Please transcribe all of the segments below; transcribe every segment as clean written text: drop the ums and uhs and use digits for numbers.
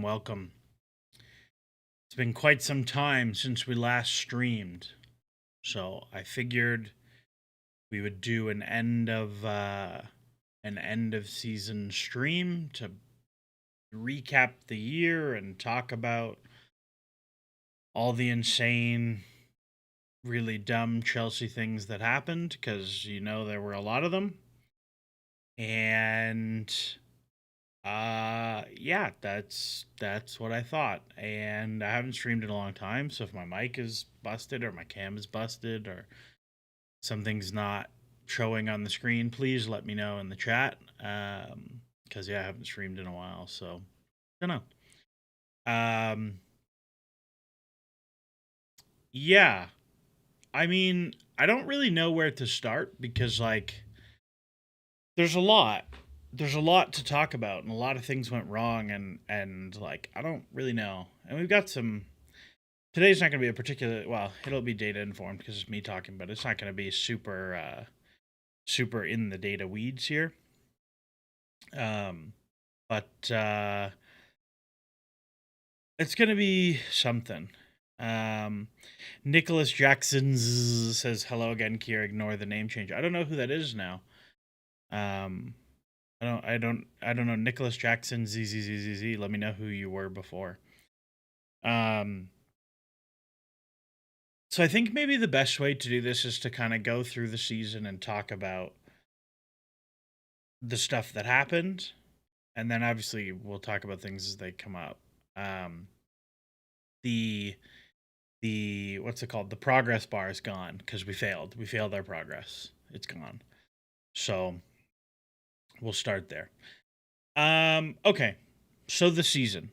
welcome. It's been quite some time since we last streamed, so I figured we would do an end of season stream to recap the year and talk about all the insane, really dumb Chelsea things that happened, because there were a lot of them. And yeah, that's what I thought. And I haven't streamed in a long time, so if my mic is busted or my cam is busted or something's not showing on the screen, please let me know in the chat. Because yeah, I haven't streamed in a while, so I don't know. Yeah, I mean, I don't really know where to start because there's a lot. There's a lot to talk about, and a lot of things went wrong, and I don't really know. And we've got some. Today's not going to be a particular. Well, it'll be data informed because it's me talking, but it's not going to be super in the data weeds here. But it's going to be something. Nicholas Jackson says hello again, Kier. Ignore the name change. I don't know who that is now. I don't know. Nicholas Jackson ZZZZZ. Let me know who you were before. So I think maybe the best way to do this is to kind of go through the season and talk about the stuff that happened, and then obviously we'll talk about things as they come up. The what's it called? The progress bar is gone because we failed. We failed our progress. It's gone. So we'll start there. Okay. So the season.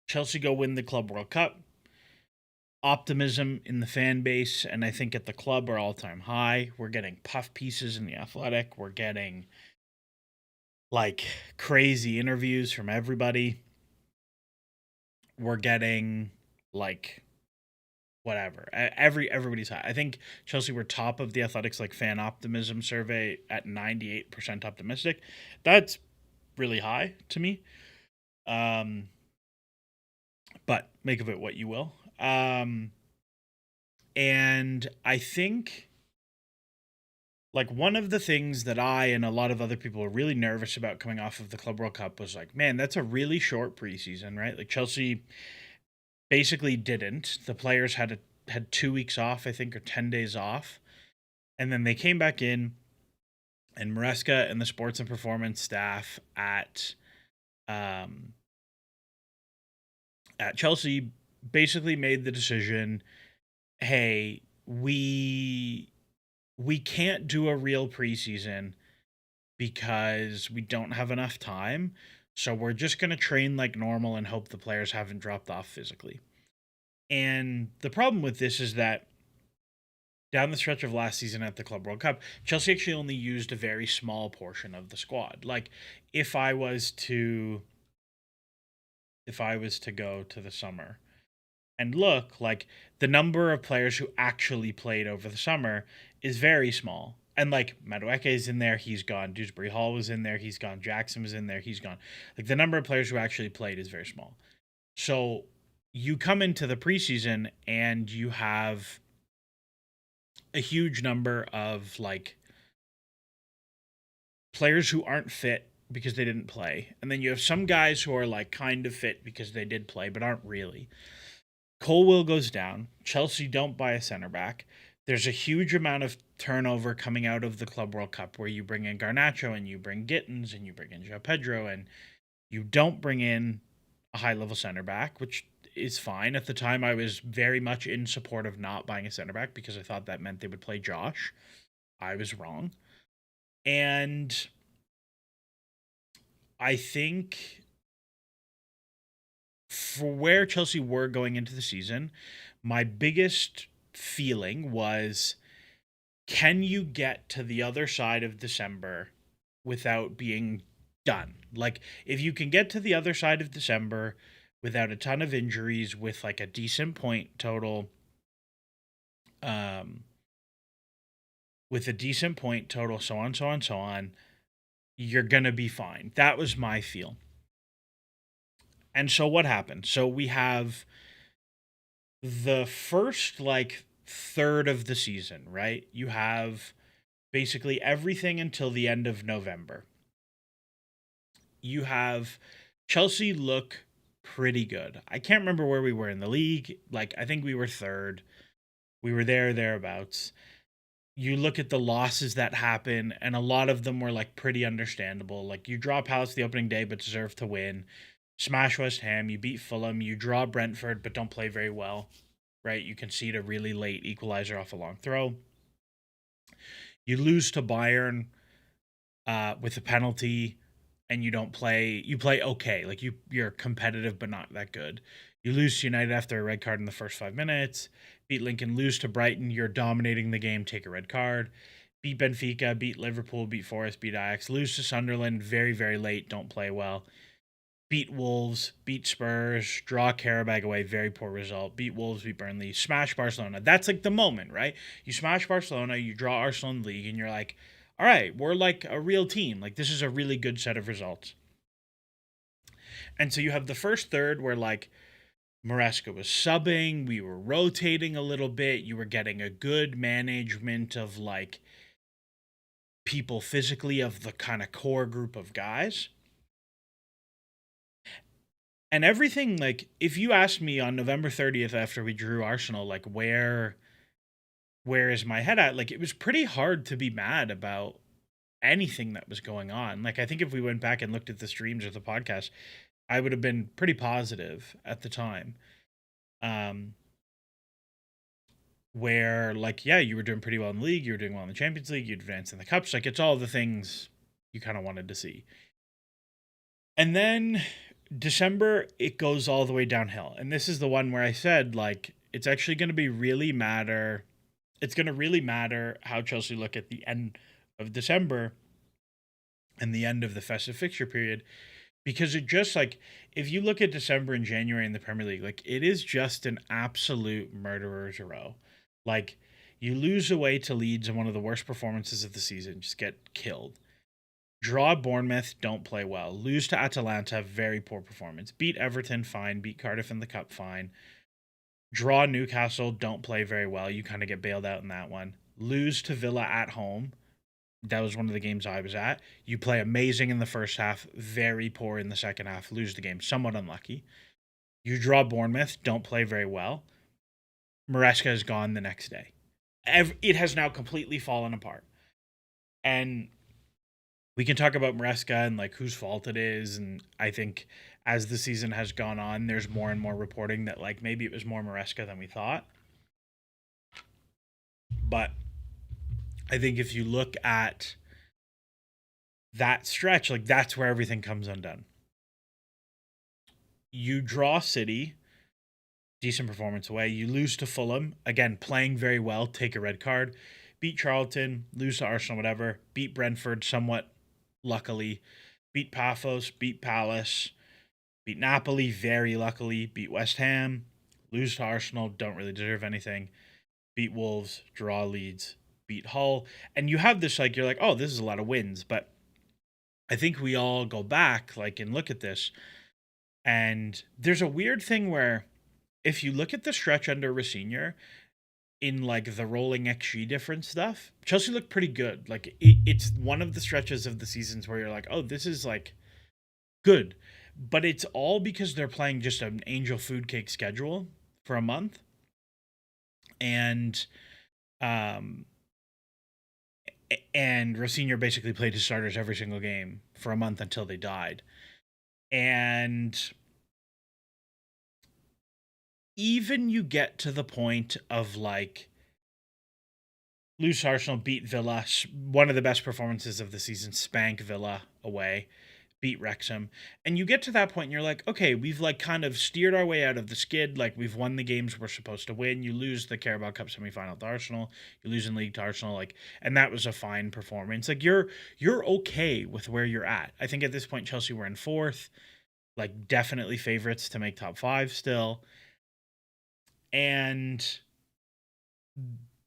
Chelsea go win the Club World Cup. Optimism in the fan base and I think at the club are all-time high. We're getting puff pieces in the Athletic. We're getting crazy interviews from everybody. We're getting whatever. Everybody's high. I think Chelsea were top of the Athletics fan optimism survey at 98% optimistic. That's really high to me. But make of it what you will. And I think one of the things that I and a lot of other people were really nervous about coming off of the Club World Cup was man, that's a really short preseason, right? Chelsea basically didn't. The players had 2 weeks off, I think, or 10 days off. And then they came back in, and Maresca and the sports and performance staff at Chelsea basically made the decision, hey, we can't do a real preseason because we don't have enough time. So we're just going to train like normal and hope the players haven't dropped off physically. And the problem with this is that down the stretch of last season at the Club World Cup, Chelsea actually only used a very small portion of the squad. If I was to go to the summer and look, the number of players who actually played over the summer is very small. And Madueke is in there, he's gone. Dewsbury Hall was in there, he's gone. Jackson was in there, he's gone. The number of players who actually played is very small. So you come into the preseason and you have a huge number of players who aren't fit because they didn't play. And then you have some guys who are kind of fit because they did play but aren't really. Colwill goes down. Chelsea don't buy a center back. There's a huge amount of turnover coming out of the Club World Cup where you bring in Garnacho and you bring Gittins and you bring in João Pedro and you don't bring in a high-level center back, which is fine. At the time, I was very much in support of not buying a center back because I thought that meant they would play Josh. I was wrong. And I think for where Chelsea were going into the season, my biggest feeling was, can you get to the other side of December without being done? If you can get to the other side of December without a ton of injuries, with a decent point total, so on, you're going to be fine. That was my feel. And so what happened? So we have the first like third of the season, right? You have basically everything until the end of November. You have Chelsea look pretty good. I can't remember where we were in the league. Like, I think we were third. We were thereabouts. You look at the losses that happen, and a lot of them were like pretty understandable. Like, you draw Palace the opening day, but deserve to win. Smash West Ham. You beat Fulham. You draw Brentford, but don't play very well. Right? You concede a really late equalizer off a long throw. You lose to Bayern with a penalty, and you don't play. You play okay, like you're competitive but not that good. You lose to United after a red card in the first 5 minutes. Beat Lincoln, lose to Brighton. You're dominating the game. Take a red card. Beat Benfica, beat Liverpool, beat Forest, beat Ajax. Lose to Sunderland very very late. Don't play well. Beat Wolves, beat Spurs, draw Karabag away, very poor result. Beat Wolves, beat Burnley, smash Barcelona. That's like the moment, right? You smash Barcelona, you draw Arsenal in the league, and you're like, all right, we're like a real team. Like, this is a really good set of results. And so you have the first third where like Maresca was subbing, we were rotating a little bit, you were getting a good management of like people physically of the kind of core group of guys. And everything, like, if you asked me on November 30th after we drew Arsenal, like, where is my head at? Like, it was pretty hard to be mad about anything that was going on. Like, I think if we went back and looked at the streams or the podcast, I would have been pretty positive at the time. Um, where like, yeah, you were doing pretty well in the league, you were doing well in the Champions League, you advanced in the cups, like it's all the things you kind of wanted to see. And then December, it goes all the way downhill. And this is the one where I said, like, it's actually going to be really matter. It's going to really matter how Chelsea look at the end of December and the end of the festive fixture period. Because it just like, if you look at December and January in the Premier League, like, it is just an absolute murderer's row. Like, you lose away to Leeds in one of the worst performances of the season, just get killed. Draw Bournemouth, don't play well. Lose to Atalanta, very poor performance. Beat Everton, fine. Beat Cardiff in the Cup, fine. Draw Newcastle, don't play very well. You kind of get bailed out in that one. Lose to Villa at home. That was one of the games I was at. You play amazing in the first half, very poor in the second half. Lose the game, somewhat unlucky. You draw Bournemouth, don't play very well. Maresca is gone the next day. It has now completely fallen apart. And we can talk about Maresca and like whose fault it is. And I think as the season has gone on, there's more and more reporting that like maybe it was more Maresca than we thought. But I think if you look at that stretch, like that's where everything comes undone. You draw City, decent performance away. You lose to Fulham, again, playing very well, take a red card. Beat Charlton, lose to Arsenal, whatever. Beat Brentford somewhat luckily. Beat Paphos, beat Palace, beat Napoli very luckily. Beat West Ham, lose to Arsenal, don't really deserve anything. Beat Wolves, draw Leeds, beat Hull. And you have this, like, you're like, oh, this is a lot of wins. But I think we all go back, like, and look at this. And there's a weird thing where if you look at the stretch under Rosenior in like the rolling XG difference stuff, Chelsea looked pretty good. Like it's one of the stretches of the seasons where you're like, oh, this is like good. But it's all because they're playing just an angel food cake schedule for a month. And and Rosenior basically played his starters every single game for a month until they died. And even you get to the point of like lose Arsenal, beat Villa, one of the best performances of the season, spank Villa away, beat Wrexham, and you get to that point and you're like, okay, we've like kind of steered our way out of the skid, like we've won the games we're supposed to win. You lose the Carabao Cup semifinal to Arsenal, you lose in league to Arsenal, like, and that was a fine performance. Like you're okay with where you're at. I think at this point Chelsea were in fourth, like definitely favorites to make top five still. And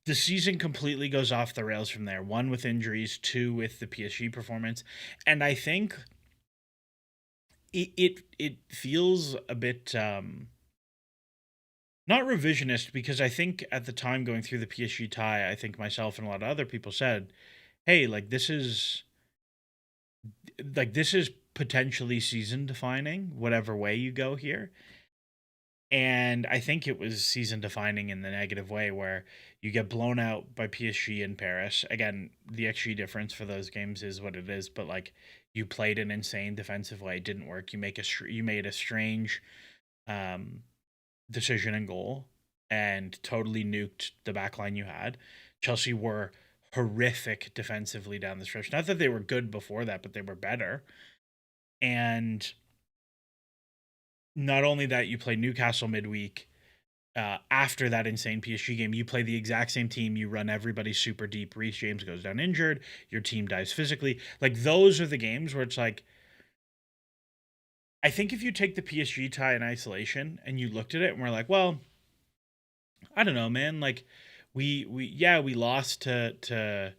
the season completely goes off the rails from there. One with injuries, two with the PSG performance. And I think it feels a bit not revisionist, because I think at the time going through the PSG tie, I think myself and a lot of other people said, "Hey, this is potentially season defining, whatever way you go here." And I think it was season defining in the negative way, where you get blown out by PSG in Paris. Again, the XG difference for those games is what it is, but like, you played an insane defensive way, it didn't work. You made a strange um, decision and goal, and totally nuked the back line you had. Chelsea were horrific defensively down the stretch. Not that they were good before that, but they were better. And not only that, you play Newcastle midweek. After that insane PSG game, you play the exact same team. You run everybody super deep. Reece James goes down injured. Your team dies physically. Like, those are the games where it's like, I think if you take the PSG tie in isolation and you looked at it and we're like, well, I don't know, man. Like, we lost to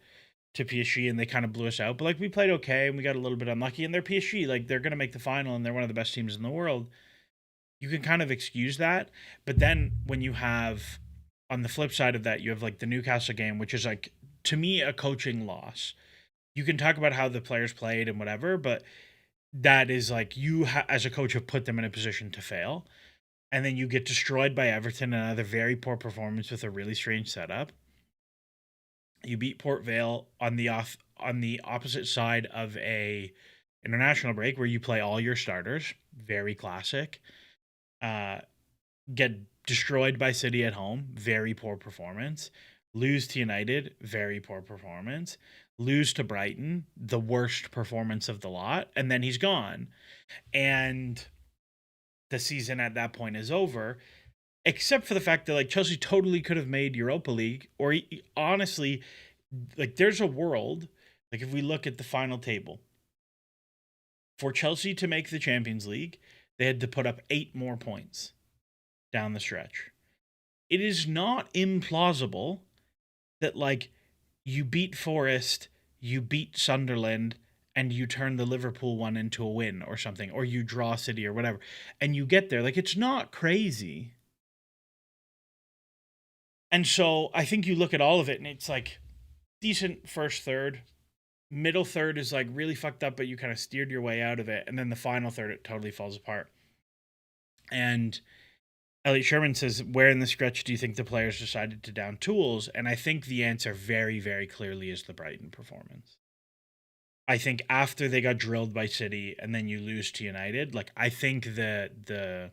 PSG and they kind of blew us out, but like, we played okay and we got a little bit unlucky. And they're PSG, like, they're gonna make the final and they're one of the best teams in the world. You can kind of excuse that. But then when you have, on the flip side of that, you have like the Newcastle game, which is like, to me, a coaching loss. You can talk about how the players played and whatever, but that is like, as a coach, have put them in a position to fail. And then you get destroyed by Everton, another very poor performance with a really strange setup. You beat Port Vale on the opposite side of a international break where you play all your starters, very classic. Uh, get destroyed by City at home, very poor performance. Lose to United, very poor performance. Lose to Brighton, the worst performance of the lot, and then he's gone. And the season at that point is over, except for the fact that like, Chelsea totally could have made Europa League, or honestly, like, there's a world, like, if we look at the final table, for Chelsea to make the Champions League, they had to put up 8 more points down the stretch. It is not implausible that, like, you beat Forest, you beat Sunderland, and you turn the Liverpool one into a win or something, or you draw City or whatever, and you get there. Like, it's not crazy. And so I think you look at all of it and it's like, decent first third. Middle third is like really fucked up, but you kind of steered your way out of it. And then the final third, it totally falls apart. And Elliot Sherman says, where in the stretch do you think the players decided to down tools? And I think the answer very, very clearly is the Brighton performance. I think after they got drilled by City and then you lose to United, like, I think the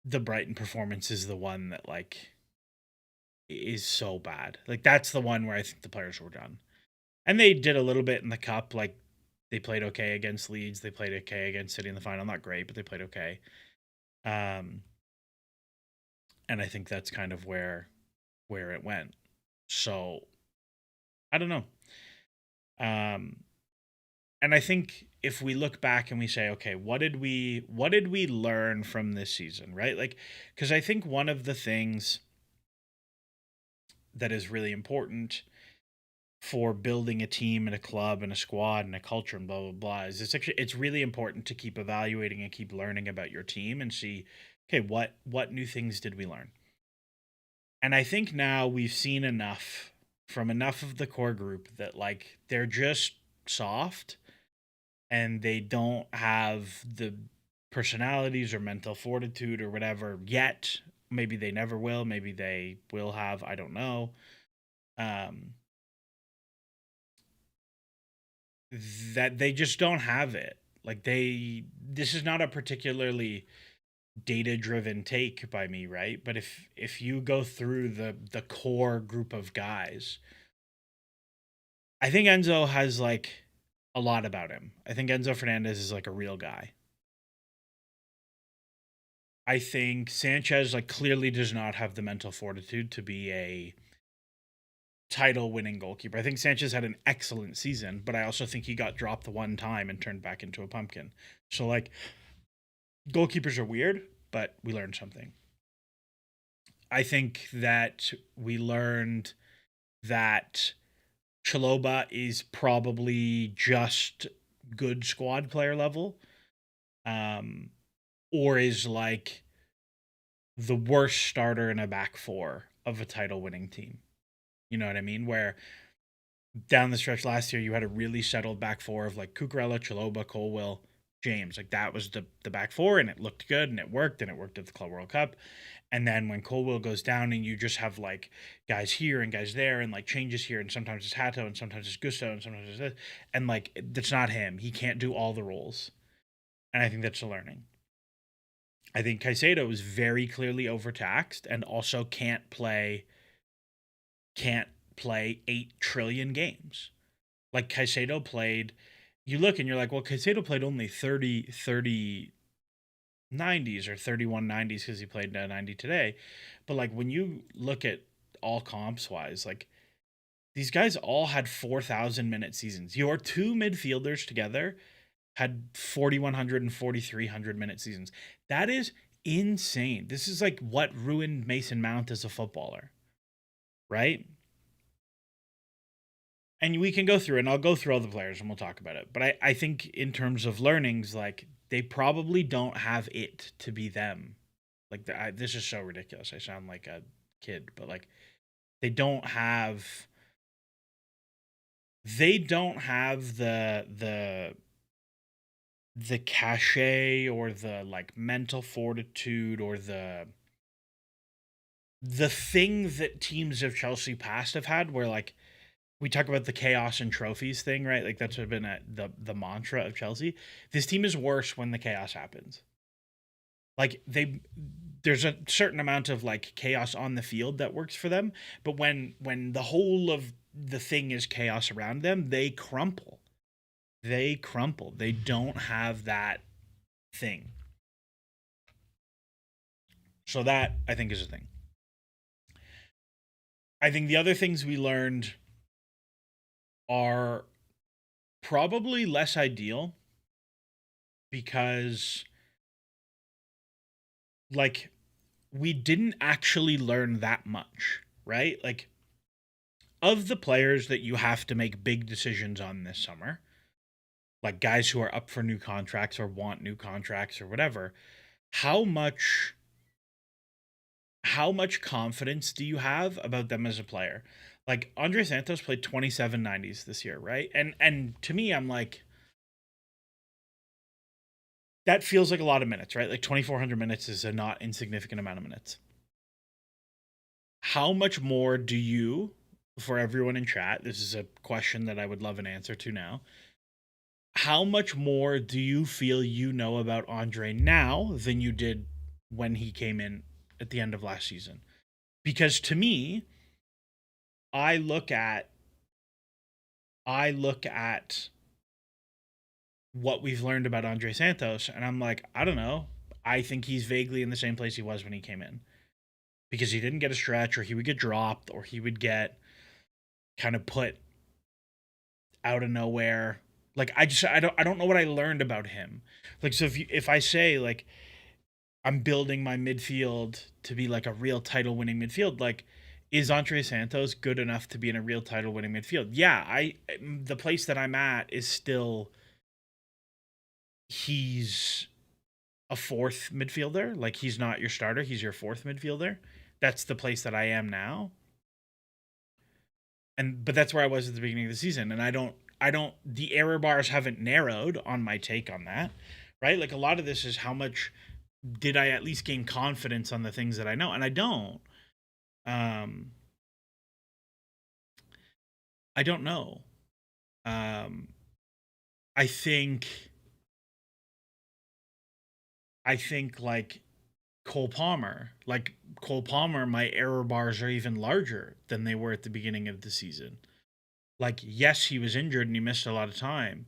Brighton performance is the one that, like, is so bad. Like, that's the one where I think the players were done. And they did a little bit in the cup. Like, they played okay against Leeds. They played okay against City in the final. Not great, but they played okay. And I think that's kind of where it went. So I don't know. And I think if we look back and we say, okay, what did we learn from this season, right? Like, because I think one of the things that is really important for building a team and a club and a squad and a culture and blah blah blah is it's really important to keep evaluating and keep learning about your team and see, okay, what new things did we learn? And I think now we've seen enough from enough of the core group that, like, they're just soft and they don't have the personalities or mental fortitude or whatever yet. Maybe they never will, maybe they will have, I don't know. um that they just don't have it. Like, this is not a particularly data driven take by me, right? But if you go through the core group of guys, I think Enzo has, like, a lot about him. I think Enzo Fernandez is like a real guy. I think Sanchez, like, clearly does not have the mental fortitude to be a title winning goalkeeper. I think Sanchez had an excellent season, but I also think he got dropped the one time and turned back into a pumpkin. So, like, goalkeepers are weird, but we learned something. I think that we learned that Chalobah is probably just good squad player level, um, or is like the worst starter in a back four of a title winning team. You know what I mean? Where down the stretch last year, you had a really settled back four of like Cucurella, Chaloba, Colwill, James. Like that was the back four, and it looked good, and it worked at the Club World Cup. And then when Colwill goes down, and you just have like guys here and guys there, and like changes here, and sometimes it's Hato, and sometimes it's Gusto, and sometimes it's this, and like that's not him. He can't do all the roles, and I think that's a learning. I think Caicedo is very clearly overtaxed, and also can't play 8 trillion games. Like Caicedo played, you look and you're like, well, Caicedo played only 30 90s or 31 90s because he played 90 today. But like when you look at all comps wise, like these guys all had 4,000 minute seasons. Your two midfielders together had 4,100 and 4,300 minute seasons. That is insane. This is like what ruined Mason Mount as a footballer, right? And we can go through, and I'll go through all the players and we'll talk about it. But I think in terms of learnings, like they probably don't have it to be them. Like this is so ridiculous. I sound like a kid, but like they don't have the cachet or the like mental fortitude or the thing that teams of Chelsea past have had, where like we talk about the chaos and trophies thing, right? Like that's been the mantra of Chelsea. This team is worse when the chaos happens. Like there's a certain amount of like chaos on the field that works for them, but when the whole of the thing is chaos around them, they crumple. They crumple. They don't have that thing. So that I think is a thing. I think the other things we learned are probably less ideal because like we didn't actually learn that much, right? Like of the players that you have to make big decisions on this summer, like guys who are up for new contracts or want new contracts or whatever, how much how much confidence do you have about them as a player? Like Andre Santos played 27 90s this year, right? And to me I'm like that feels like a lot of minutes, right? Like 2,400 minutes is a not insignificant amount of minutes. How much more do you, for everyone in chat, this is a question that I would love an answer to now. How much more do you feel you know about Andre now than you did when he came in at the end of last season? Because to me, I look at I look at what we've learned about Andre Santos and I'm like, I don't know. I think he's vaguely in the same place he was when he came in. Because he didn't get a stretch or he would get dropped or he would get kind of put out of nowhere. Like I don't know what I learned about him. Like so if I say like I'm building my midfield to be like a real title winning midfield, like is Andre Santos good enough to be in a real title winning midfield? Yeah, the place that I'm at is still he's a fourth midfielder. Like he's not your starter, he's your fourth midfielder. That's the place that I am now. But that's where I was at the beginning of the season, and I don't the error bars haven't narrowed on my take on that, right? Like a lot of this is how much did I at least gain confidence on the things that I know, and I don't. Um, I don't know. Um, I think like Cole Palmer, my error bars are even larger than they were at the beginning of the season. Like, yes, he was injured and he missed a lot of time,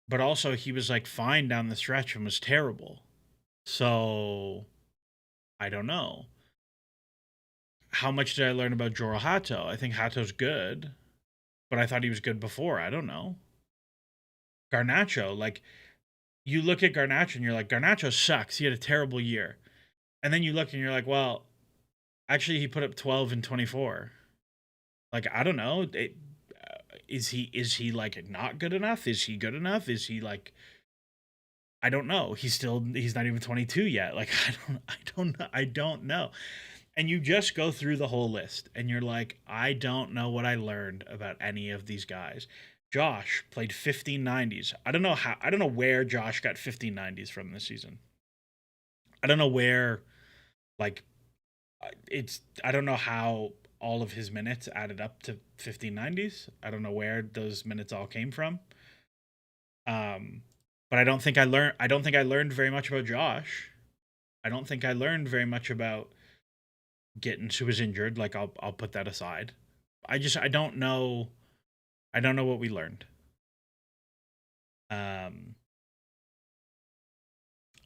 but also he was like fine down the stretch and was terrible. So I don't know. How much did I learn about Joro Hato? I think Hato's good, but I thought he was good before. I don't know. Garnacho, like you look at Garnacho and you're like, Garnacho sucks. He had a terrible year. And then you look and you're like, well, actually he put up 12 and 24. Like, I don't know. is he like not good enough? Is he good enough? Is he like, I don't know. He's not even 22 yet. Like I don't know. And you just go through the whole list and you're like, I don't know what I learned about any of these guys. Josh played 1590s. I don't know where Josh got 1590s from this season. I don't know where, like, I don't know how all of his minutes added up to 1590s. I don't know where those minutes all came from. But I don't think I learned very much about Josh. I don't think I learned very much about Gittins, who was injured. Like, I'll put that aside. I don't know. I don't know what we learned. I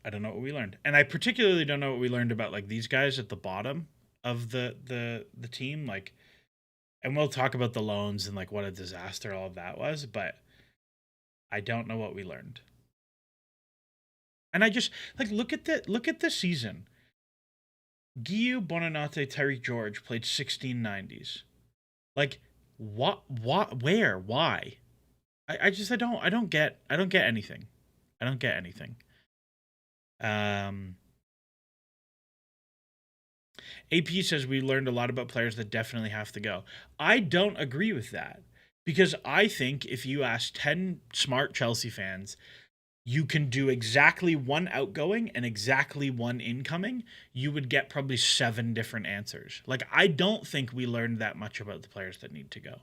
don't know what we learned, and I particularly don't know what we learned about like these guys at the bottom of the team. Like, and we'll talk about the loans and like what a disaster all of that was, but I don't know what we learned. And I just like look at the season. Guillou, Bonanotte, Terry George played 1690s. Like, what, where, why? I don't get anything. I don't get anything. AP says we learned a lot about players that definitely have to go. I don't agree with that, because I think if you ask 10 smart Chelsea fans, you can do exactly one outgoing and exactly one incoming, you would get probably 7 different answers. Like, I don't think we learned that much about the players that need to go.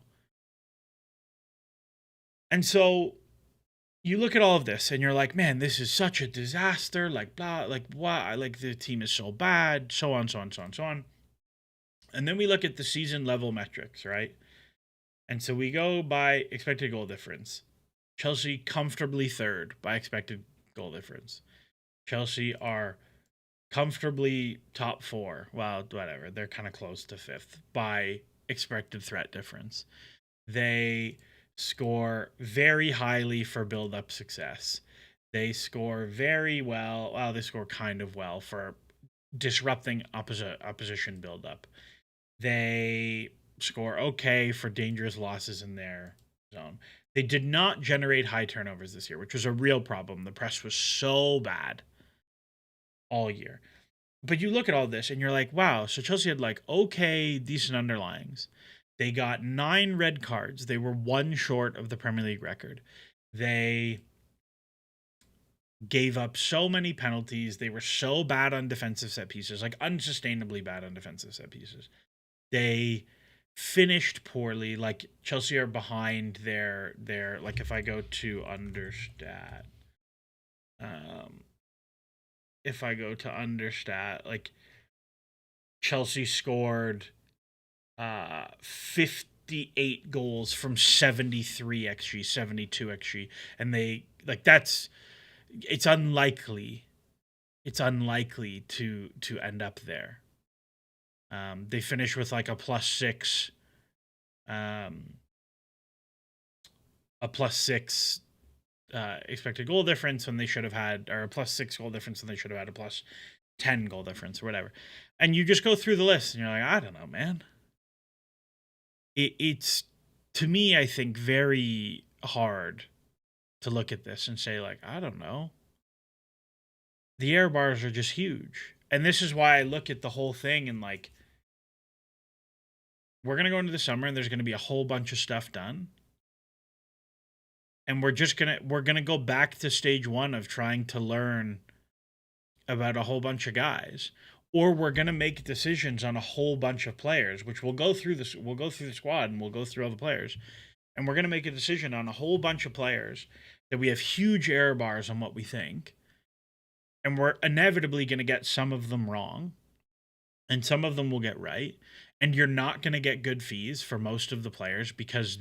And so you look at all of this and you're like, man, this is such a disaster. Like, blah, like, why? Like, the team is so bad, so on, so on, so on, so on. And then we look at the season level metrics, right? And so we go by expected goal difference. Chelsea comfortably third by expected goal difference. Chelsea are comfortably top 4. Well, whatever. They're kind of close to 5th by expected threat difference. They score very highly for build-up success. They score very well. Well, they score kind of well for disrupting opposition build-up. They score okay for dangerous losses in their zone. They did not generate high turnovers this year, which was a real problem. The press was so bad all year. But you look at all this and you're like, wow, so Chelsea had like okay, decent underlyings. They got 9 red cards. They were 1 short of the Premier League record. They gave up so many penalties. They were so bad on defensive set pieces, like unsustainably bad on defensive set pieces. They finished poorly. Like, Chelsea are behind their like, if I go to understat, like, Chelsea scored 58 goals from 73 xg, 72 xg, and they like it's unlikely to end up there. They finish with like a +6 expected goal difference when they should have had, or a +6 goal difference when they should have had a +10 goal difference or whatever. And you just go through the list and you're like, I don't know, man. It's, to me, I think, very hard to look at this and say, like, I don't know. The error bars are just huge. And this is why I look at the whole thing and, like, we're going to go into the summer and there's going to be a whole bunch of stuff done. And we're going to go back to stage 1 of trying to learn about a whole bunch of guys. Or we're going to make decisions on a whole bunch of players, which we'll go through the squad and we'll go through all the players. And we're going to make a decision on a whole bunch of players that we have huge error bars on what we think. And we're inevitably going to get some of them wrong. And some of them will get right. And you're not going to get good fees for most of the players because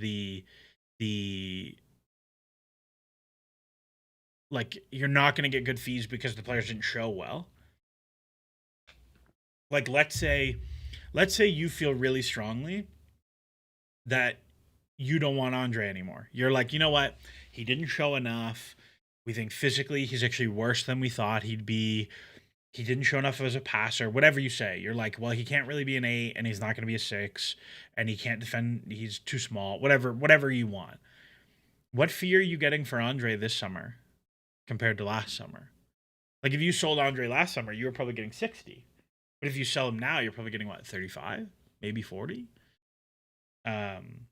like, you're not going to get good fees because the players didn't show well. Like, let's say you feel really strongly that you don't want Andre anymore. You're like, you know what? He didn't show enough. We think physically he's actually worse than we thought he'd be. he didn't show enough as a passer, whatever you say. You're like, well, he can't really be an 8 and he's not going to be a 6 and he can't defend, he's too small, whatever you want. What fee are you getting for Andre this summer compared to last summer? Like if you sold Andre last summer, you were probably getting 60. But if you sell him now, you're probably getting what, 35, maybe 40? And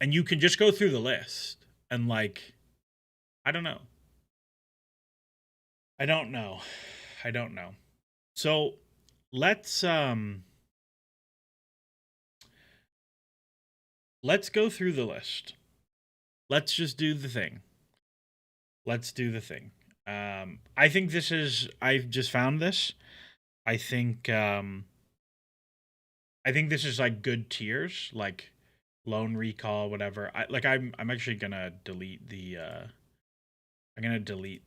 you can just go through the list and like, I don't know. I don't know. So let's go through the list. Let's just do the thing. Let's do the thing. I think this is, I've just found this. I think this is like good tiers, like loan recall, whatever. I'm actually gonna delete the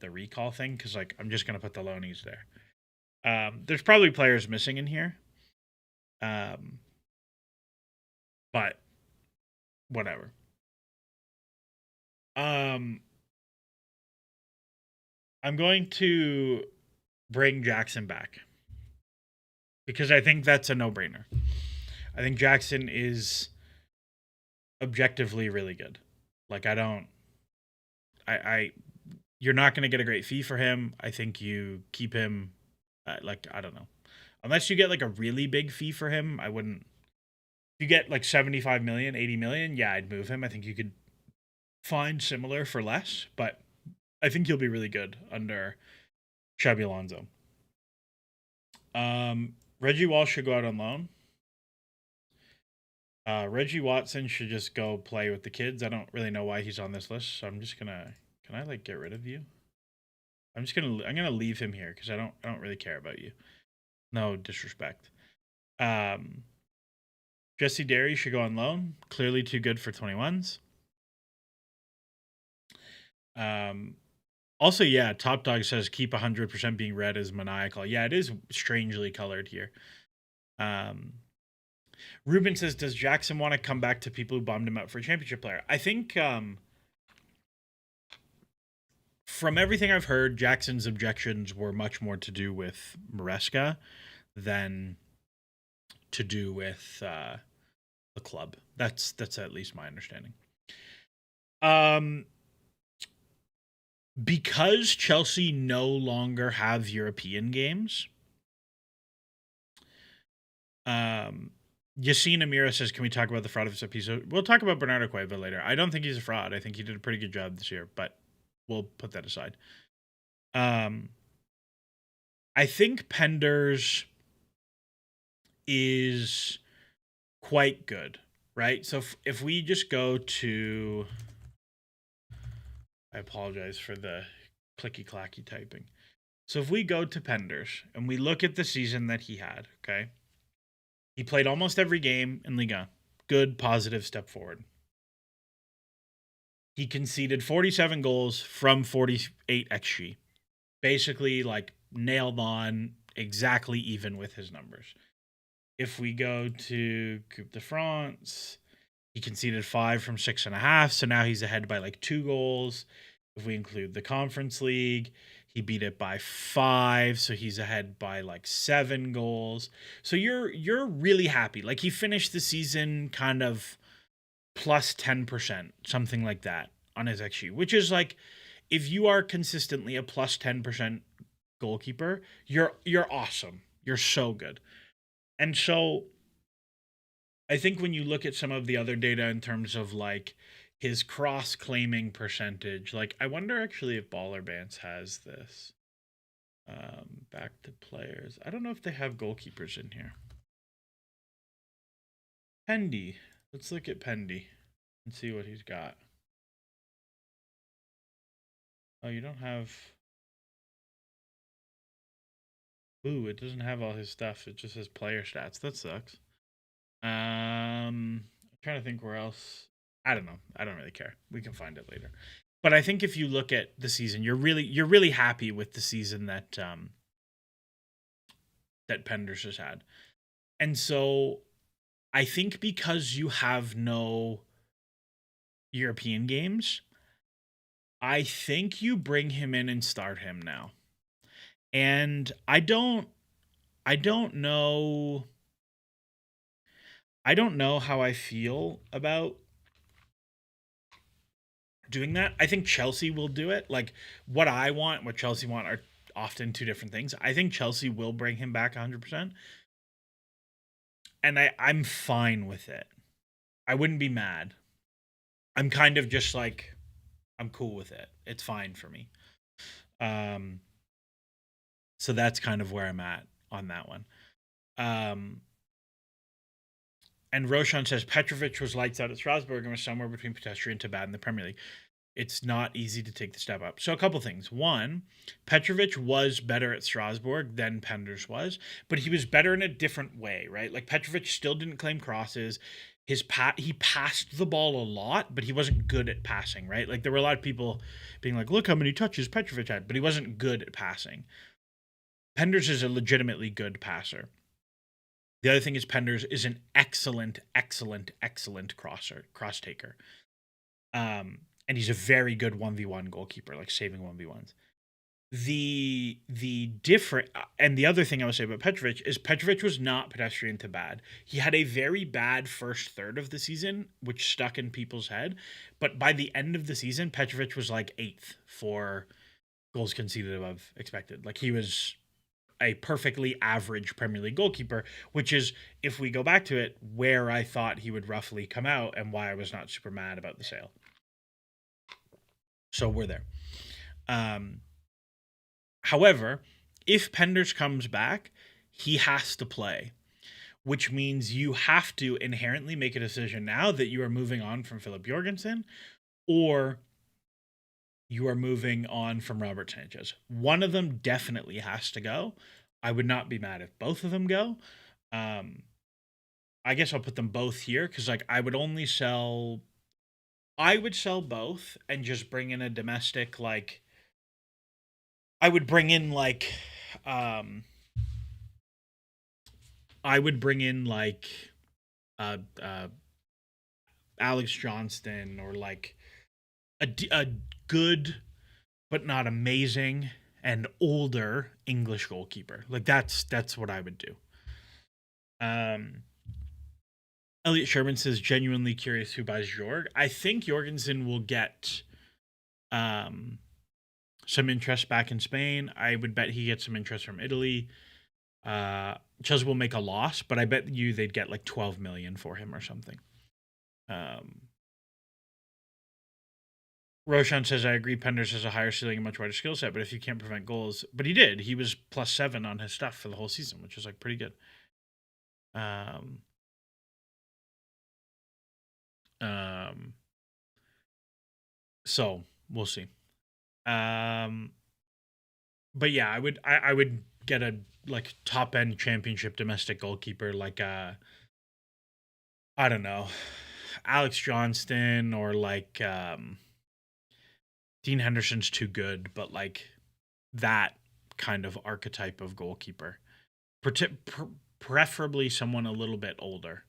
recall thing because like I'm just gonna put the loanies there. There's probably players missing in here. But whatever. I'm going to bring Jackson back because I think that's a no-brainer. I think Jackson is objectively really good. Like you're not going to get a great fee for him. I think you keep him like, I don't know. Unless you get like a really big fee for him, I wouldn't. If you get like 75 million, 80 million, yeah, I'd move him. I think you could find similar for less, but I think he'll be really good under Xabi Alonso. Reggie Walsh should go out on loan. Reggie Watson should just go play with the kids. I don't really know why he's on this list, so I'm just gonna. Can I like get rid of you? I'm gonna leave him here because I don't really care about you. No disrespect. Jesse Derry should go on loan. Clearly too good for 21s. Also, yeah, Top Dog says keep 100% being red is maniacal. Yeah, it is strangely colored here. Ruben says, does Jackson want to come back to people who bombed him out for a championship player? I think from everything I've heard, Jackson's objections were much more to do with Maresca than to do with the club. That's at least my understanding. Because Chelsea no longer have European games, Yassine Amira says, can we talk about the fraud of this episode? We'll talk about Bernardo Cueva later. I don't think he's a fraud. I think he did a pretty good job this year, but we'll put that aside. I think Penders is quite good, right? So if we just go to... I apologize for the clicky-clacky typing. So if we go to Penders and we look at the season that he had, okay? He played almost every game in Liga. Good, positive step forward. He conceded 47 goals from 48 XG. Basically, like, nailed on, exactly even with his numbers. If we go to Coupe de France, he conceded 5 from 6.5, so now he's ahead by like 2 goals. If we include the Conference League, he beat it by 5, so he's ahead by like 7 goals. So you're really happy. Like he finished the season kind of plus 10%, something like that on his XG, which is like if you are consistently a plus 10% goalkeeper, you're awesome. You're so good. And so I think when you look at some of the other data in terms of like his cross-claiming percentage, like I wonder actually if Baller Bants has this. Back to players. I don't know if they have goalkeepers in here. Pendy. Let's look at Pendy and see what he's got. Oh, you don't have... Ooh, it doesn't have all his stuff. It just has player stats. That sucks. I'm trying to think where else. I don't know. I don't really care. We can find it later. But I think if you look at the season, you're really happy with the season that that Penders has had. And so I think because you have no European games, I think you bring him in and start him now. And I don't know how I feel about doing that. I think Chelsea will do it. Like what I want, what Chelsea want are often two different things. I think Chelsea will bring him back 100%, and I'm fine with it. I wouldn't be mad. I'm kind of just like I'm cool with it. It's fine for me. Um so that's kind of where I'm at on that one. Um and Roshan says Petrovic was lights out at Strasbourg and was somewhere between pedestrian to bad in the Premier League. It's not easy to take the step up. So a couple things. One, Petrovic was better at Strasbourg than Penders was, but he was better in a different way, right? Like Petrovic still didn't claim crosses. He passed the ball a lot, but he wasn't good at passing, right? Like there were a lot of people being like, "Look how many touches Petrovic had," but he wasn't good at passing. Penders is a legitimately good passer. The other thing is Penders is an excellent, excellent, excellent cross taker. And he's a very good 1v1 goalkeeper, like saving 1v1s. The different and the other thing I would say about Petrovic is Petrovic was not pedestrian to bad. He had a very bad first third of the season, which stuck in people's head. But by the end of the season, Petrovic was like 8th for goals conceded above expected. Like he was a perfectly average Premier League goalkeeper, which is, if we go back to it, where I thought he would roughly come out and why I was not super mad about the sale. So we're there. However, if Penders comes back, he has to play, which means you have to inherently make a decision now that you are moving on from Philip Jorgensen or you are moving on from Robert Sanchez. One of them definitely has to go. I would not be mad if both of them go. I guess I'll put them both here because like I would sell both and just bring in a domestic like I would bring in like I would bring in like uh, uh Alex Johnston or like a good but not amazing and older English goalkeeper. Like that's what I would do. Um Elliot Sherman says genuinely curious who buys Jorg. I think Jorgensen will get some interest back in Spain. I would bet he gets some interest from Italy. Chelsea will make a loss, but I bet you they'd get like 12 million for him or something. Roshan says, I agree Penders has a higher ceiling and much wider skill set, but if you can't prevent goals, but he did. He was +7 on his stuff for the whole season, which is like pretty good. So we'll see. But yeah, I would get a like top end championship domestic goalkeeper like I don't know, Alex Johnston or like Dean Henderson's too good, but like that kind of archetype of goalkeeper. Preferably someone a little bit older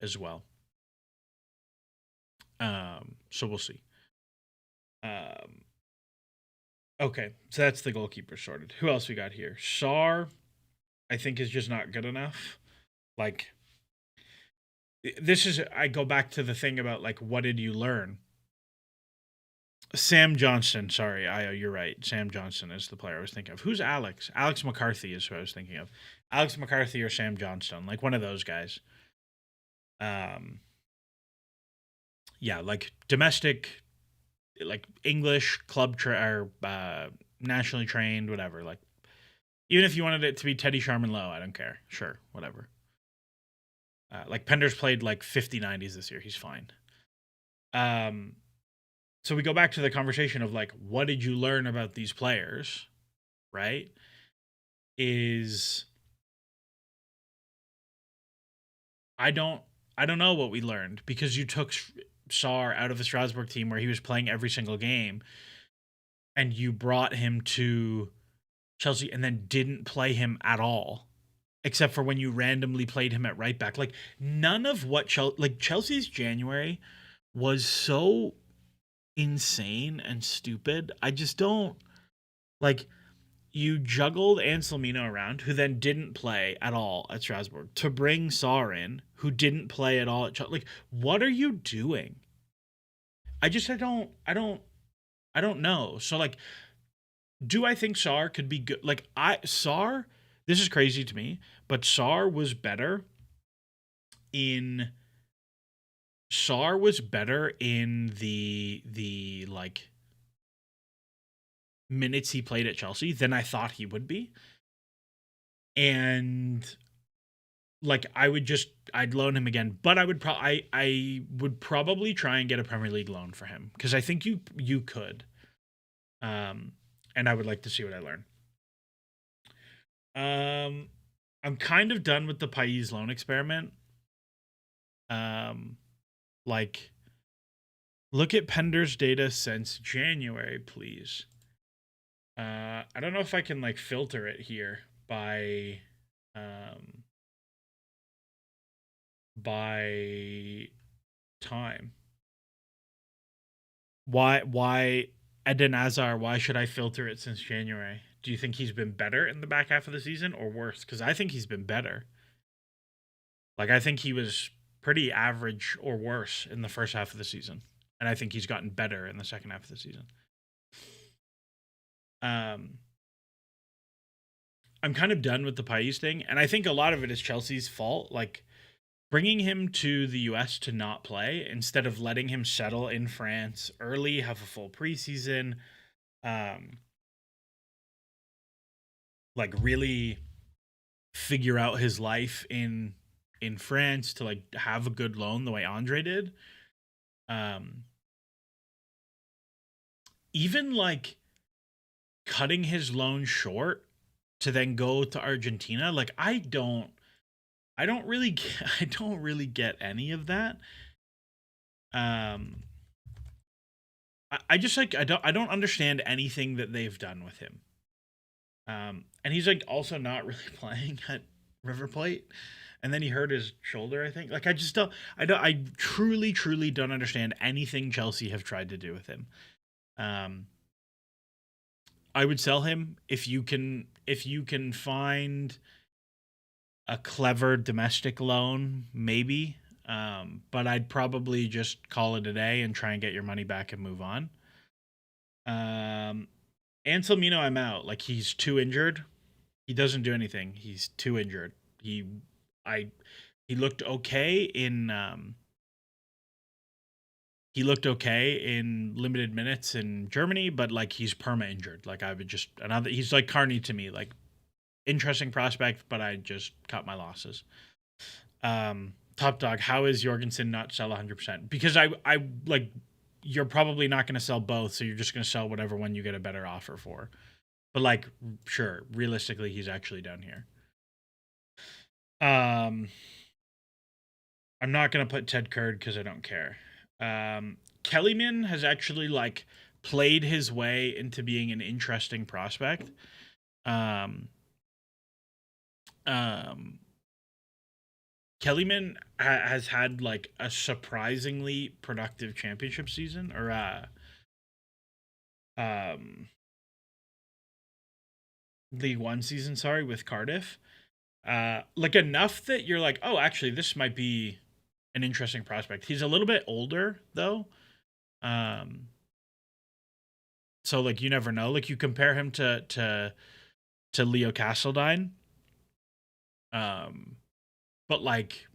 as well. So we'll see. Okay, so that's the goalkeeper sorted. Who else we got here? Sarr, I think is just not good enough. Like, this is, I go back to the thing about like, what did you learn? Sam Johnston, sorry, you're right. Sam Johnston is the player I was thinking of. Who's Alex? Alex McCarthy is who I was thinking of. Alex McCarthy or Sam Johnston, like one of those guys. Yeah, like domestic, like English club or nationally trained, whatever. Like, even if you wanted it to be Teddy Sharman Lowe, I don't care. Sure, whatever. Like Penders played like 50 90s this year. He's fine. So we go back to the conversation of like, what did you learn about these players, right? I don't know what we learned because you took Sarr out of the Strasbourg team where he was playing every single game and you brought him to Chelsea and then didn't play him at all, except for when you randomly played him at right back. Like none of what Chelsea's January was so insane and stupid. I just don't like you juggled Anselmino around, who then didn't play at all at Strasbourg, to bring Sarr in, who didn't play at all at Chelsea. Like, what are you doing? I don't know. So like, do I think Sarr could be good? Like, Sarr, this is crazy to me, but in Sarr was better in the like minutes he played at Chelsea than I thought he would be. And like, I'd loan him again, but I would probably try and get a Premier League loan for him, because I think you could. And I would like to see what I learn. I'm kind of done with the Pais loan experiment. Like, look at Pender's data since January, please. I don't know if I can like filter it here by time. Why Eden Hazard? Why should I filter it since January? Do you think he's been better in the back half of the season or worse? Because I think he's been better. Like, I think he was pretty average or worse in the first half of the season, and I think he's gotten better in the second half of the season. I'm kind of done with the Pais thing, and I think a lot of it is Chelsea's fault. Like, bringing him to the US to not play instead of letting him settle in France early, have a full preseason, like really figure out his life in France, to like have a good loan the way Andre did. Even like cutting his loan short to then go to Argentina, like I don't really get any of that. I just like I don't understand anything that they've done with him. And he's like also not really playing at River Plate, and then he hurt his shoulder, I think. Like, I truly don't understand anything Chelsea have tried to do with him. I would sell him if you can find a clever domestic loan, maybe. But I'd probably just call it a day and try and get your money back and move on. Anselmino, I'm out. Like, he's too injured. He doesn't do anything. He's too injured. He looked okay in limited minutes in Germany, but like, he's perma injured. Like, I would just he's like Carney to me. Like, interesting prospect, but I just cut my losses. Top dog, how is Jorgensen not sell 100%? Because I like, you're probably not going to sell both, so you're just going to sell whatever one you get a better offer for. But like, sure, realistically, he's actually down here. I'm not going to put Ted Kurd because I don't care. Kellyman has actually like played his way into being an interesting prospect. Kellyman has had like a surprisingly productive championship season, or League One season, sorry, with Cardiff. Like, enough that you're like, oh, actually, this might be an interesting prospect. He's a little bit older though. So like, you never know. Like, you compare him to Leo Castledine. But like,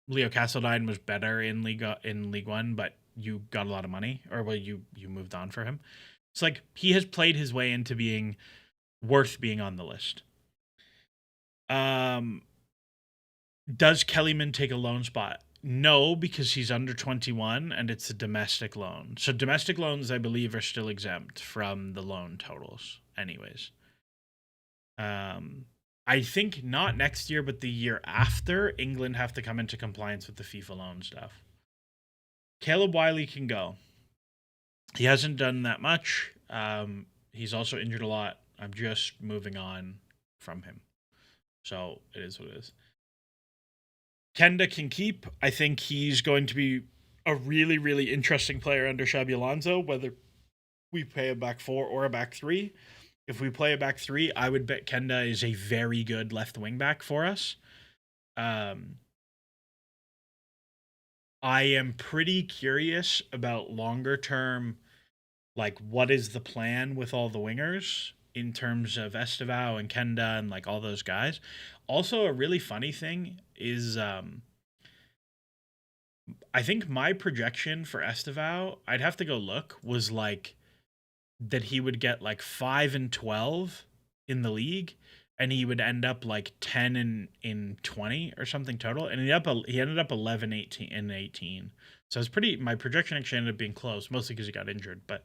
Leo Castledine was better in League One, but you got a lot of money, or well, you moved on for him. It's like, he has played his way into being worth being on the list. Does Kellyman take a loan spot? No, because he's under 21 and it's a domestic loan. So domestic loans, I believe, are still exempt from the loan totals anyways. I think not next year, but the year after, England have to come into compliance with the FIFA loan stuff. Caleb Wiley can go. He hasn't done that much. He's also injured a lot. I'm just moving on from him. So it is what it is. Kenda can keep. I think he's going to be a really, really interesting player under Xabi Alonso, whether we pay a back four or a back three. If we play a back three, I would bet Kenda is a very good left wing back for us. Um, I am pretty curious about longer term, like what is the plan with all the wingers in terms of Estevao and Kenda and like all those guys. Also, a really funny thing is I think my projection for Estevao, I'd have to go look, was like that he would get like 5 and 12 in the league, and he would end up like 10 in 20 or something total, and he ended up 11, 18 and 18. So it's pretty. My projection actually ended up being close, mostly because he got injured, but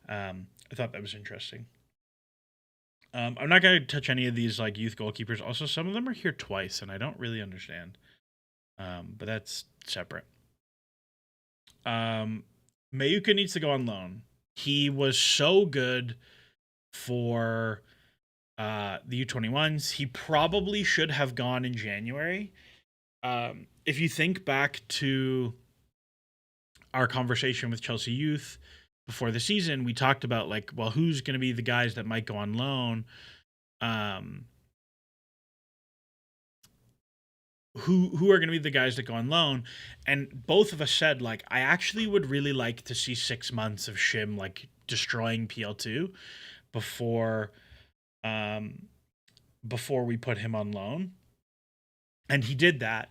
I thought that was interesting. I'm not going to touch any of these like youth goalkeepers. Also, some of them are here twice, and I don't really understand. But that's separate. Mayuka needs to go on loan. He was so good for the U21s. He probably should have gone in January. If you think back to our conversation with Chelsea Youth before the season, we talked about like, well, who's going to be the guys that might go on loan? Who are going to be the guys that go on loan? And both of us said like, I actually would really like to see 6 months of Shim like destroying PL2 before before we put him on loan. And he did that.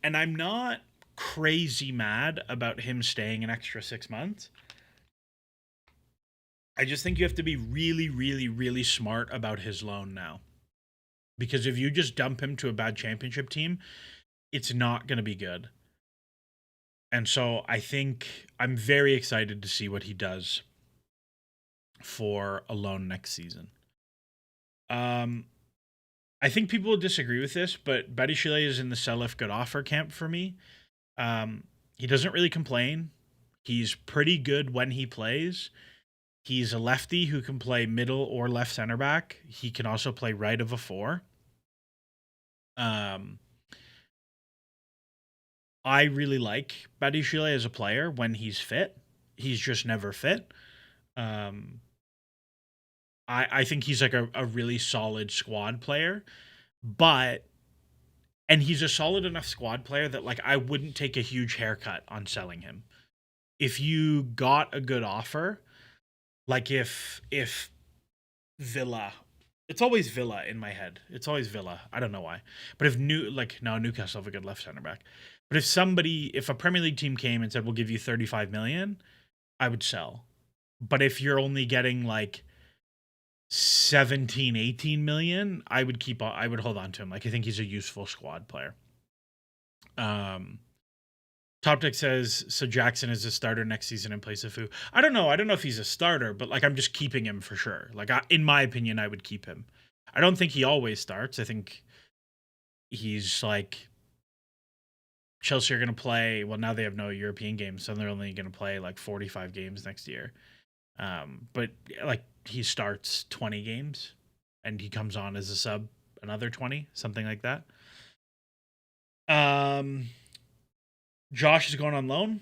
And I'm not crazy mad about him staying an extra 6 months. I just think you have to be really, really, really smart about his loan now. Because if you just dump him to a bad championship team, it's not going to be good. And so I think I'm very excited to see what he does for a loan next season. I think people will disagree with this, but Badiashile is in the sell if good offer camp for me. He doesn't really complain. He's pretty good when he plays. He's a lefty who can play middle or left center back. He can also play right of a 4. I really like Badiashile as a player when he's fit. He's just never fit. I think he's like a really solid squad player, and he's a solid enough squad player that like I wouldn't take a huge haircut on selling him. If you got a good offer, like if Villa, it's always Villa in my head. It's always Villa. I don't know why. But if Newcastle have a good left center back. But if a Premier League team came and said we'll give you 35 million, I would sell. But if you're only getting like 17, 18 million, I would hold on to him. Like I think he's a useful squad player. Top Deck says so Jackson is a starter next season in place of Fu. I don't know if he's a starter, but like I'm just keeping him for sure. Like in my opinion, I would keep him. I don't think he always starts. I think he's like Chelsea are going to play. Well, now they have no European games, so they're only going to play like 45 games next year. But like he starts 20 games and he comes on as a sub another 20, something like that. Josh is going on loan.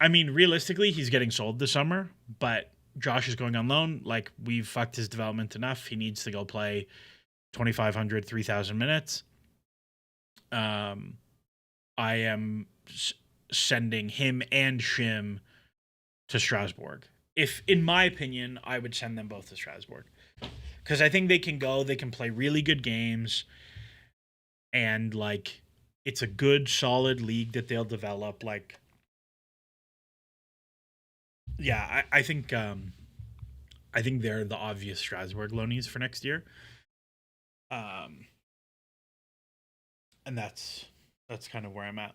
I mean, realistically, he's getting sold this summer, but Josh is going on loan. Like, we've fucked his development enough. He needs to go play 2,500, 3,000 minutes. I am sending him and Shim to Strasbourg. If, in my opinion, I would send them both to Strasbourg. Because I think they can play really good games, and, like, it's a good, solid league that they'll develop. Like, yeah, I think they're the obvious Strasbourg loanees for next year. And that's kind of where I'm at.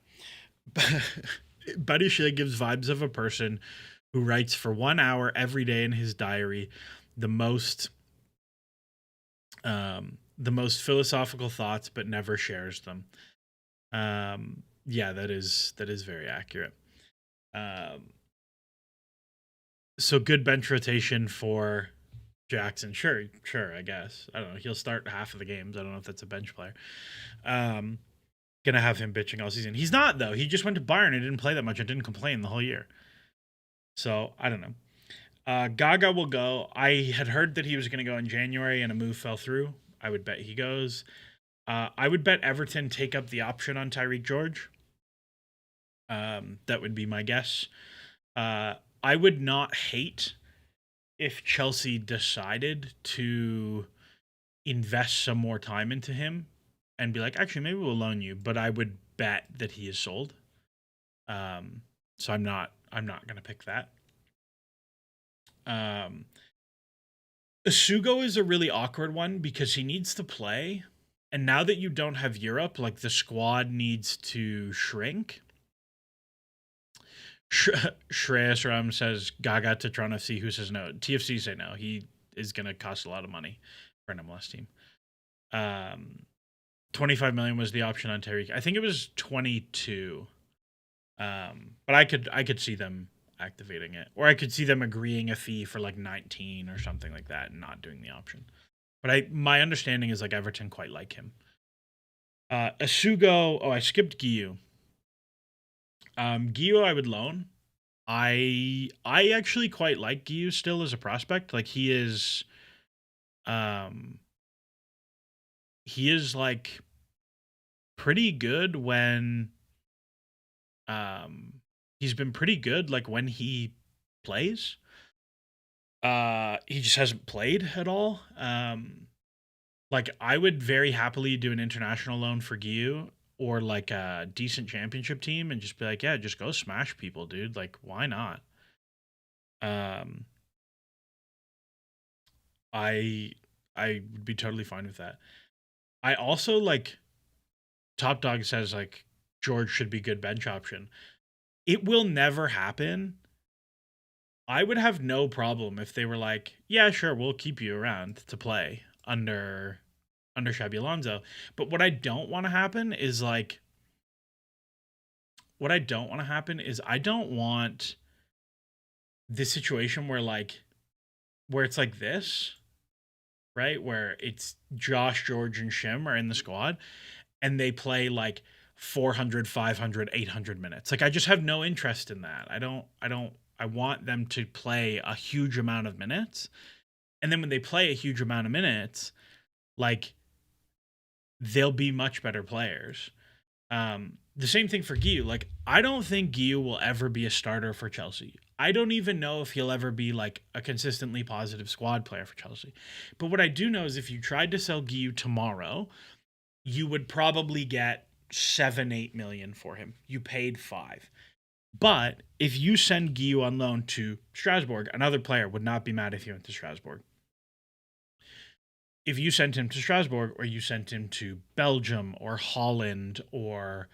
Buddy Shea gives vibes of a person who writes for 1 hour every day in his diary the most philosophical thoughts, but never shares them. Yeah, that is very accurate. So good bench rotation for Jackson. Sure, I guess. I don't know. He'll start half of the games. I don't know if that's a bench player. Gonna have him bitching all season. He's not, though. He just went to Bayern and didn't play that much and didn't complain the whole year. So I don't know. Gaga will go. I had heard that he was going to go in January and a move fell through. I would bet he goes. I would bet Everton take up the option on Tyreek George. That would be my guess. I would not hate if Chelsea decided to invest some more time into him and be like, actually, maybe we'll loan you, but I would bet that he is sold. Um, so I'm not gonna pick that. Um, Asugo is a really awkward one because he needs to play, and now that you don't have Europe, like the squad needs to shrink. Shreyas Ram says Gaga to Toronto FC. Who says no? TFC say no. He is going to cost a lot of money for an MLS team. 25 million was the option on Tariq. I think it was 22. But I could see them activating it, or I could see them agreeing a fee for like 19 or something like that, and not doing the option. But my understanding is like Everton quite like him. Asugo. Oh, I skipped Giyu. Giyu I would loan. I actually quite like Giyu still as a prospect. Like um he is like pretty good when he's been pretty good like when he plays. He just hasn't played at all. Like I would very happily do an international loan for Giyu or like a decent championship team and just be like, yeah, just go smash people, dude. Like why not? Um I I would be totally fine with that. I also like Top Dog says like George should be good bench option. It will never happen. I would have no problem if they were like, yeah, sure, we'll keep you around to play under Xabi Alonso. But what I don't want to happen is I don't want this situation where it's like this, right? Where it's Josh, George, and Shim are in the squad and they play like 400, 500, 800 minutes. Like I just have no interest in that. I want them to play a huge amount of minutes. And then when they play a huge amount of minutes, like they'll be much better players. The same thing for Giyu. Like I don't think Giyu will ever be a starter for Chelsea. I don't even know if he'll ever be like a consistently positive squad player for Chelsea. But what I do know is if you tried to sell Giyu tomorrow, you would probably get 7-8 million for him. You paid 5. But if you send Giyu on loan to Strasbourg, another player would not be mad if you went to Strasbourg. If you sent him to Strasbourg or you sent him to Belgium or Holland or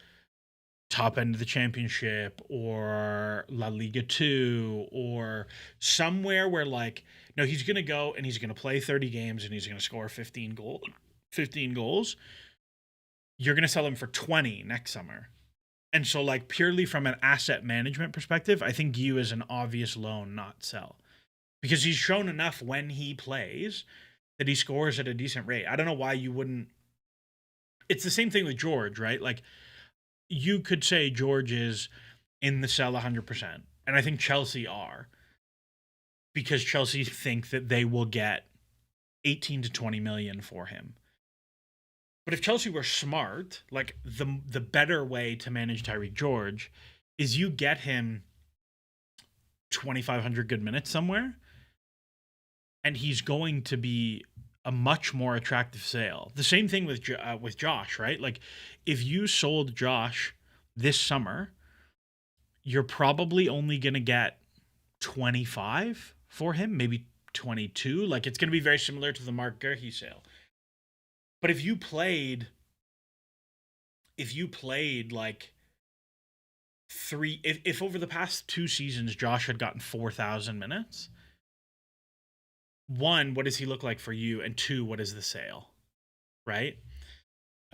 top end of the championship or La Liga 2 or somewhere where like no he's going to go and he's going to play 30 games and he's going to score 15 goals, you're going to sell him for 20 next summer. And so like purely from an asset management perspective, I think Giyu is an obvious loan, not sell. Because he's shown enough when he plays that he scores at a decent rate. I don't know why you wouldn't. It's the same thing with George, right? Like you could say George is in the sell 100%. And I think Chelsea are because Chelsea think that they will get 18 to 20 million for him. But if Chelsea were smart, like the better way to manage Tyreek George is you get him 2,500 good minutes somewhere and he's going to be a much more attractive sale. The same thing with Josh, right? Like if you sold Josh this summer, you're probably only going to get 25 for him, maybe 22. Like it's going to be very similar to the Mark Gerhe sale. But if you played like if over the past 2 seasons Josh had gotten 4,000 minutes, one, what does he look like for you? And two, what is the sale? Right?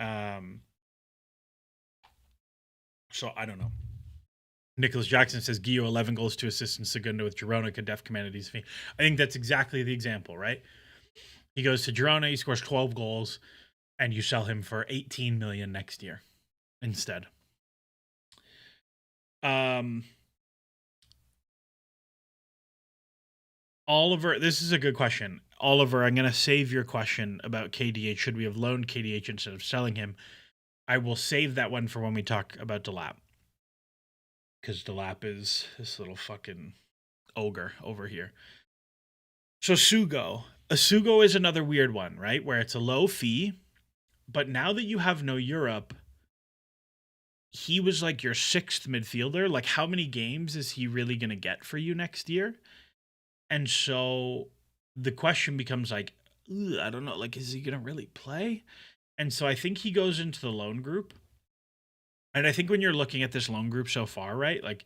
Um, so I don't know. Nicholas Jackson says Gio 11 goals, 2 assists, and Segundo with Girona could def command his fee. I think that's exactly the example, right? He goes to Girona, he scores 12 goals, and you sell him for 18 million next year instead. Um, Oliver, this is a good question. Oliver, I'm going to save your question about KDH. Should we have loaned KDH instead of selling him? I will save that one for when we talk about Delap. Because Delap is this little fucking ogre over here. So Sugo. A Sugo is another weird one, right? Where it's a low fee. But now that you have no Europe, he was like your sixth midfielder. Like, how many games is he really going to get for you next year? And so the question becomes like, I don't know, like, is he going to really play? And so I think he goes into the loan group. And I think when you're looking at this loan group so far, right? Like,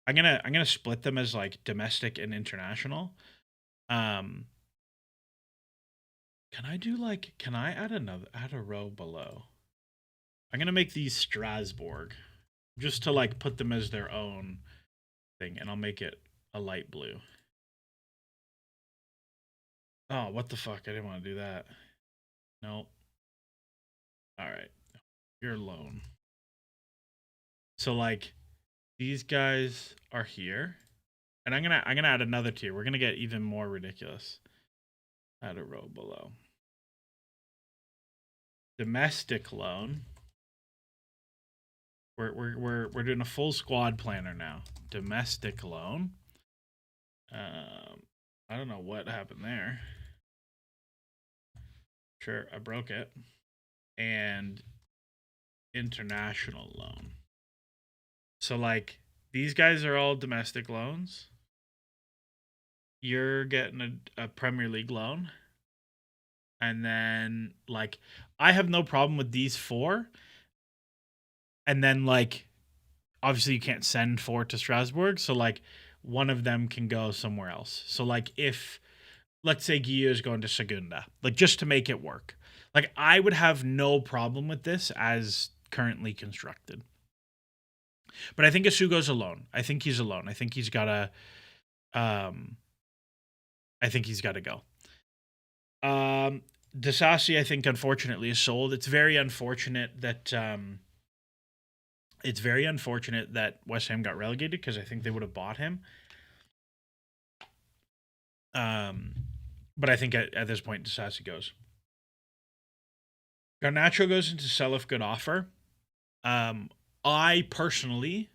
I'm gonna split them as like domestic and international. Um, can I add a row below? I'm gonna make these Strasbourg just to like put them as their own thing, and I'll make it a light blue. Oh, what the fuck? I didn't want to do that. No. All right. You're alone. So like these guys are here. And I'm gonna add another tier. We're gonna get even more ridiculous. Add a row below. Domestic loan. We're doing a full squad planner now. Domestic loan. I don't know what happened there. Sure, I broke it. And international loan. So like these guys are all domestic loans. You're getting a Premier League loan. And then like I have no problem with these four. And then like obviously you can't send four to Strasbourg, so like one of them can go somewhere else. So like if let's say Guillaume is going to Segunda, like just to make it work. Like I would have no problem with this as currently constructed. But I think Asugo's alone. I think he's alone. I think he's gotta I think he's gotta go. Disasi, I think unfortunately is sold. It's very unfortunate that West Ham got relegated because I think they would have bought him. But I think at this point, Disasi goes. Garnacho goes into sell if good offer. I personally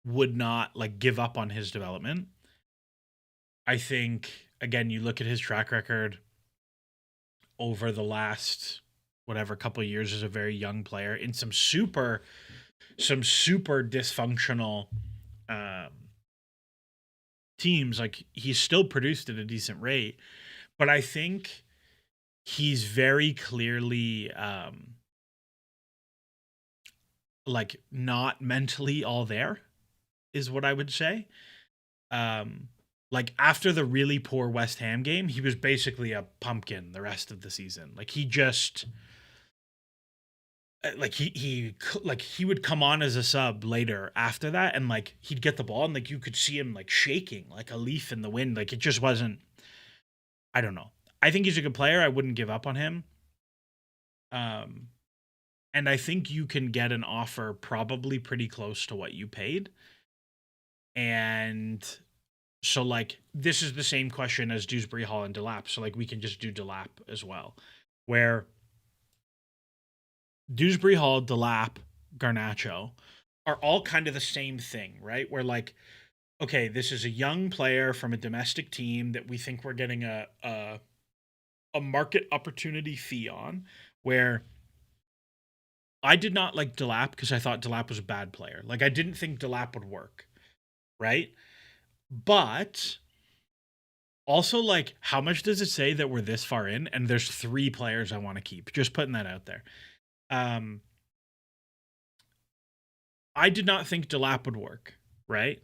would not like give up on his development. I think again, you look at his track record over the last whatever couple of years as a very young player in some super dysfunctional teams. Like he's still produced at a decent rate, but I think he's very clearly like not mentally all there is what I would say. Like after the really poor West Ham game, he was basically a pumpkin the rest of the season. Like he just like he would come on as a sub later after that and like he'd get the ball and like you could see him like shaking like a leaf in the wind. Like it just wasn't, I don't know. I think he's a good player. I wouldn't give up on him. And I think you can get an offer probably pretty close to what you paid. And so like this is the same question as Dewsbury Hall and Delap. So like we can just do Delap as well. Where Dewsbury Hall, Delap, Garnacho are all kind of the same thing, right? Where like, okay, this is a young player from a domestic team that we think we're getting a market opportunity fee on, where I did not like Delap because I thought Delap was a bad player. Like I didn't think Delap would work, right? But also, like, how much does it say that we're this far in and there's 3 players I want to keep? Just putting that out there. I did not think Delap would work, right?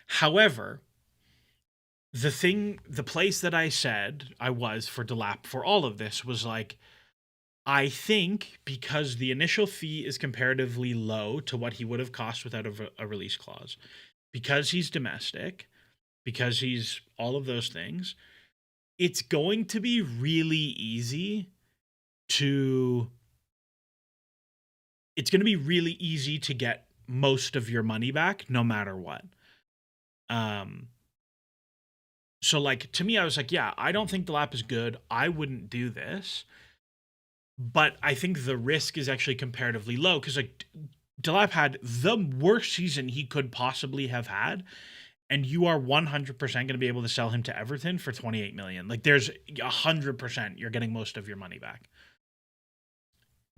However, the place that I said I was for Delap for all of this was like, I think because the initial fee is comparatively low to what he would have cost without a release clause, because he's domestic, because he's all of those things, it's going to be really easy to get most of your money back no matter what. So like to me, I was like, yeah, I don't think Delap is good. I wouldn't do this. But I think the risk is actually comparatively low because like Delap had the worst season he could possibly have had, and you are 100% going to be able to sell him to Everton for 28 million. Like there's 100% you're getting most of your money back.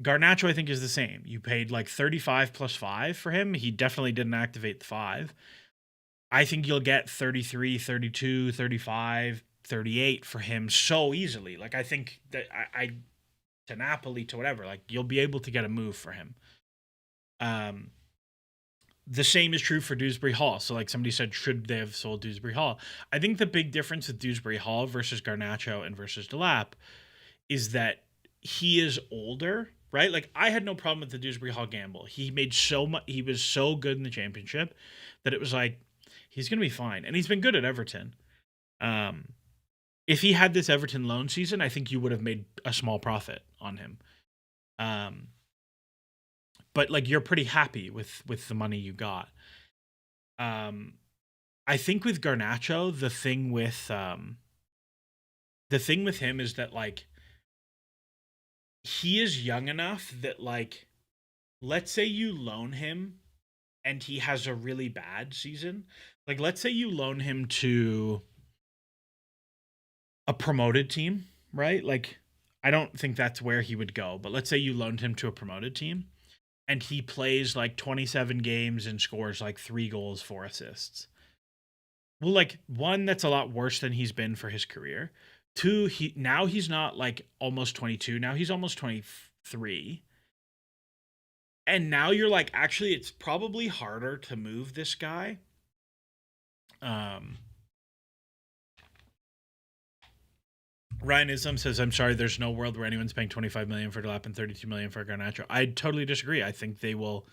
Garnacho, I think, is the same. You paid like 35 plus 5 for him. He definitely didn't activate the 5. I think you'll get 33, 32, 35, 38 for him so easily. Like I think that I to Napoli to whatever, like you'll be able to get a move for him. Um the same is true for Dewsbury Hall. So like somebody said, should they have sold Dewsbury Hall? I think the big difference with Dewsbury Hall versus Garnacho and versus Delap is that he is older, right? Like I had no problem with the Dewsbury Hall gamble. He made so much. He was so good in the championship that it was like he's gonna be fine, and he's been good at Everton. Um, if he had this Everton loan season, I think you would have made a small profit on him. Um, but like you're pretty happy with the money you got. Um, I think with Garnacho, the thing with him is that like he is young enough that like let's say you loan him and he has a really bad season. Like let's say you loan him to a promoted team, right? Like I don't think that's where he would go, but let's say you loaned him to a promoted team and he plays like 27 games and scores like 3 goals, 4 assists. Well, like one, that's a lot worse than he's been for his career. Two, he's not like almost 22. Now he's almost 23. And now you're like, actually, it's probably harder to move this guy. Um, Ryan Islam says, "I'm sorry, there's no world where anyone's paying 25 million for Delap and 32 million for Garnacho." I totally disagree. I think they will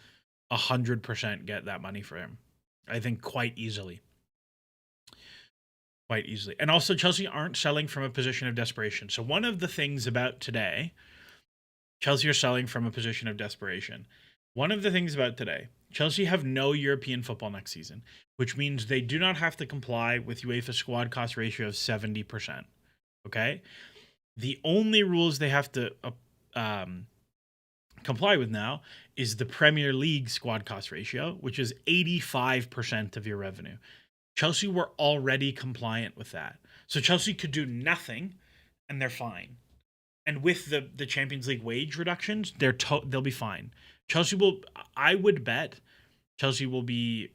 100% get that money for him. I think quite easily. Quite easily. And also, Chelsea aren't selling from a position of desperation. So, one of the things about today, Chelsea are selling from a position of desperation. One of the things about today, Chelsea have no European football next season, which means they do not have to comply with UEFA squad cost ratio of 70%. Okay? The only rules they have to comply with now is the Premier League squad cost ratio, which is 85% of your revenue. Chelsea were already compliant with that. So Chelsea could do nothing and they're fine. And with the Champions League wage reductions, they'll be fine. Chelsea will, I would bet Chelsea will be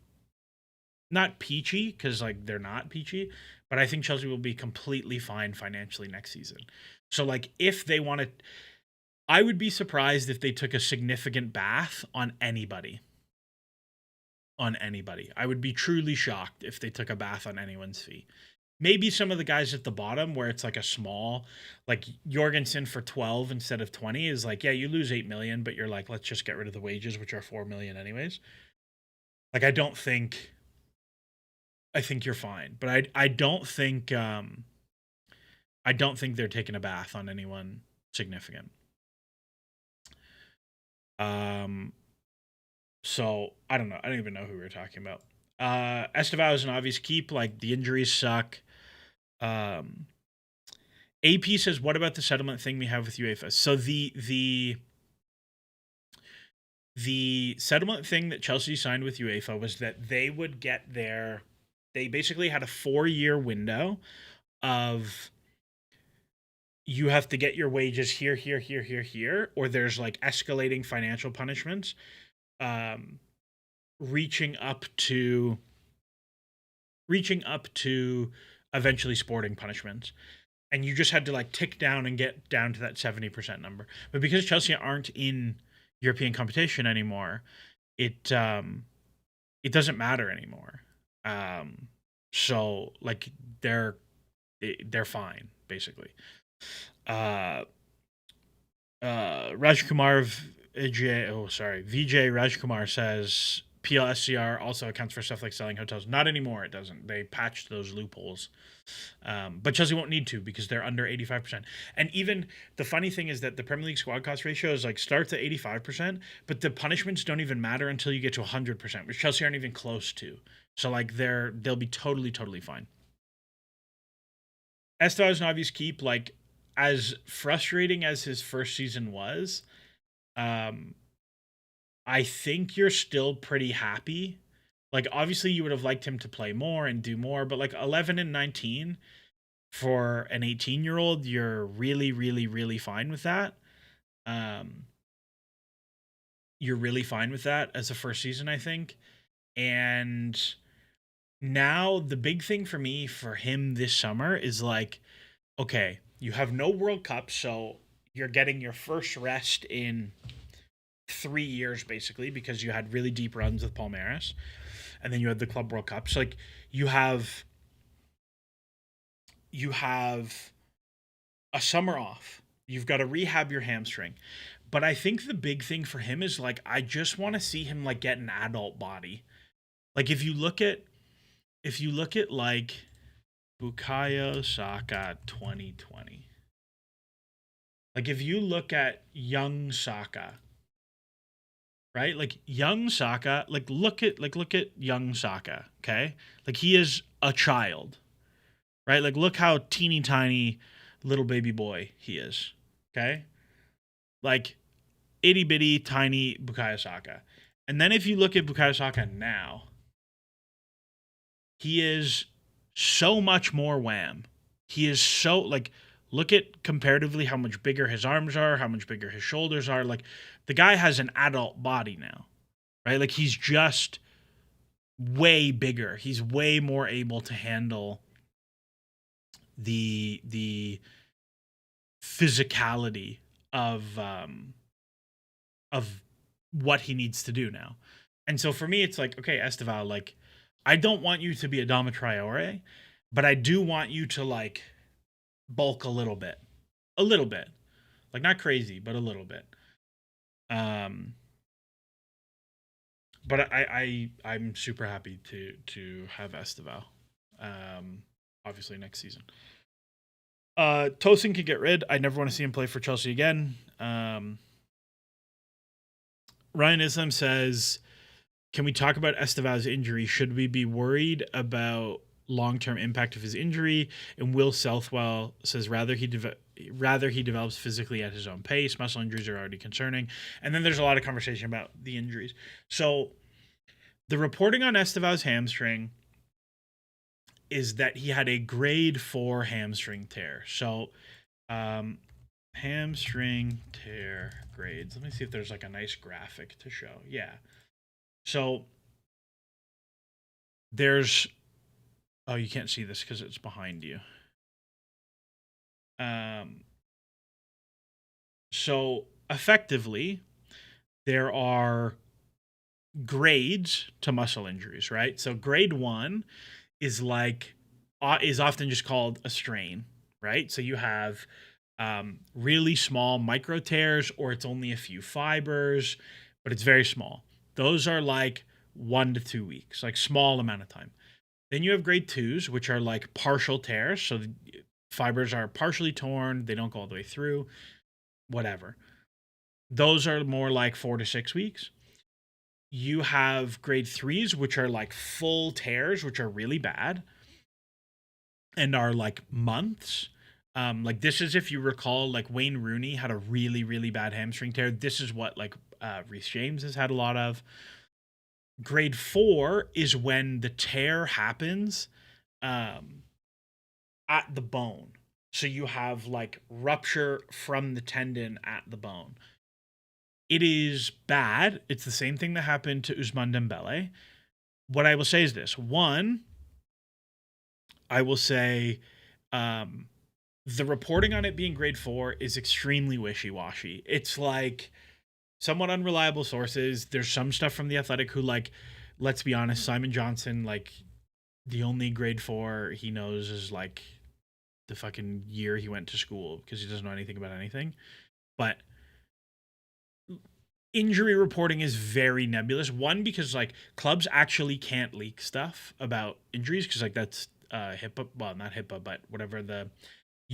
not peachy because like they're not peachy, but I think Chelsea will be completely fine financially next season. So like if they want to, I would be surprised if they took a significant bath on anybody. On anybody. I would be truly shocked if they took a bath on anyone's fee. Maybe some of the guys at the bottom where it's like a small, like Jorgensen for 12 instead of 20 is like, yeah, you lose 8 million, but you're like, let's just get rid of the wages, which are 4 million anyways. Like, I think you're fine, but I don't think they're taking a bath on anyone significant. So I don't know. I don't even know who we were talking about. Estevao is an obvious keep. Like the injuries suck. AP says, "What about the settlement thing we have with UEFA?" So the settlement thing that Chelsea signed with UEFA was that they would get their. They basically had a 4-year window of you have to get your wages here, here, here, here, here, or there's like escalating financial punishments, reaching up to eventually sporting punishments. And you just had to like tick down and get down to that 70% number. But because Chelsea aren't in European competition anymore, it doesn't matter anymore. So like they're fine basically. Rajkumar VJ Rajkumar says PLSCR also accounts for stuff like selling hotels. Not anymore, it doesn't. They patched those loopholes. But Chelsea won't need to because they're under 85%. And even the funny thing is that the Premier League squad cost ratio is like starts at 85%, but the punishments don't even matter until you get to 100%, which Chelsea aren't even close to. So like they'll be totally fine. Esteval's an obvious keep. Like, as frustrating as his first season was, um, I think you're still pretty happy. Like, obviously, you would have liked him to play more and do more, but like 11 and 19 for an 18-year-old, you're really, really, really fine with that. Um, you're really fine with that as a first season, I think. And now the big thing for me for him this summer is like, okay, you have no World Cup, so you're getting your first rest in 3 years basically because you had really deep runs with Palmeiras, and then you had the Club World Cup. So like you have a summer off. You've got to rehab your hamstring. But I think the big thing for him is like I just want to see him like get an adult body. Like if you look at like Bukayo Saka 2020. Like if you look at young Saka, right? Like young Saka, look at young Saka, okay? Like he is a child, right? Like look how teeny tiny little baby boy he is, okay? Like itty bitty tiny Bukayo Saka. And then if you look at Bukayo Saka now, he is so much more wham. He is so like look at comparatively how much bigger his arms are, how much bigger his shoulders are. Like the guy has an adult body now, right? Like he's just way bigger. He's way more able to handle the physicality of what he needs to do now. And so for me, it's like, okay, Esteval, like, I don't want you to be a Dama Traore, but I do want you to like bulk a little bit. A little bit. Like not crazy, but a little bit. Um but I'm super happy to have Esteval. Obviously next season. Tosin could get rid. I never want to see him play for Chelsea again. Ryan Islam says, can we talk about Esteval's injury? Should we be worried about long-term impact of his injury? And Will Southwell says rather he develops physically at his own pace. Muscle injuries are already concerning. And then there's a lot of conversation about the injuries. So the reporting on Esteval's hamstring is that he had a grade 4 hamstring tear. So hamstring tear grades. Let me see if there's like a nice graphic to show. Yeah. So there's you can't see this because it's behind you. So effectively, there are grades to muscle injuries, right? So grade 1 is like is often just called a strain, right? So you have really small micro tears, or it's only a few fibers, but it's very small. Those are like 1 to 2 weeks, like small amount of time. Then you have grade 2s, which are like partial tears. So the fibers are partially torn, they don't go all the way through, whatever. Those are more like 4 to 6 weeks. You have grade 3s, which are like full tears, which are really bad and are like months. Like this is, if you recall, like Wayne Rooney had a really, really bad hamstring tear. This is what like Reece James has had a lot of. Grade 4 is when the tear happens at the bone. So you have like rupture from the tendon at the bone. It is bad. It's the same thing that happened to Ousmane Dembele. What I will say is this. One, I will say the reporting on it being grade 4 is extremely wishy-washy. It's like somewhat unreliable sources. There's some stuff from The Athletic who, like, let's be honest, Simon Johnson, like, the only grade 4 he knows is, like, the fucking year he went to school because he doesn't know anything about anything. But injury reporting is very nebulous. One, because, like, clubs actually can't leak stuff about injuries because, like, that's HIPAA, well, not HIPAA, but whatever the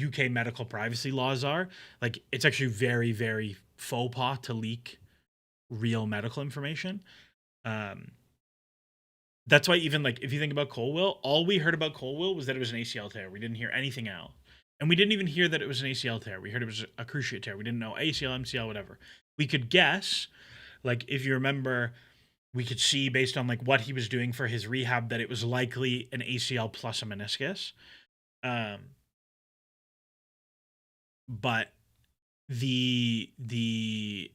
UK medical privacy laws are. Like, it's actually very, very faux pas to leak real medical information. That's why even like if you think about Colwill, all we heard about Colwill was that it was an ACL tear. We didn't hear anything else. And we didn't even hear that it was an ACL tear. We heard it was a cruciate tear. We didn't know ACL, MCL, whatever. We could guess, like if you remember, we could see based on like what he was doing for his rehab that it was likely an ACL plus a meniscus. Um, but the the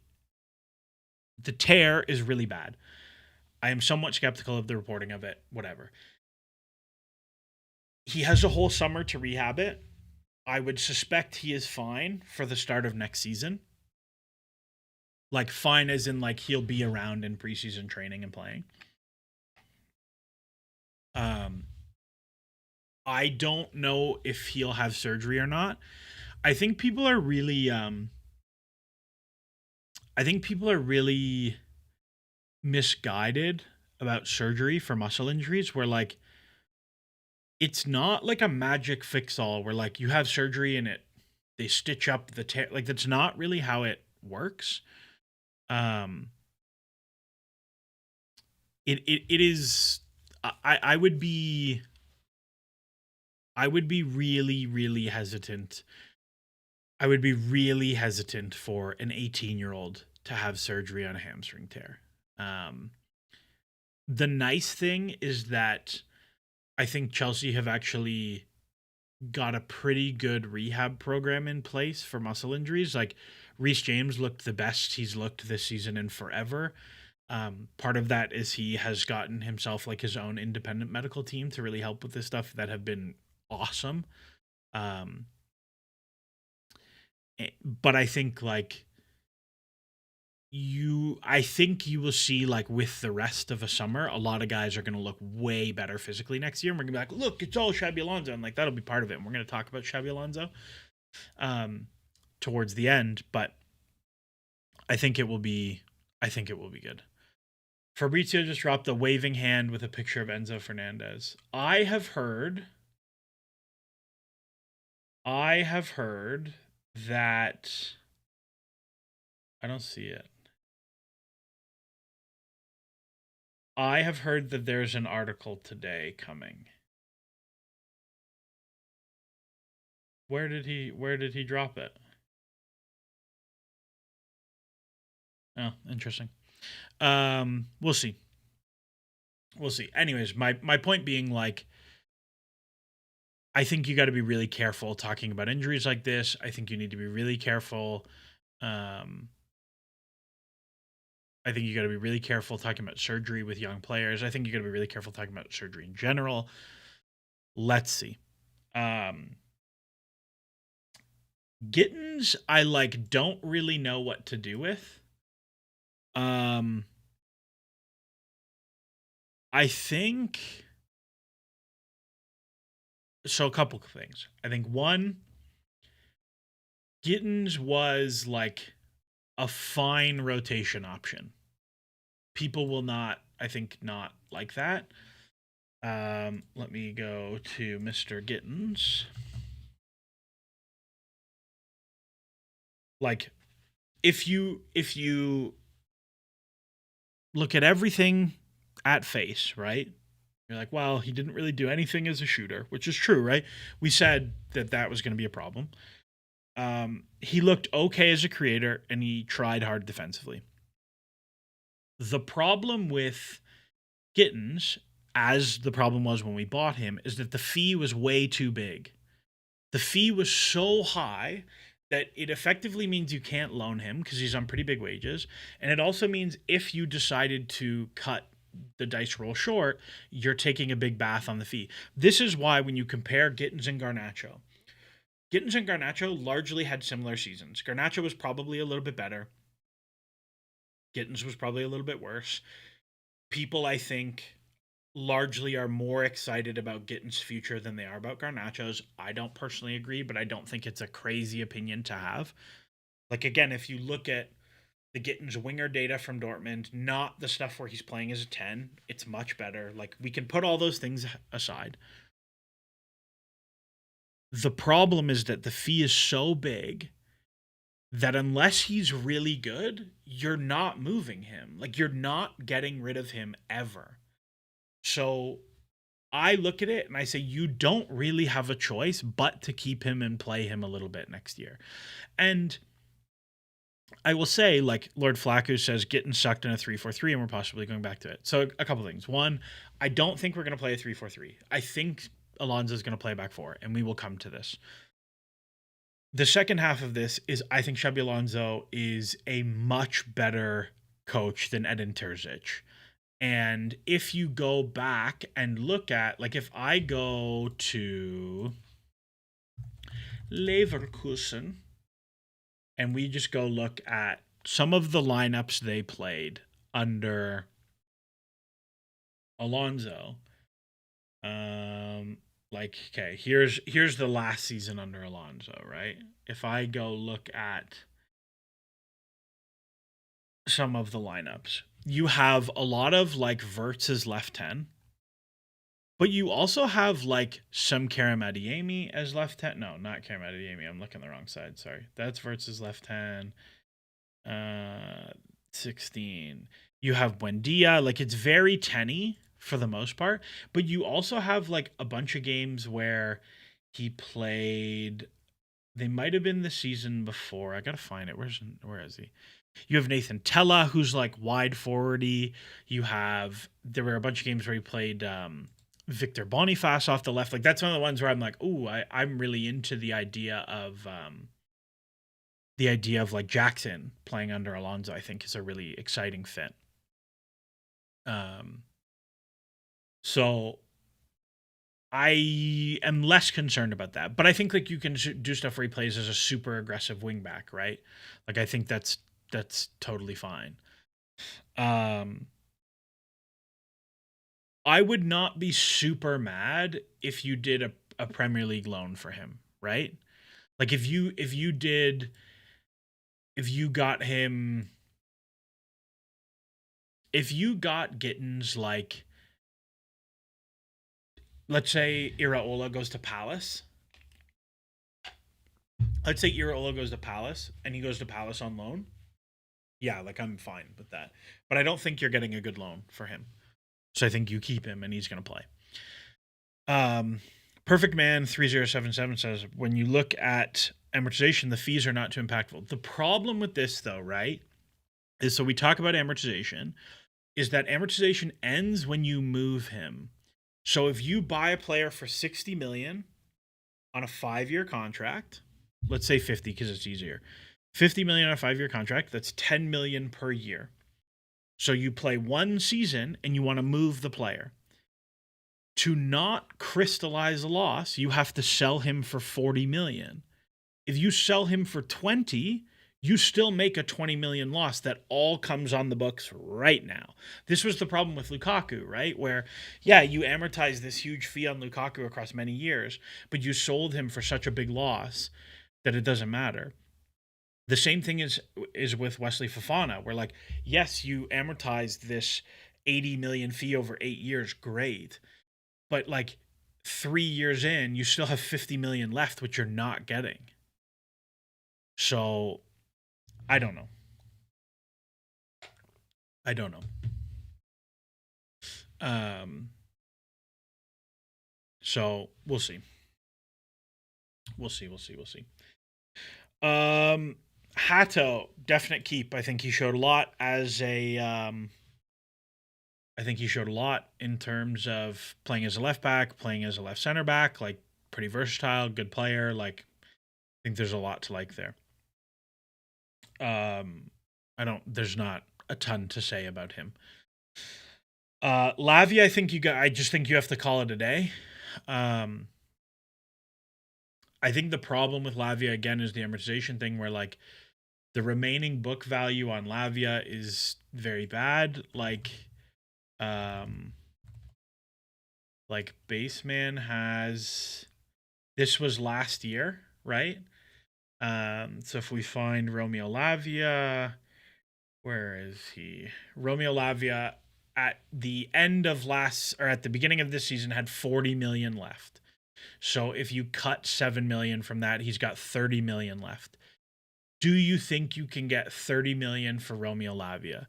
tear is really bad. I am somewhat skeptical of the reporting of it. Whatever. He has a whole summer to rehab it. I would suspect he is fine for the start of next season. Like fine as in like he'll be around in preseason training and playing. Um I don't know if he'll have surgery or not. I think people are really I think people are really misguided about surgery for muscle injuries where like it's not like a magic fix all where like you have surgery and it they stitch up the tear. Like that's not really how it works. Um it is I would be really hesitant. I would be really hesitant for an 18-year-old to have surgery on a hamstring tear. Um, the nice thing is that I think Chelsea have actually got a pretty good rehab program in place for muscle injuries. Like Reece James looked the best he's looked this season in forever. Part of that is he has gotten himself like his own independent medical team to really help with this stuff that have been awesome. Um, but I think like I think you will see like with the rest of a summer, a lot of guys are going to look way better physically next year. And we're going to be like, look, it's all Xabi Alonso. And like, that'll be part of it. And we're going to talk about Xabi Alonso um, towards the end, but I think it will be, I think it will be good. Fabrizio just dropped a waving hand with a picture of Enzo Fernandez. I have heard that I don't see it. I have heard that there's an article today coming. Where did he drop it? Oh, interesting. We'll see. We'll see. Anyways, my point being like I think you got to be really careful talking about injuries like this. I think you need to be really careful. Um, I think you got to be really careful talking about surgery with young players. I think you got to be really careful talking about surgery in general. Let's see. Gittins, I like don't really know what to do with. I think so. A couple of things. I think one, Gittins was like a fine rotation option. People will not, I think, not like that. Let me go to Mr. Gittins. Like, if you look at everything at face, right? You're like, well, he didn't really do anything as a shooter, which is true, right? We said that that was going to be a problem. He looked okay as a creator, and he tried hard defensively. The problem with Gittins, as the problem was when we bought him, is that the fee was way too big. The fee was so high that it effectively means you can't loan him because he's on pretty big wages. And it also means if you decided to cut the dice roll short, you're taking a big bath on the fee. This is why when you compare Gittins and Garnacho, Gittins and Garnacho largely had similar seasons. Garnacho was probably a little bit better. Gittins was probably a little bit worse. People, I think, largely are more excited about Gittins' future than they are about Garnacho's. I don't personally agree, but I don't think it's a crazy opinion to have. Like, again, if you look at the Gittins winger data from Dortmund, not the stuff where he's playing as a 10, it's much better. Like, we can put all those things aside. The problem is that the fee is so big that unless he's really good, you're not moving him. Like, you're not getting rid of him ever. So I look at it and I say, you don't really have a choice but to keep him and play him a little bit next year. And I will say, like Lord Flacco says, getting sucked in a 3-4-3, and we're possibly going back to it. So a couple things. One, I don't think we're going to play a 3-4-3. I think Alonso is going to play back four, and we will come to this. The second half of this is I think Xabi Alonso is a much better coach than Edin Terzic. And if you go back and look at, like, if I go to Leverkusen and we just go look at some of the lineups they played under Alonso, like, okay, here's the last season under Alonso, right? If I go look at some of the lineups, you have a lot of like Wirtz's left 10, but you also have like some Karim Adeyemi as left 10. No, not Karim Adeyemi. I'm looking the wrong side. Sorry. That's Wirtz's left 10. 16. You have Buendia. Like, it's very tenny for the most part, but you also have like a bunch of games where he played. They might have been the season before. I gotta find it. Where is he? You have Nathan Tella, who's like wide forwardy. There were a bunch of games where he played Victor Boniface off the left. Like, that's one of the ones where I'm like, ooh, I'm really into the idea of like Jackson playing under Alonso. I think is a really exciting fit. So I am less concerned about that, but I think like you can do stuff where he plays as a super aggressive wingback, right? Like, I think that's totally fine. I would not be super mad if you did a Premier League loan for him, right? Like, if you got him, if you got Gittins, like, let's say Iraola goes to Palace. Let's say Iraola goes to Palace and he goes to Palace on loan. Yeah, like, I'm fine with that. But I don't think you're getting a good loan for him. So I think you keep him and he's going to play. Perfect Man 3077 says, when you look at amortization, the fees are not too impactful. The problem with this, though, right, is, so we talk about amortization, is that amortization ends when you move him. So if you buy a player for 60 million on a 5-year contract, let's say 50 because it's easier. 50 million on a 5-year contract, that's 10 million per year. So you play one season and you want to move the player. To not crystallize a loss, you have to sell him for 40 million. If you sell him for 20, you still make a 20 million loss that all comes on the books right now. This was the problem with Lukaku, right? Where, yeah, you amortize this huge fee on Lukaku across many years, but you sold him for such a big loss that it doesn't matter. The same thing is with Wesley Fofana, where, like, yes, you amortized this 80 million fee over 8 years, great. But like 3 years in, you still have 50 million left, which you're not getting. So I don't know. So we'll see. Hato, definite keep. I think he showed a lot as a I think he showed a lot in terms of playing as a left back, playing as a left center back, like, pretty versatile, good player. Like, I think there's a lot to like there. There's not a ton to say about him. Lavia, I just think you have to call it a day. I think the problem with Lavia, again, is the amortization thing, where like the remaining book value on Lavia is very bad. Like Baseman has, this was last year, right? So if we find Romeo Lavia, where is he? Romeo Lavia at the end of at the beginning of this season had 40 million left. So if you cut 7 million from that, he's got 30 million left. Do you think you can get 30 million for Romeo Lavia?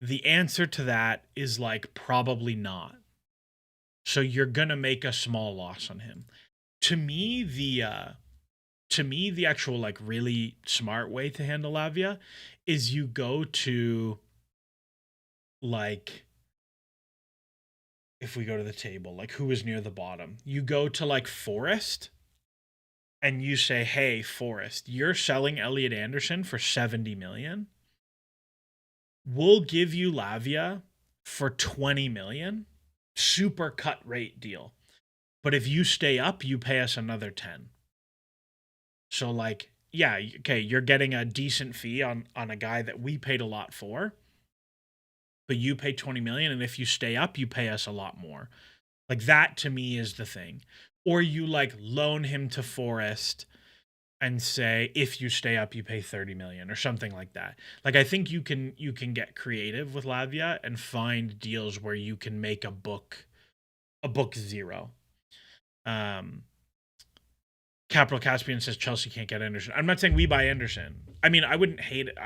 The answer to that is like, probably not. So you're gonna make a small loss on him. To me, the actual like really smart way to handle Lavia is you go to like, if we go to the table, like who is near the bottom, you go to like Forest and you say, hey, Forest, you're selling Elliot Anderson for 70 million. We'll give you Lavia for 20 million. Super cut rate deal. But if you stay up, you pay us another 10. So like, yeah, okay, you're getting a decent fee on a guy that we paid a lot for, but you pay 20 million, and if you stay up, you pay us a lot more. Like that to me is the thing. Or you like loan him to Forest and say if you stay up you pay 30 million or something like that. Like I think you can get creative with Lavia and find deals where you can make a book zero. Um Capital Caspian says Chelsea can't get Anderson. I'm not saying we buy Anderson. I mean, I wouldn't hate it.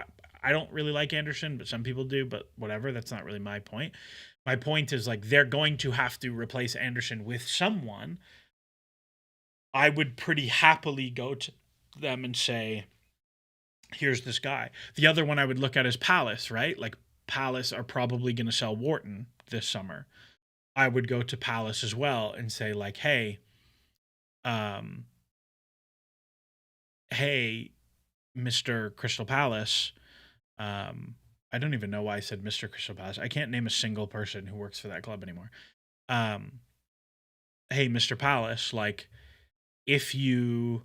I don't really like Anderson, but some people do, but whatever. That's not really my point. My point is like they're going to have to replace Anderson with someone. I would pretty happily go to them and say, here's this guy. The other one I would look at is Palace, right? Like Palace are probably going to sell Wharton this summer. I would go to Palace as well and say like, um, hey, Mr. Crystal Palace. I don't even know why I said Mr. Crystal Palace. I can't name a single person who works for that club anymore. Hey, Mr. Palace, like if you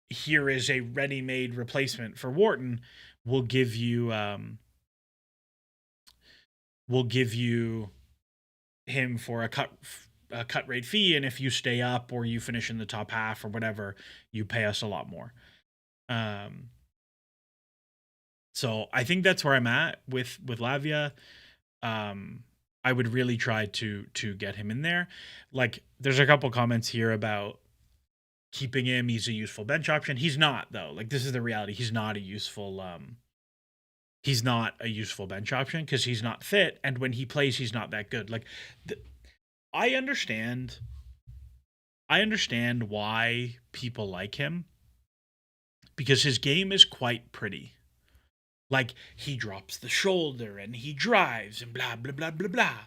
here is a ready-made replacement for Wharton, we'll give you him for a cut rate fee, and if you stay up or you finish in the top half or whatever, you pay us a lot more. So I think that's where I'm at with Lavia. I would really try to get him in there. Like there's a couple comments here about keeping him. He's a useful bench option. He's not though. Like this is the reality. He's not a useful bench option because he's not fit, and when he plays he's not that good. Like I understand why people like him because his game is quite pretty. Like he drops the shoulder and he drives and blah blah blah blah blah.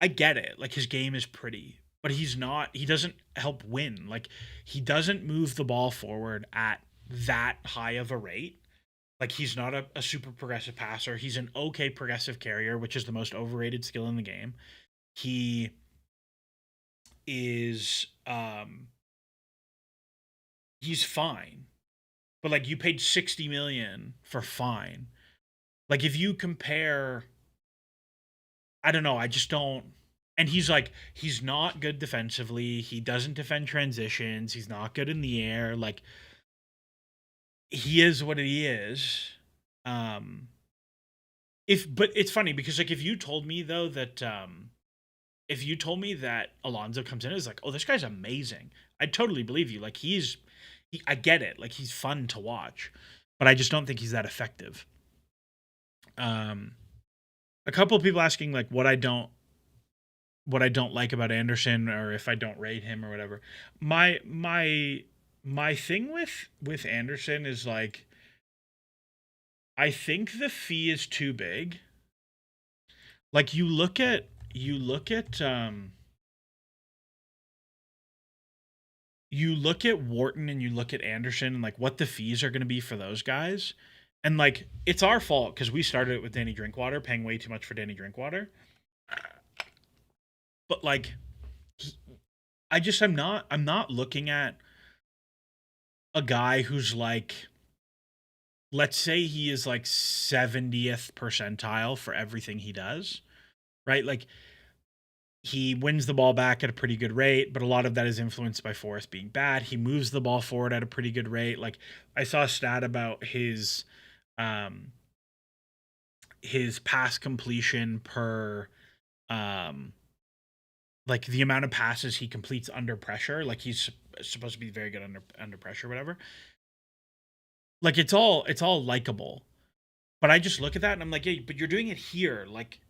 I get it. Like his game is pretty, but he doesn't help win. Like he doesn't move the ball forward at that high of a rate. Like he's not a super progressive passer. He's an okay progressive carrier, which is the most overrated skill in the game. He is he's fine. But like you paid 60 million for fine. Like if you compare, I don't know, I just don't. And he's not good defensively. He doesn't defend transitions. He's not good in the air. Like he is what he is. But it's funny because like if you told me though that Alonso comes in as like, oh, this guy's amazing, I'd totally believe you. Like I get it. Like he's fun to watch, but I just don't think he's that effective. A couple of people asking like what I don't like about Anderson or if I don't rate him or whatever. My thing with Anderson is like I think the fee is too big. Like you look at Wharton and you look at Anderson and like what the fees are going to be for those guys. And like it's our fault because we started it with Danny Drinkwater, paying way too much for Danny Drinkwater. But like I'm not looking at a guy who's like, let's say he is like 70th percentile for everything he does, right? Like he wins the ball back at a pretty good rate, but a lot of that is influenced by Forrest being bad. He moves the ball forward at a pretty good rate. Like I saw a stat about his pass completion per like the amount of passes he completes under pressure. Like he's supposed to be very good under pressure, whatever. Like it's all likable. But I just look at that and I'm like, yeah, but you're doing it here. Like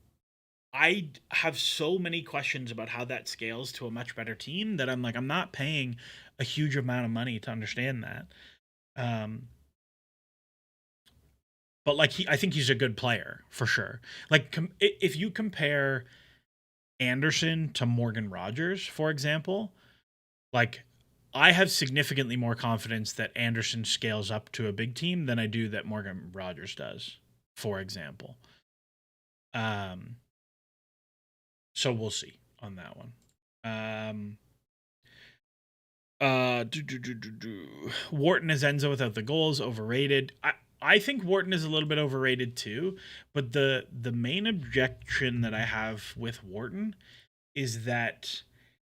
have so many questions about how that scales to a much better team that I'm like, I'm not paying a huge amount of money to understand that. Um, but like I think he's a good player for sure. Like if you compare Anderson to Morgan Rogers, for example, like I have significantly more confidence that Anderson scales up to a big team than I do that Morgan Rogers does, for example. Um, so we'll see on that one. Um, Wharton is Enzo without the goals, overrated. I think Wharton is a little bit overrated too, but the main objection that I have with Wharton is that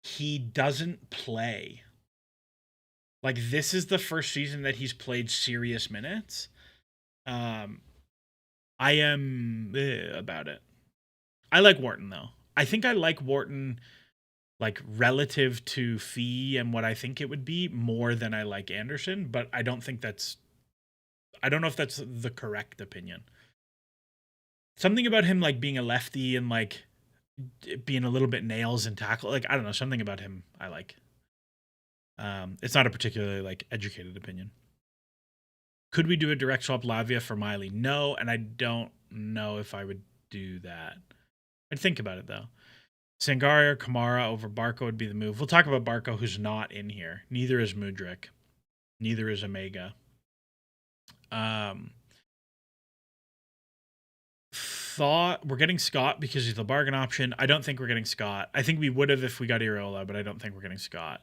he doesn't play. Like this is the first season that he's played serious minutes. Um, I am about it. I like Wharton though. I think I like Wharton like relative to fee and what I think it would be more than I like Anderson, but I don't think that's I don't know if that's the correct opinion. Something about him like being a lefty and like being a little bit nails and tackle, like I don't know, something about him I like. It's not a particularly like educated opinion. Could we do a direct swap Lavia for Miley? No, and I don't know if I would do that. I'd think about it though. Sangari or Kamara over Barco would be the move. We'll talk about Barco, who's not in here. Neither is Mudrik. Neither is Omega. Thought we're getting Scott because he's the bargain option. I don't think we're getting Scott. I think we would have if we got Irola, but I don't think we're getting Scott.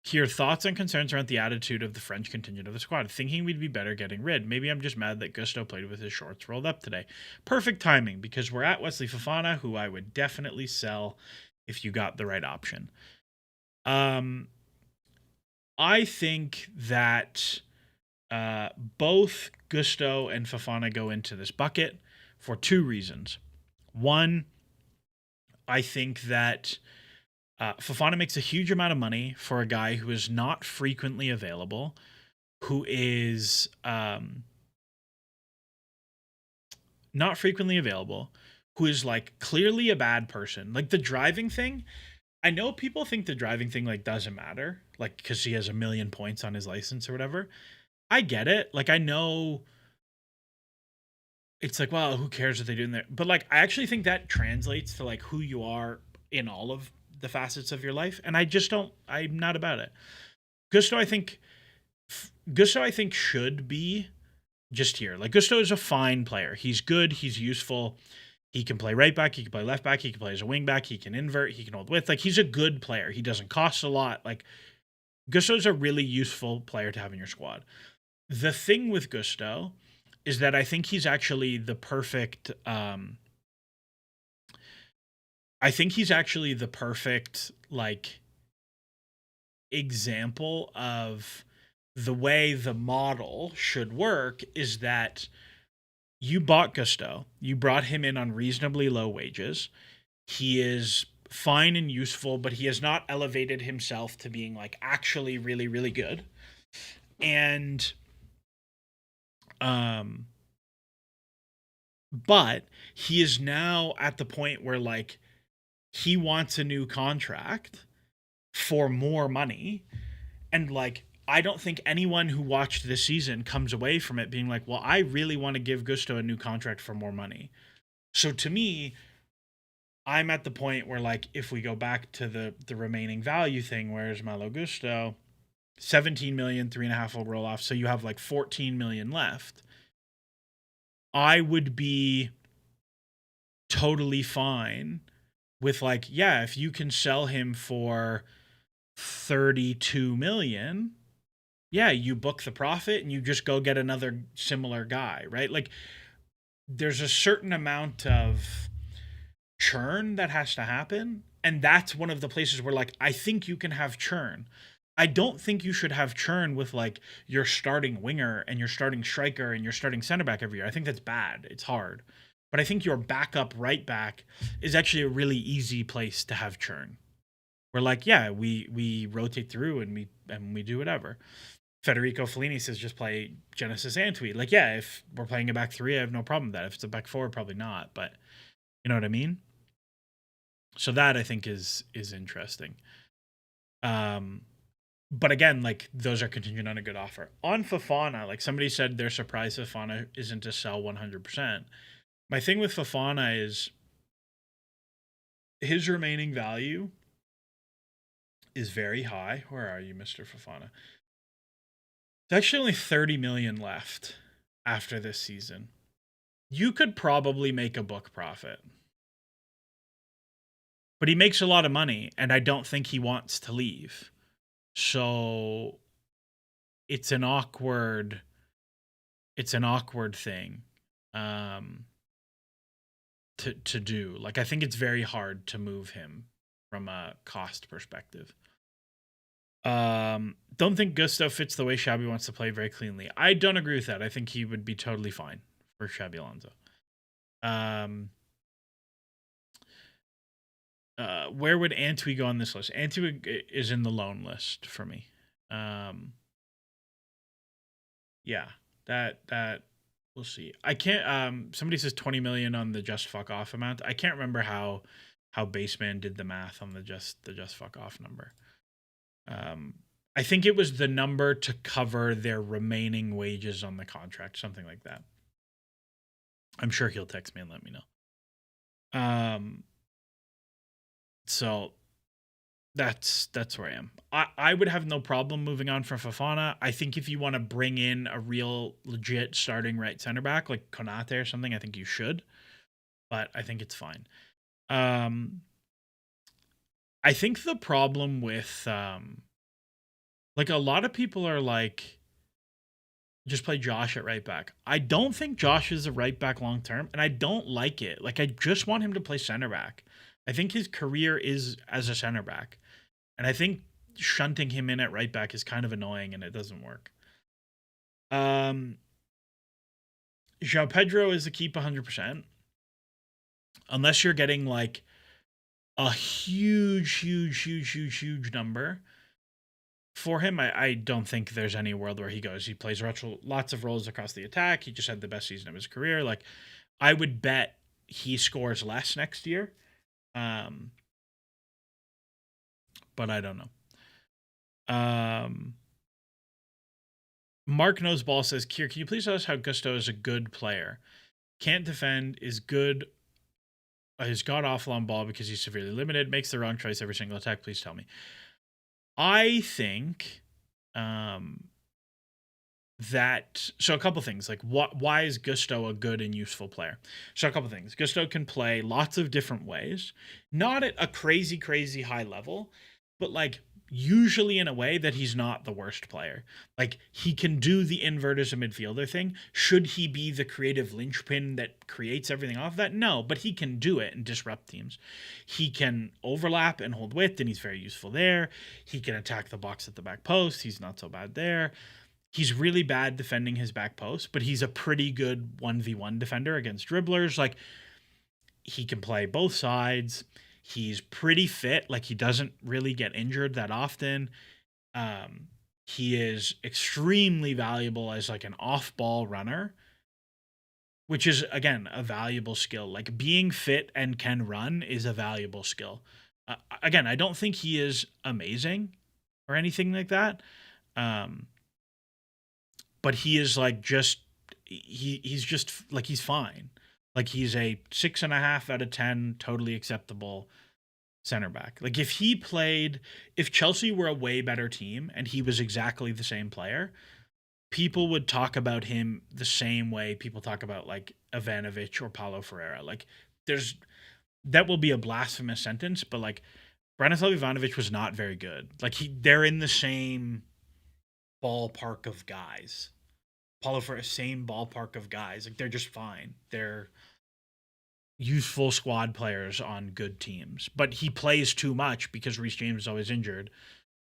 Here, thoughts and concerns around the attitude of the French contingent of the squad. Thinking we'd be better getting rid. Maybe I'm just mad that Gusto played with his shorts rolled up today. Perfect timing because we're at Wesley Fofana, who I would definitely sell if you got the right option. I think that both Gusto and Fofana go into this bucket for two reasons. One, I think that Fofana makes a huge amount of money for a guy who is not frequently available, who is not frequently available, who is like clearly a bad person. Like the driving thing, I know people think the driving thing like doesn't matter, like because he has 1,000,000 points on his license or whatever. I get it. Like I know it's like, well, who cares what they do in there? But like I actually think that translates to like who you are in all of the facets of your life, and I'm not about it. Gusto I think should be just here. Like Gusto is a fine player. He's good, he's useful. He can play right back, he can play left back, he can play as a wing back, he can invert, he can hold width. Like he's a good player. He doesn't cost a lot. Like Gusto is a really useful player to have in your squad. The thing with Gusto is that I think he's actually the perfect like example of the way the model should work is that you bought Gusto, you brought him in on reasonably low wages. He is fine and useful, but he has not elevated himself to being like actually really, really good. And but he is now at the point where like he wants a new contract for more money, and like I don't think anyone who watched this season comes away from it being like, well, I really want to give Gusto a new contract for more money. So to me, I'm at the point where like if we go back to the remaining value thing, where's Malo Gusto? 17 million, 3.5 will roll off. So you have like 14 million left. I would be totally fine with like, yeah, if you can sell him for 32 million, yeah, you book the profit and you just go get another similar guy, right? Like there's a certain amount of churn that has to happen, and that's one of the places where like I think you can have churn. I don't think you should have churn with like your starting winger and your starting striker and your starting center back every year. I think that's bad. It's hard. But I think your backup right back is actually a really easy place to have churn. We're like, yeah, we rotate through and we do whatever. Federico Fellini says just play Genesis Antwi. Like, yeah, if we're playing a back three, I have no problem with that. If it's a back four, probably not. But you know what I mean? So that I think is interesting. Um, but again, like those are contingent on a good offer. On Fofana, like somebody said, they're surprised Fofana isn't to sell 100%. My thing with Fofana is his remaining value is very high. Where are you, Mr. Fofana? There's actually only 30 million left after this season. You could probably make a book profit. But he makes a lot of money, and I don't think he wants to leave. So it's an awkward thing to do. Like, I think it's very hard to move him from a cost perspective. Don't think Gusto fits the way Xabi wants to play very cleanly. I don't agree with that. I think he would be totally fine for Xabi Alonso. Where would Antwi go on this list? Antwi is in the loan list for me. Yeah, that we'll see. I can't. Somebody says 20 million on the just fuck off amount. I can't remember how Baseman did the math on the just fuck off number. I think it was the number to cover their remaining wages on the contract, something like that. I'm sure he'll text me and let me know. So that's where I am. I would have no problem moving on from Fofana. I think if you want to bring in a real legit starting right center back like Konate or something, I think you should. But I think it's fine. I think the problem with like a lot of people are like, just play Josh at right back. I don't think Josh is a right back long term, and I don't like it. Like, I just want him to play center back. I think his career is as a center back. And I think shunting him in at right back is kind of annoying, and it doesn't work. João Pedro is a keep 100%. Unless you're getting like a huge number for him, I don't think there's any world where he goes. He plays lots of roles across the attack. He just had the best season of his career. Like, I would bet he scores less next year. But I don't know. Mark Noseball says, Kier, can you please tell us how Gusto is a good player? Can't defend, is good, is god awful on ball because he's severely limited, makes the wrong choice every single attack. Please tell me. I think that, so a couple things, like why is Gusto a good and useful player? So a couple things. Gusto can play lots of different ways, not at a crazy high level, but like usually in a way that he's not the worst player. Like, he can do the invert as a midfielder thing. Should he be the creative linchpin that creates everything off that? No, but he can do it and disrupt teams. He can overlap and hold width, and he's very useful there. He can attack the box at the back post. He's not so bad there. He's really bad defending his back post, but he's a pretty good 1v1 defender against dribblers. Like, he can play both sides. He's pretty fit. Like, he doesn't really get injured that often. He is extremely valuable as like an off-ball runner, which is, again, a valuable skill. Like, being fit and can run is a valuable skill. Again, I don't think he is amazing or anything like that. But he is like he's just like, he's fine. Like, he's a 6.5 out of 10, totally acceptable center back. Like, if Chelsea were a way better team and he was exactly the same player, people would talk about him the same way people talk about like Ivanovic or Paulo Ferreira. Like, that will be a blasphemous sentence, but like, Branislav Ivanovic was not very good. Like, they're in the same ballpark of guys. Paulo Ferreira, same ballpark of guys. Like, they're just fine. They're useful squad players on good teams. But he plays too much because Reece James is always injured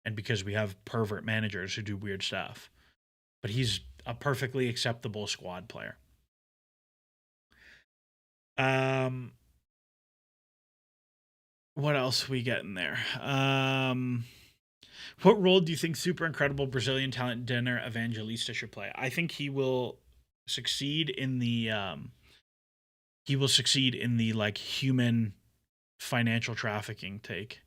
and because we have pervert managers who do weird stuff. But he's a perfectly acceptable squad player. What else we get in there? What role do you think super incredible Brazilian talent Dinner Evangelista should play? I think succeed in the he will succeed in the like human financial trafficking take.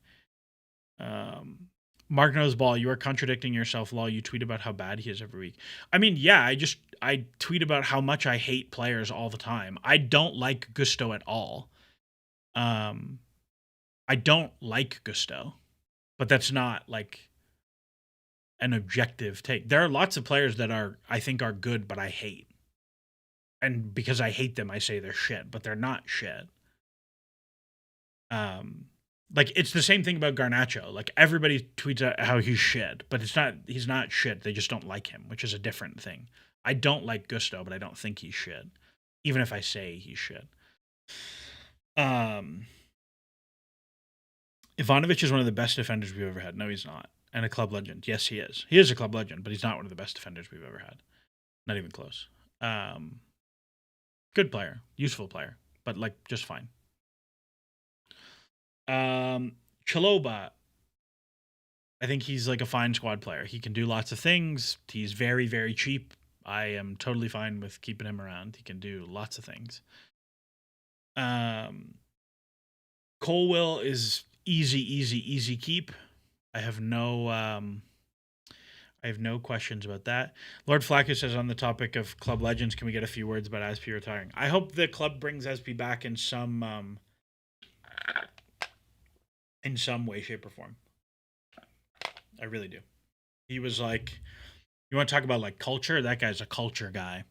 Um, Mark knows ball. You are contradicting yourself, lol. You tweet about how bad he is every week. I mean, yeah, I tweet about how much I hate players all the time. I don't like Gusto at all. Um, I don't like Gusto, but that's not like an objective take. There are lots of players that I think are good, but I hate. And because I hate them, I say they're shit, but they're not shit. Um, like it's the same thing about Garnacho. Like everybody tweets out how he's shit, but he's not shit. They just don't like him, which is a different thing. I don't like Gusto, but I don't think he's shit. Even if I say he's shit. Um Ivanovic is one of the best defenders we've ever had. No, he's not. And a club legend. Yes, he is. He is a club legend, but he's not one of the best defenders we've ever had. Not even close. Good player, useful player, but like just fine. Chaloba, I think he's like a fine squad player. He can do lots of things. He's very, very cheap. I am totally fine with keeping him around. He can do lots of things. Colwill is easy keep. I have no questions about that. Lord Flacker says on the topic of club legends, can we get a few words about Aspi retiring? I hope the club brings Aspi back in some way, shape, or form. I really do. He was like, you want to talk about like culture? That guy's a culture guy.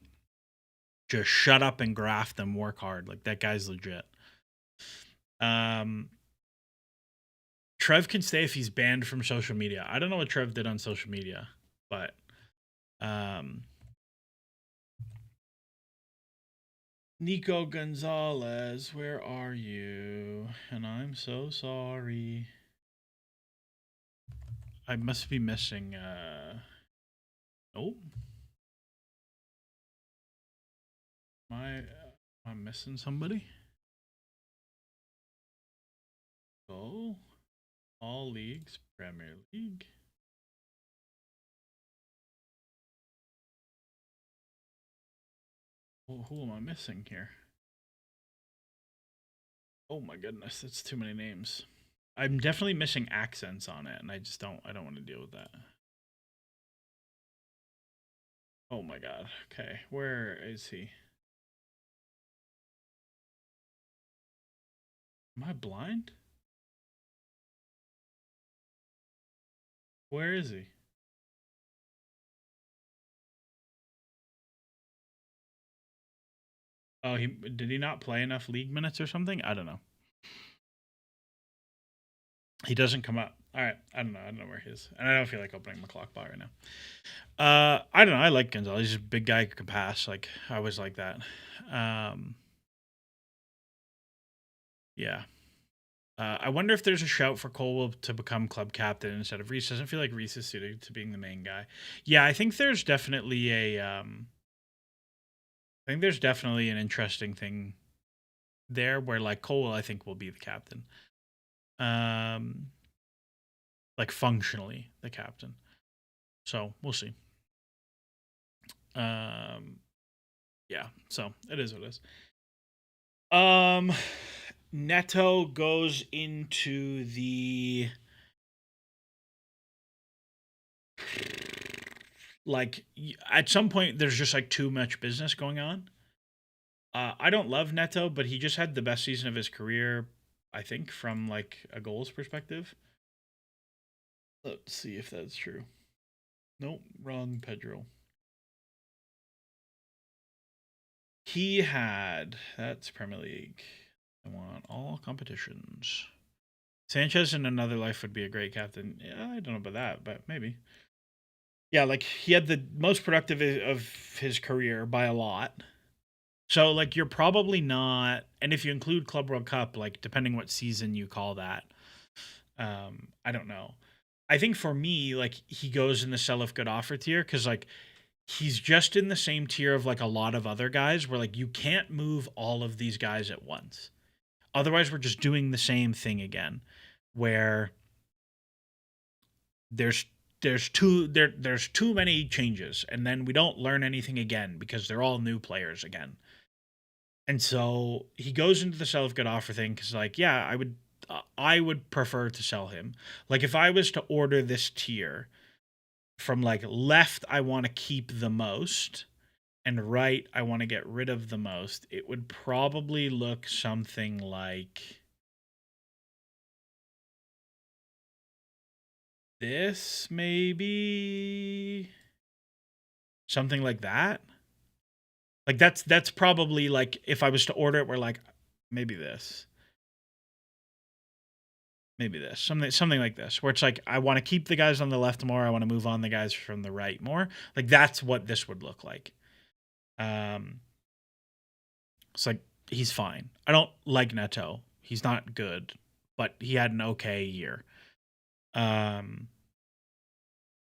Just shut up and graft and work hard. Like that guy's legit. Trev can stay if he's banned from social media. I don't know what Trev did on social media, but Nico Gonzalez, where are you? And I'm so sorry. I must be missing oh. Am I missing somebody? Oh. All leagues, Premier League. Well, who am I missing here? Oh my goodness, that's too many names. I'm definitely missing accents on it, and I don't want to deal with that. Oh my god. Okay, where is he? Am I blind? Where is he? Oh, did he not play enough league minutes or something? I don't know. He doesn't come up. All right, I don't know where he is, and I don't feel like opening my clock bot right now. I don't know. I like Gonzalez. He's a big guy who can pass. Like I always like that. Yeah. I wonder if there's a shout for Colwell to become club captain instead of Reese. Doesn't feel like Reese is suited to being the main guy. Yeah, I think there's definitely an interesting thing there where like Colwell I think will be the captain. Like functionally the captain. So we'll see. Yeah, so it is what it is. Neto goes into the like at some point there's just like too much business going on. I don't love Neto, but he just had the best season of his career, I think, from like a goals perspective. Let's see if that's true. Nope, wrong Pedro. He had that's Premier League. I want all competitions. Sanchez in another life would be a great captain. Yeah, I don't know about that, but maybe. Yeah, like he had the most productive of his career by a lot. So like you're probably not, and if you include Club World Cup, like depending what season you call that, I don't know. I think for me, like he goes in the sell if good offer tier because like he's just in the same tier of like a lot of other guys where like you can't move all of these guys at once. Otherwise, we're just doing the same thing again, where there's there's too many changes, and then we don't learn anything again because they're all new players again. And so he goes into the sell if good offer thing because, like, yeah, I would prefer to sell him. Like, if I was to order this tier from like left, I want to keep the most, and right, I want to get rid of the most. It would probably look something like this, maybe something like that. Like that's probably like if I was to order it, we're like maybe this, something like this, where it's like I want to keep the guys on the left more, I want to move on the guys from the right more. Like that's what this would look like. It's like he's fine. I don't like Neto. He's not good, but he had an okay year.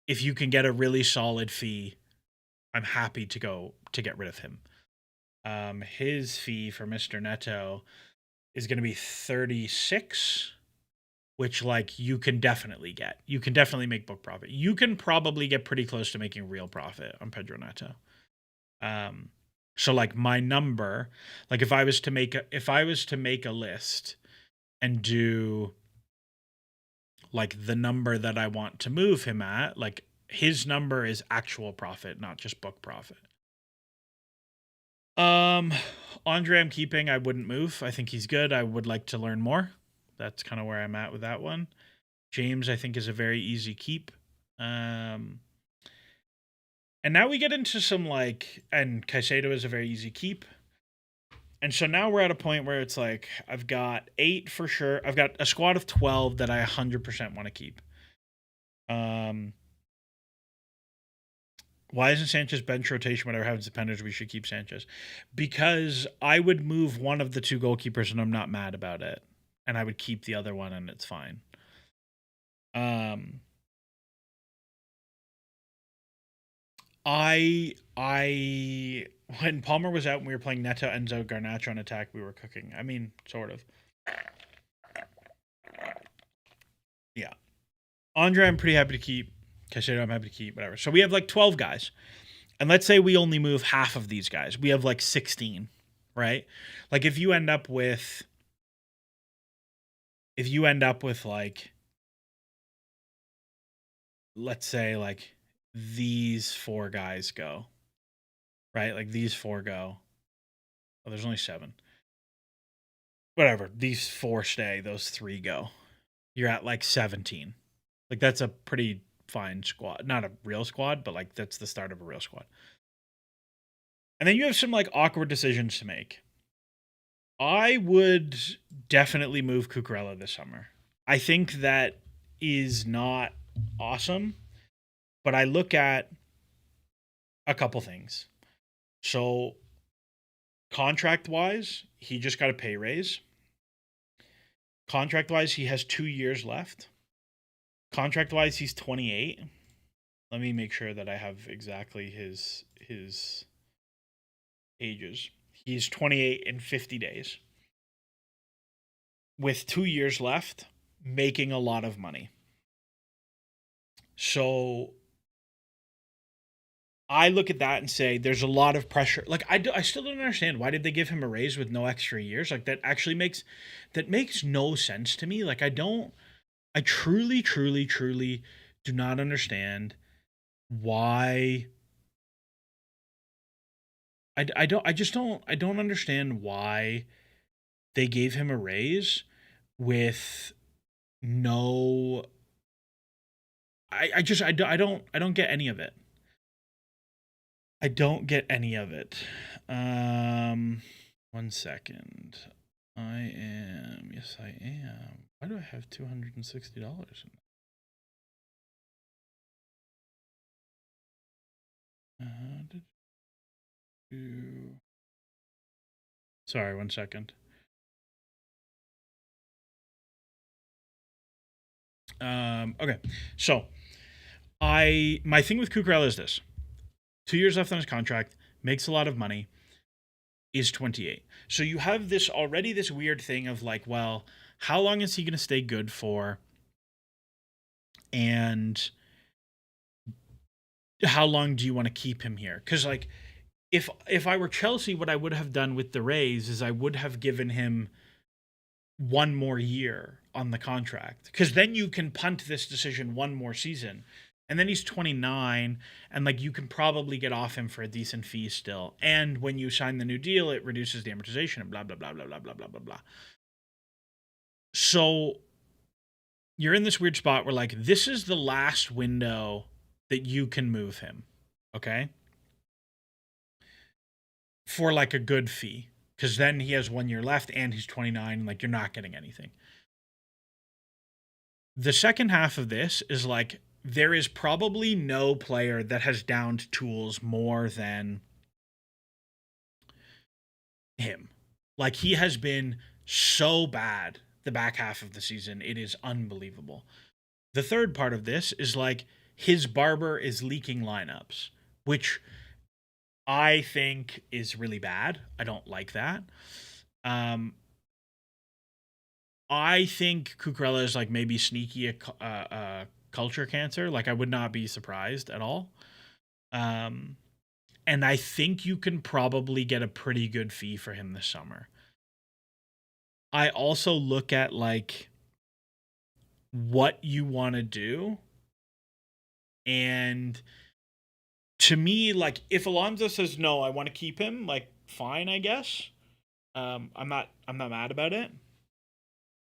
If you can get a really solid fee, I'm happy to get rid of him. His fee for Mr. Neto is going to be 36, which like you can definitely get. You can definitely make book profit. You can probably get pretty close to making real profit on Pedro Neto. So like my number, like if I was to make a list and do like the number that I want to move him at, like his number is actual profit, not just book profit. Andre I'm keeping. I wouldn't move. I think he's good. I would like to learn more. That's kind of where I'm at with that one. James I think is a very easy keep. And now we get into some like, and Caicedo is a very easy keep. And so now we're at a point where it's like I've got 8 for sure. I've got a squad of 12 that I 100% want to keep. Why isn't Sanchez bench rotation? Whatever happens to Penders, we should keep Sanchez. Because I would move one of the 2 goalkeepers and I'm not mad about it. And I would keep the other one and it's fine. I when Palmer was out and we were playing Neto, Enzo, Garnacho on attack, we were cooking. I mean, sort of. Yeah. Andre, I'm pretty happy to keep. Caicedo, I'm happy to keep. Whatever. So we have like 12 guys. And let's say we only move half of these guys. We have like 16, right? Like if you end up with like, let's say like these 4 guys go, right? Like these 4 go. Oh, there's only 7. Whatever. These 4 stay. Those 3 go. You're at like 17. Like that's a pretty fine squad. Not a real squad, but like that's the start of a real squad. And then you have some like awkward decisions to make. I would definitely move Cucurella this summer. I think that is not awesome, but I look at a couple things. So contract-wise, he just got a pay raise. Contract-wise, he has 2 years left. Contract-wise, he's 28. Let me make sure that I have exactly his ages. He's 28 in 50 days. With 2 years left, making a lot of money. So I look at that and say there's a lot of pressure. Like I still don't understand why did they give him a raise with no extra years? Like that actually makes no sense to me. Like I truly do not understand why I don't understand why they gave him a raise with no I don't get any of it. I don't get any of it. 1 second. Yes, I am. Why do I have $260 in Sorry, 1 second. Okay. So my thing with Cucurella is this. 2 years left on his contract, makes a lot of money, is 28. So you have this weird thing of like, well, how long is he going to stay good for? And how long do you want to keep him here? Because like if I were Chelsea, what I would have done with the Rays is I would have given him one more year on the contract, because then you can punt this decision one more season, and then he's 29, and like you can probably get off him for a decent fee still, and when you sign the new deal it reduces the amortization and blah blah blah blah blah blah blah blah blah. So you're in this weird spot where like this is the last window that you can move him, okay, for like a good fee, because then he has 1 year left and he's 29, and like you're not getting anything. The second half of this is like there is probably no player that has downed tools more than him. Like he has been so bad the back half of the season. It is unbelievable. The third part of this is like his barber is leaking lineups, which I think is really bad. I don't like that. I think Cucurella is like maybe sneaky a culture cancer. Like I would not be surprised at all. And I think you can probably get a pretty good fee for him this summer. I also look at like what you want to do. And to me, like if Alonso says no, I want to keep him, like fine, I guess. I'm not mad about it.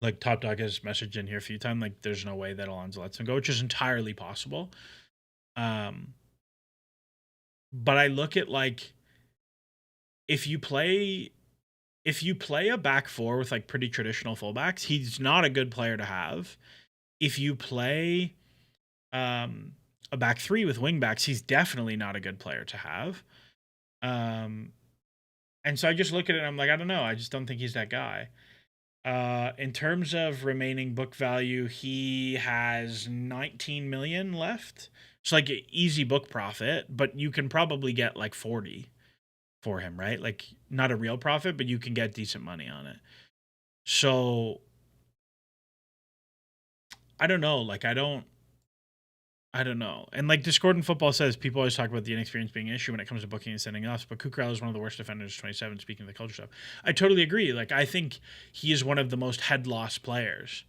Like Top Dog has messaged in here a few times, like there's no way that Alonso lets him go, which is entirely possible. But I look at like if you play a back four with like pretty traditional fullbacks, he's not a good player to have. If you play a back three with wingbacks, he's definitely not a good player to have. And so I just look at it and I'm like, I don't know. I just don't think he's that guy. In terms of remaining book value, he has 19 million left. It's like an easy book profit, but you can probably get like 40 for him, right? Like not a real profit, but you can get decent money on it. So I don't know. Like I don't know. And like Discordant Football says, people always talk about the inexperience being an issue when it comes to booking and sending us, but Cucurella is one of the worst defenders, 27, speaking of the culture stuff. I totally agree. Like, I think he is one of the most head loss players.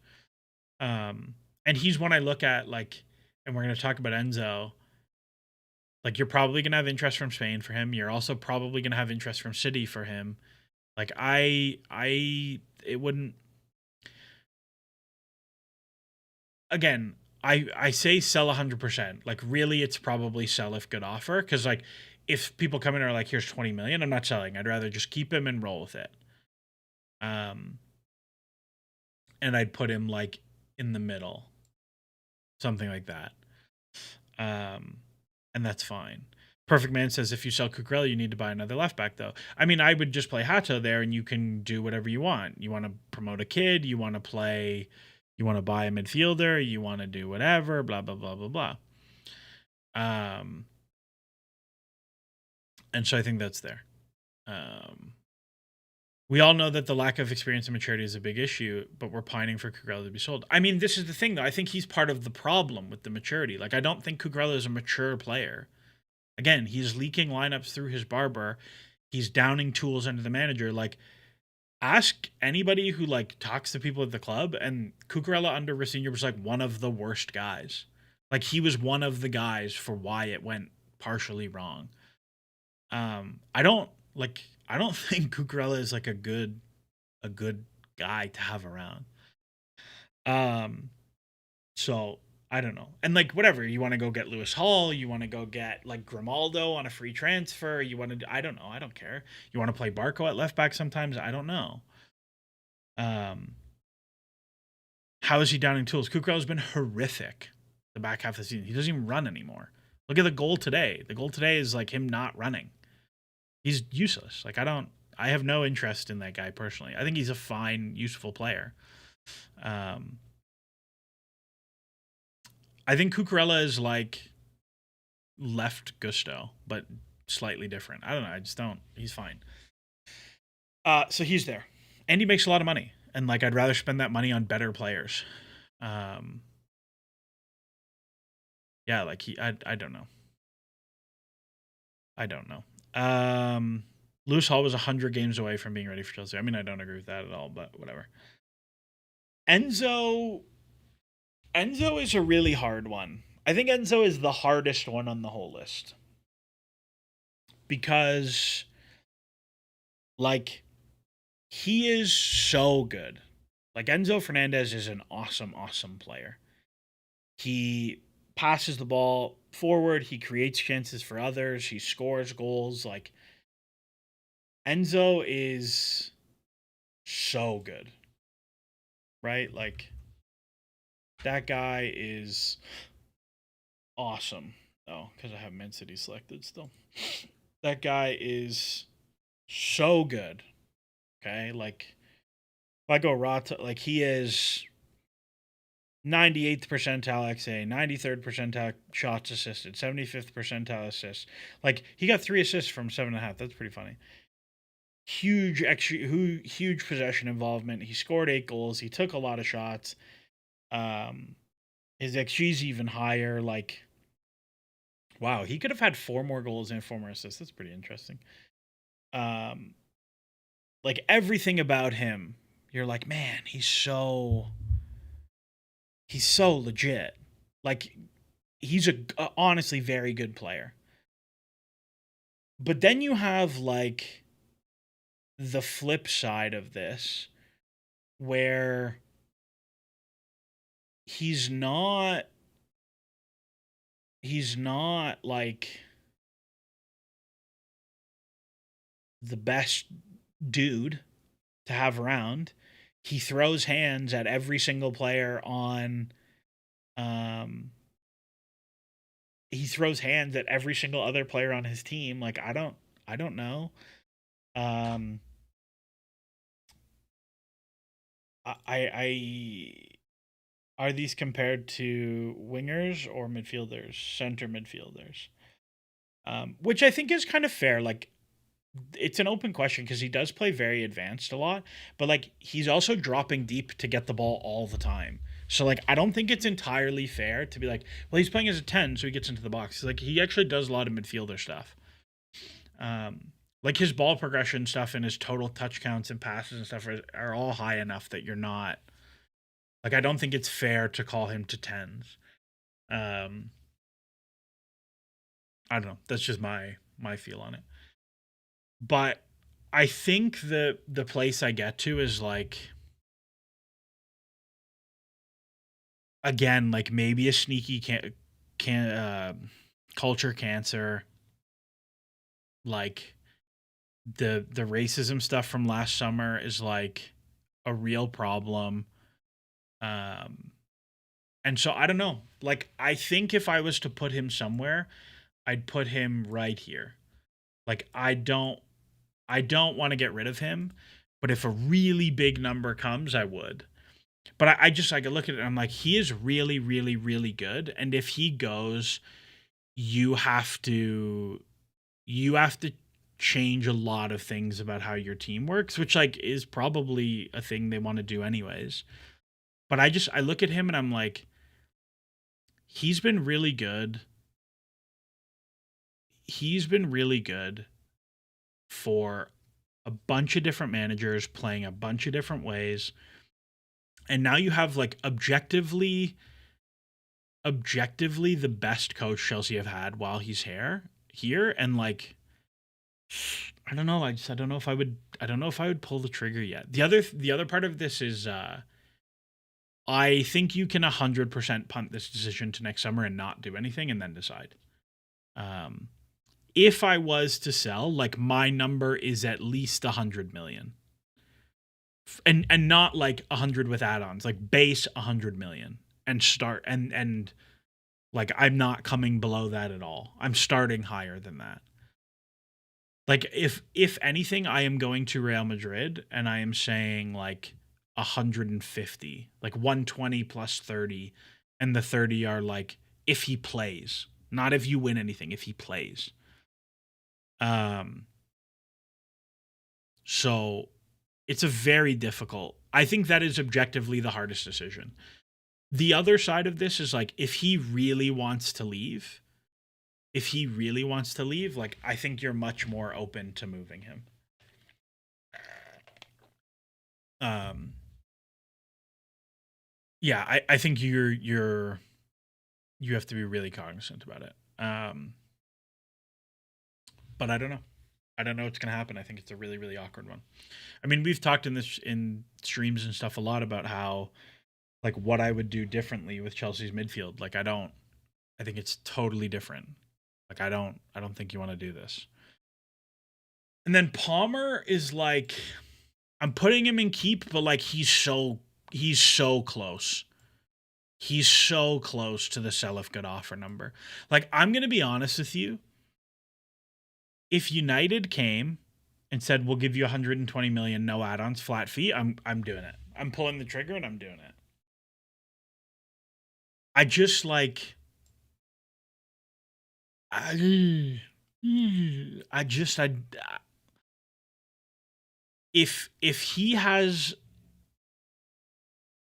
And he's one I look at, like, and we're going to talk about Enzo. Like, you're probably going to have interest from Spain for him. You're also probably going to have interest from City for him. Like, it wouldn't. Again, I say sell 100%. Like really, it's probably sell if good offer. Because like, if people come in and are like, here's 20 million, I'm not selling. I'd rather just keep him and roll with it. And I'd put him like in the middle, something like that. And that's fine. Perfect Man says if you sell Cucurella, you need to buy another left back though. I mean, I would just play Hato there, and you can do whatever you want. You want to promote a kid, you want to play. You want to buy a midfielder, you want to do whatever, blah, blah, blah, blah, blah. And so I think that's there. We all know that the lack of experience and maturity is a big issue, but we're pining for Cucurella to be sold. I mean, this is the thing, though. I think he's part of the problem with the maturity. Like, I don't think Cucurella is a mature player. Again, he's leaking lineups through his barber. He's downing tools under the manager. Like, ask anybody who like talks to people at the club, and Cucurella under Rosenior was like one of the worst guys. Like he was one of the guys for why it went partially wrong. I don't think Cucurella is like a good guy to have around. So I don't know. And like whatever, you want to go get Lewis Hall, you want to go get like Grimaldo on a free transfer, you want to I don't know, I don't care. You want to play Barco at left back sometimes, I don't know. How is he downing tools? Cucurella's been horrific the back half of the season. He doesn't even run anymore. Look at the goal today. The goal today is like him not running. He's useless. Like I have no interest in that guy personally. I think he's a fine, useful player. I think Cucurella is like left Gusto, but slightly different. I don't know. I just don't. He's fine. So he's there. And he makes a lot of money. And like I'd rather spend that money on better players. Yeah, like I don't know. I don't know. Lewis Hall was 100 games away from being ready for Chelsea. I mean, I don't agree with that at all, but whatever. Enzo Enzo is a really hard one. I think Enzo is the hardest one on the whole list because like he is so good. Like Enzo Fernandez is an awesome player. He passes the ball forward, he creates chances for others, he scores goals. Like Enzo is so good, right? Like that guy is awesome. Oh, because I have Man City selected still. That guy is so good. Okay, like if I go raw, like he is 98th percentile XA, 93rd percentile shots assisted, 75th percentile assists. Like he got 3 assists from 7.5. That's pretty funny. Huge possession involvement. He scored 8 goals. He took a lot of shots. Um, his XG's even higher. Like, wow, he could have had 4 more goals and 4 more assists. That's pretty interesting. Um, like everything about him, you're like, man, he's so legit. Like, he's a honestly very good player. But then you have like the flip side of this, where he's not he's not like the best dude to have around. He throws hands at every single player on um he throws hands at every single other player on his team. Like I don't know. Um I are these compared to wingers or midfielders, center midfielders? Which I think is kind of fair. Like it's an open question because he does play very advanced a lot, but like he's also dropping deep to get the ball all the time. So like I don't think it's entirely fair to be like, well, he's playing as a 10, so he gets into the box. Like he actually does a lot of midfielder stuff. Like his ball progression stuff and his total touch counts and passes and stuff are all high enough that you're not like I don't think it's fair to call him to tens. Um, I don't know. That's just my feel on it. But I think the place I get to is like again, like maybe a sneaky culture cancer, like the racism stuff from last summer is like a real problem. Um, and so I don't know. Like I think if I was to put him somewhere, I'd put him right here. Like I don't want to get rid of him, but if a really big number comes, I would. But I just like look at it. I'm like, he is really good, and if he goes, you have to you have to change a lot of things about how your team works, which like is probably a thing they want to do anyways. But I look at him and I'm like, he's been really good. He's been really good for a bunch of different managers playing a bunch of different ways. And now you have like objectively the best coach Chelsea have had while he's here and like I don't know. I don't know if I would pull the trigger yet. The other part of this is I think you can 100% punt this decision to next summer and not do anything and then decide. Um, if I was to sell, like my number is at least 100 million, and not like 100 with add-ons, like base 100 million and start and like I'm not coming below that at all. I'm starting higher than that. Like if anything, I am going to Real Madrid and I am saying like 150, like 120 plus 30, and the 30 are like if he plays, not if you win anything, if he plays. Um, so it's a very difficult. I think that is objectively the hardest decision. The other side of this is like if he really wants to leave, like I think you're much more open to moving him. Um yeah, I think you have to be really cognizant about it. But I don't know. I don't know what's gonna happen. I think it's a really, really awkward one. I mean, we've talked in streams and stuff a lot about how like what I would do differently with Chelsea's midfield. Like I think it's totally different. Like I don't think you want to do this. And then Palmer is like I'm putting him in keep, but like he's so close. He's so close to the sell if good offer number. Like I'm gonna be honest with you. If United came and said we'll give you 120 million, no add-ons, flat fee, I'm doing it. I'm pulling the trigger and I'm doing it. I just like I just I if he has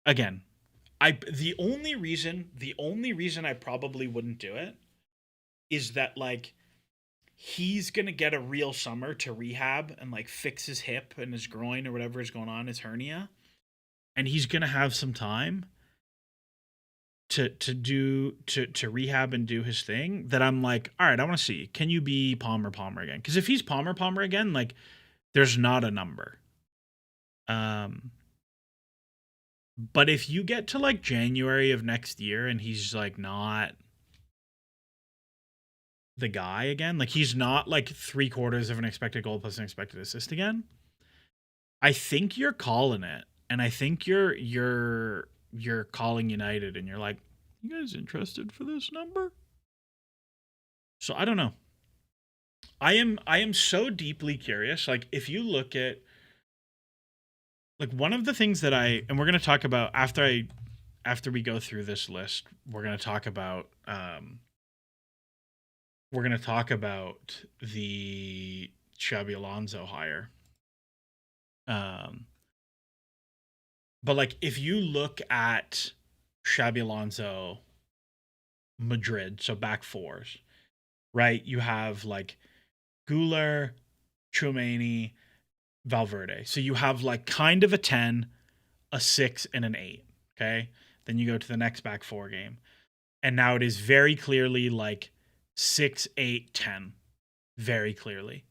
again, the only reason I probably wouldn't do it is that like he's gonna get a real summer to rehab and like fix his hip and his groin or whatever is going on, his hernia, and he's gonna have some time to rehab and do his thing. That I'm like, all right, I want to see. Can you be Palmer again? Because if he's Palmer again, like there's not a number. But if you get to like January of next year and he's like not the guy again, like he's not like 3/4 of an expected goal plus an expected assist again, I think you're calling it. And I think you're calling United and you're like, you guys interested for this number? So I don't know. I am so deeply curious. Like if you look at like one of the things that and we're gonna talk about after we go through this list, we're gonna talk about the Xabi Alonso hire. But like if you look at Xabi Alonso Madrid, so back fours, right? You have like Güler, Tchouaméni, Valverde. So you have like kind of a 10, a 6, and an 8. Okay. Then you go to the next back four game. And now it is very clearly like 6, 8, 10. Very clearly.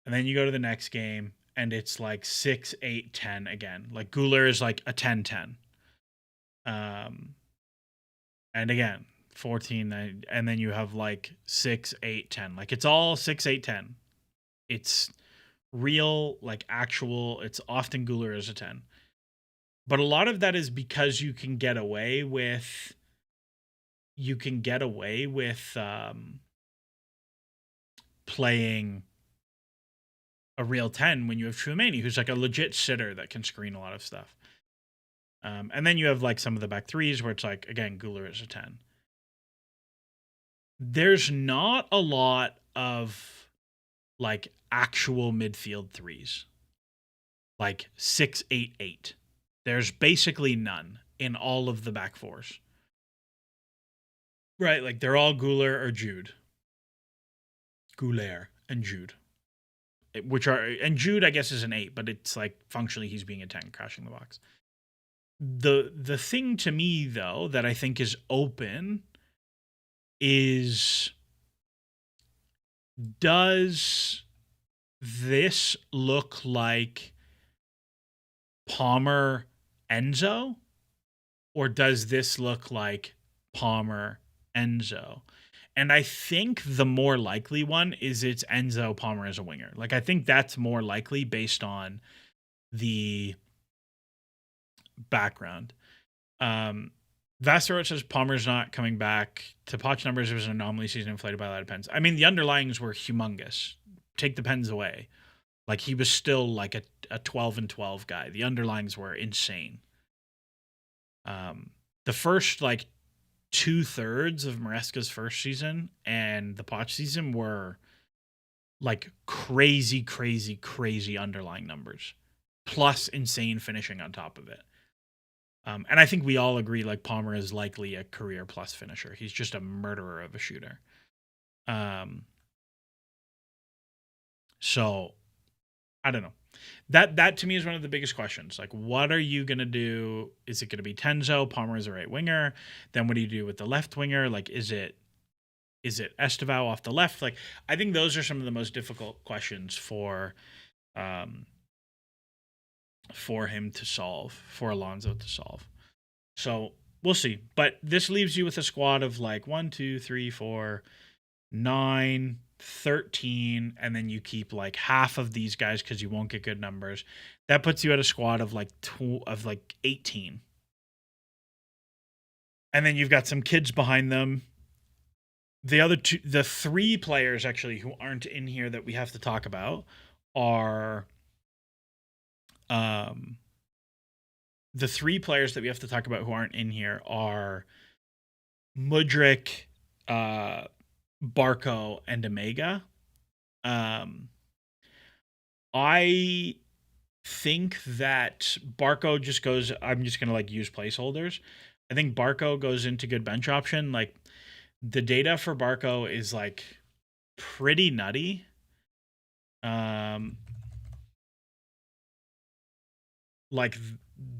And then you go to the next game and it's like 6, 8, 10 again. Like Güler is like a 10, 10. And again, 14, and then you have like 6, 8, 10. Like it's all 6, 8, 10. It's real, like actual. It's often Güler as a 10. But a lot of that is because you can get away with playing a real 10 when you have Tchouaméni, who's like a legit sitter that can screen a lot of stuff. And then you have like some of the back threes where it's like, again, Güler is a 10. There's not a lot of like actual midfield threes, like 6, 8, 8. There's basically none in all of the back fours. Right, like they're all Güler or Jude. Güler and Jude. And Jude, I guess, is an 8, but it's like functionally he's being a 10, crashing the box. The thing to me, though, that I think is open is, does this look like Palmer Enzo, or does this look like Palmer Enzo? And I think the more likely one is it's Enzo Palmer as a winger. Like I think that's more likely based on the background. Vassaro says Palmer's not coming back. To Poch numbers, it was an anomaly season inflated by a lot of pens. I mean, the underlyings were humongous. Take the pens away. Like he was still like a 12 and 12 guy. The underlyings were insane. The first like 2/3 of Maresca's first season and the Poch season were like crazy underlying numbers, plus insane finishing on top of it. And I think we all agree like Palmer is likely a career plus finisher. He's just a murderer of a shooter. So I don't know. That to me is one of the biggest questions. Like, what are you gonna do? Is it gonna be Tenzo? Palmer is a right winger. Then what do you do with the left winger? Like, is it Esteval off the left? Like, I think those are some of the most difficult questions for him to solve, for Alonso to solve. So we'll see. But this leaves you with a squad of like 1, 2, 3, 4, 9, 13, and then you keep like half of these guys because you won't get good numbers. That puts you at a squad of like 18. And then you've got some kids behind them. The three players actually who aren't in here that we have to talk about are the three players that we have to talk about who aren't in here are Mudryk, Barco, and Omega. I think that Barco just goes. I'm just gonna like use placeholders. I think Barco goes into good bench option. Like the data for Barco is like pretty nutty. Like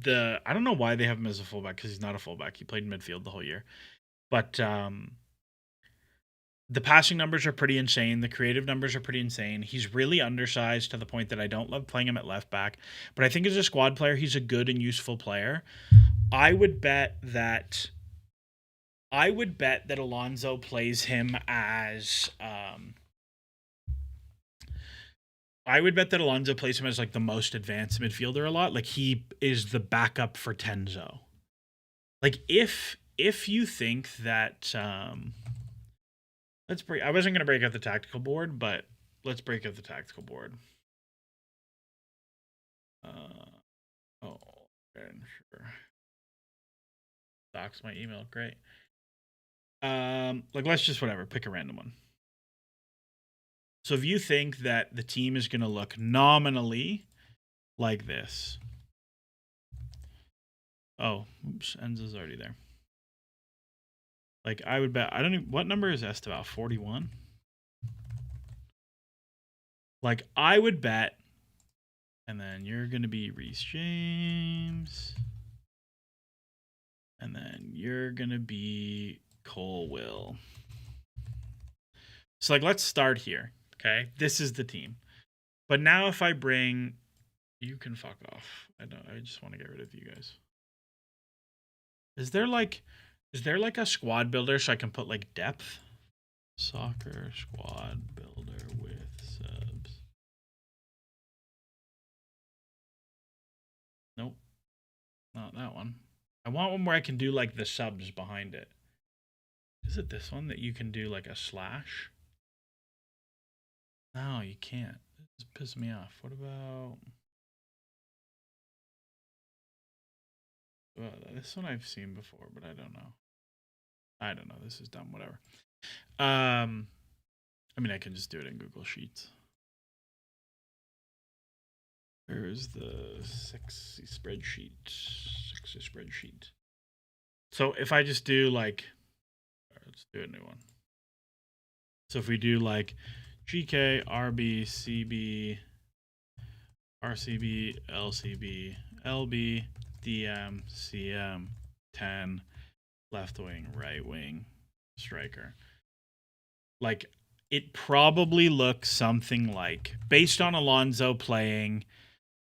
I don't know why they have him as a fullback because he's not a fullback. He played midfield the whole year, but the passing numbers are pretty insane. The creative numbers are pretty insane. He's really undersized to the point that I don't love playing him at left back, but I think as a squad player, he's a good and useful player. I would bet that Alonso plays him as like the most advanced midfielder a lot. Like he is the backup for Tenzo. Like if you think that I wasn't going to break out the tactical board, but let's break out the tactical board. Sure. Docs my email. Great. Like let's just pick a random one. So if you think that the team is going to look nominally like this. Oh, oops, Enzo's already there. Like I would bet, what number is Esteval? 41? Like I would bet, and then you're going to be Reece James. And then you're going to be Cole Will. So like let's start here. Okay, this is the team. But now if I bring, you can fuck off. I just want to get rid of you guys. Is there like a squad builder so I can put like depth? Soccer squad builder with subs. Nope. Not that one. I want one where I can do like the subs behind it. Is it this one that you can do like a slash? No, you can't. This pisses me off. What about... Well, this one I've seen before, but I don't know. This is dumb. Whatever. I mean, I can just do it in Google Sheets. Where's the sexy spreadsheet? So if I just do like... Let's do a new one. So if we do like GK, RB, CB, RCB, LCB, LB, DM, CM, 10, left wing, right wing, striker. Like, it probably looks something like, based on Alonso playing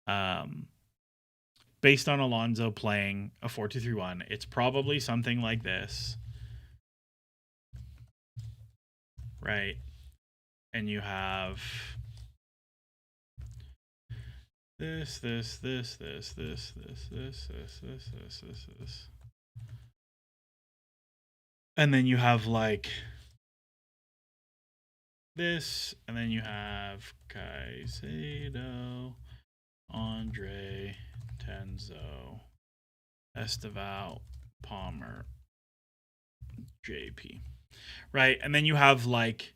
a 4-2-3-1, it's probably something like this. Right? And you have this. And then you have like this, and then you have Caicedo, Andre, Tenzo, Esteval, Palmer, JP. Right? And then you have like,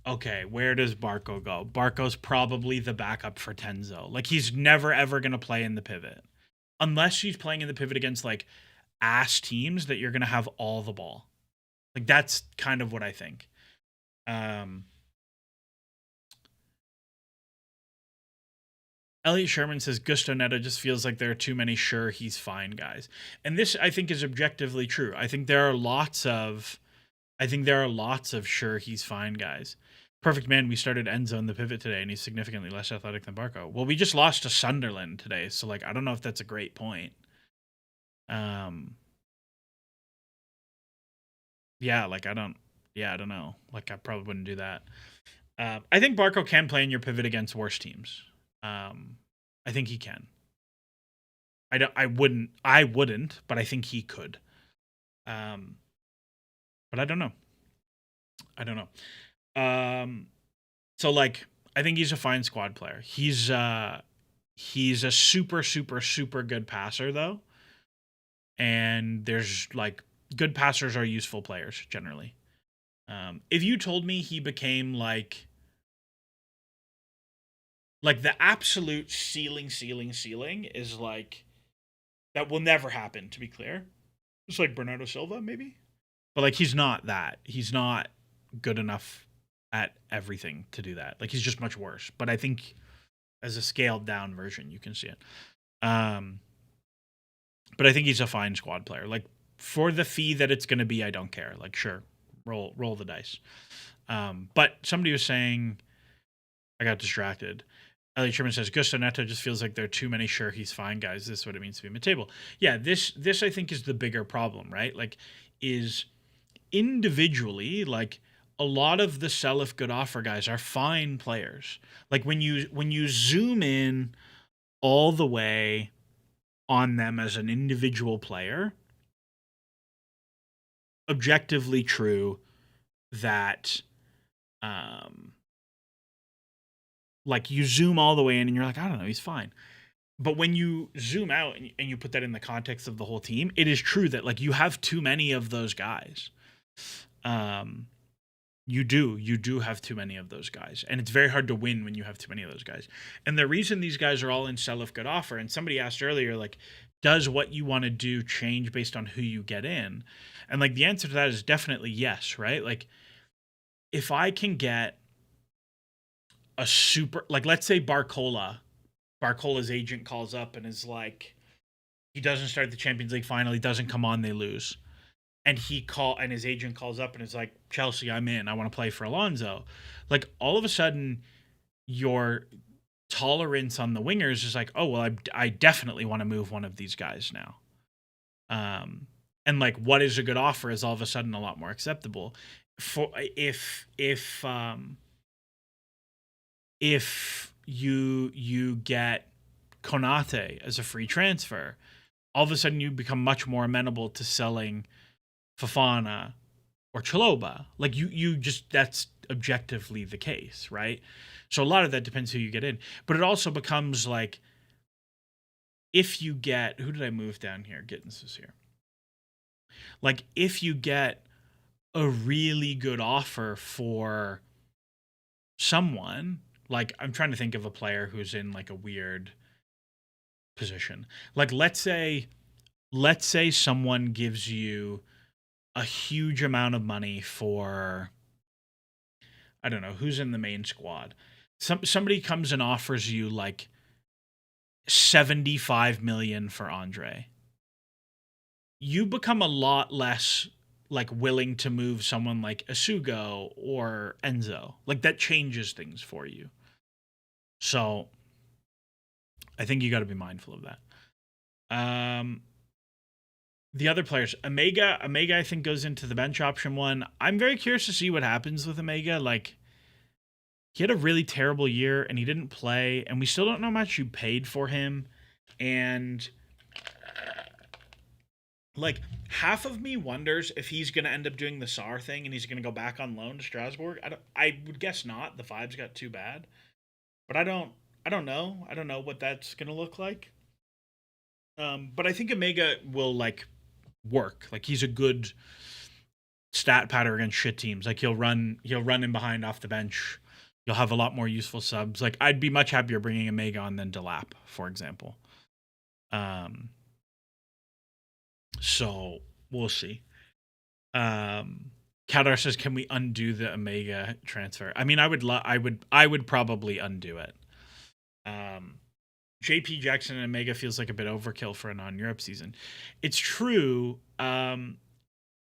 okay, where does Barco go? Barco's probably the backup for Tenzo. Like he's never ever going to play in the pivot. unless he's playing in the pivot against like ass teams that you're going to have all the ball. Like that's kind of what I think. Elliot Sherman says Gusto Neto just feels like there are too many sure he's fine guys. And this I think is objectively true. I think there are lots of sure he's fine guys. Perfect man, we started Enzo in the pivot today and he's significantly less athletic than Barco. Well, we just lost to Sunderland today, so like I don't know if that's a great point. Yeah, like I don't know. Like I probably wouldn't do that. I think Barco can play in your pivot against worse teams. I think he can. I wouldn't, but I think he could. But I don't know. So like I think he's a fine squad player. He's a super good passer though. And there's like good passers are useful players generally. If you told me he became like the absolute ceiling is like that will never happen, to be clear. It's like Bernardo Silva maybe, but like he's not that. He's not good enough at everything to do that. Like he's just much worse. But I think as a scaled down version, you can see it. But I think he's a fine squad player. Like for the fee that it's going to be, I don't care. Like sure, roll the dice. But somebody was saying, I got distracted. Elliot Sherman says Gusto Neto just feels like there are too many sure he's fine guys. This is what it means to be mid-table. Yeah, this I think is the bigger problem, right? Like is individually like a lot of the sell if good offer guys are fine players. Like when you zoom in all the way on them as an individual player, objectively true that like you zoom all the way in and you're like, I don't know, he's fine. But when you zoom out and you put that in the context of the whole team, it is true that like you have too many of those guys. You do have too many of those guys, and it's very hard to win when you have too many of those guys. And the reason these guys are all in sell if good offer, and somebody asked earlier, like, does what you want to do change based on who you get in? And like the answer to that is definitely yes, right? Like if I can get a super, like let's say Barcola's agent calls up and is like, he doesn't start the Champions League final, he doesn't come on, they lose. And his agent calls up and is like, Chelsea, I'm in. I want to play for Alonso. Like all of a sudden, your tolerance on the wingers is like, oh well, I definitely want to move one of these guys now. And like, what is a good offer is all of a sudden a lot more acceptable. For if you get Konate as a free transfer, all of a sudden you become much more amenable to selling Fofana or Chalobah. Like you just, that's objectively the case, right? So a lot of that depends who you get in. But it also becomes like, if you get, who did I move down here? Gittins is here. Like if you get a really good offer for someone, like I'm trying to think of a player who's in like a weird position. Like let's say someone gives you a huge amount of money for, I don't know, who's in the main squad. Somebody comes and offers you like 75 million for Andre. You become a lot less like willing to move someone like Asugo or Enzo. Like that changes things for you. So I think you got to be mindful of that. The other players, Omega, I think goes into the bench option one. I'm very curious to see what happens with Omega. Like, he had a really terrible year and he didn't play, and we still don't know how much you paid for him. And like, half of me wonders if he's going to end up doing the Sarr thing and he's going to go back on loan to Strasbourg. I would guess not. The vibes got too bad, but I don't know. I don't know what that's going to look like. But I think Omega will like work. Like he's a good stat patter against shit teams. Like he'll run in behind off the bench. You'll have a lot more useful subs. Like I'd be much happier bringing Omega on than Delap, for example. So we'll see. Kadar says, "Can we undo the Omega transfer?" I mean, I would probably undo it. JP Jackson and Omega feels like a bit overkill for a non-Europe season. It's true,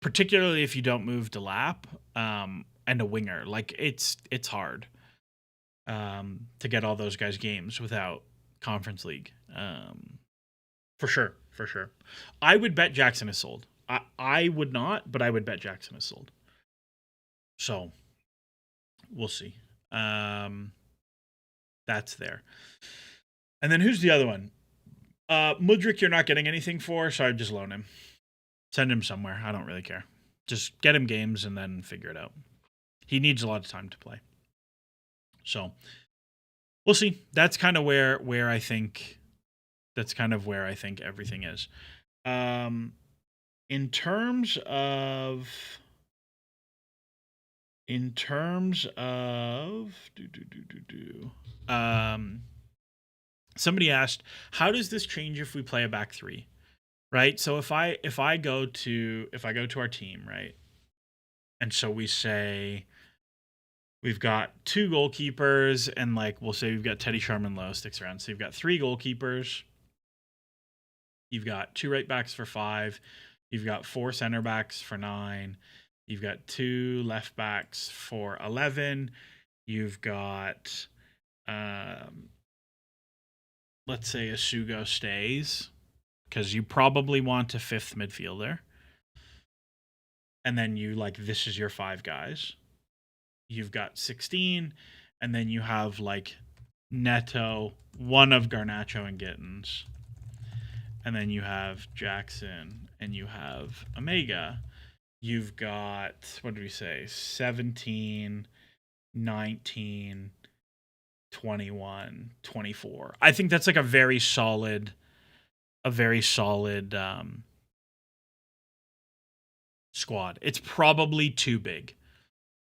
particularly if you don't move Delap and a winger. Like it's hard to get all those guys games without Conference League. For sure, for sure. I would bet Jackson is sold. I would not, but I would bet Jackson is sold. So we'll see. That's there. And then who's the other one? Mudryk, you're not getting anything for, so I'd just loan him. Send him somewhere. I don't really care. Just get him games and then figure it out. He needs a lot of time to play. So we'll see. That's kind of where I think everything is. In terms of somebody asked, how does this change if we play a back three? Right? So if I go to our team, right? And so we say we've got 2 goalkeepers and like we'll say we've got Teddy Sharman Lowe sticks around. So you've got 3 goalkeepers. You've got 2 right backs for 5. You've got 4 center backs for 9. You've got 2 left backs for 11. You've got let's say Asugo stays because you probably want a 5th midfielder. And then you like this is your 5 guys. You've got 16, and then you have like Neto, one of Garnacho and Gittins. And then you have Jackson, and you have Omega. You've got, what did we say, 17, 19, 21, 24. I think that's like a very solid squad. It's probably too big.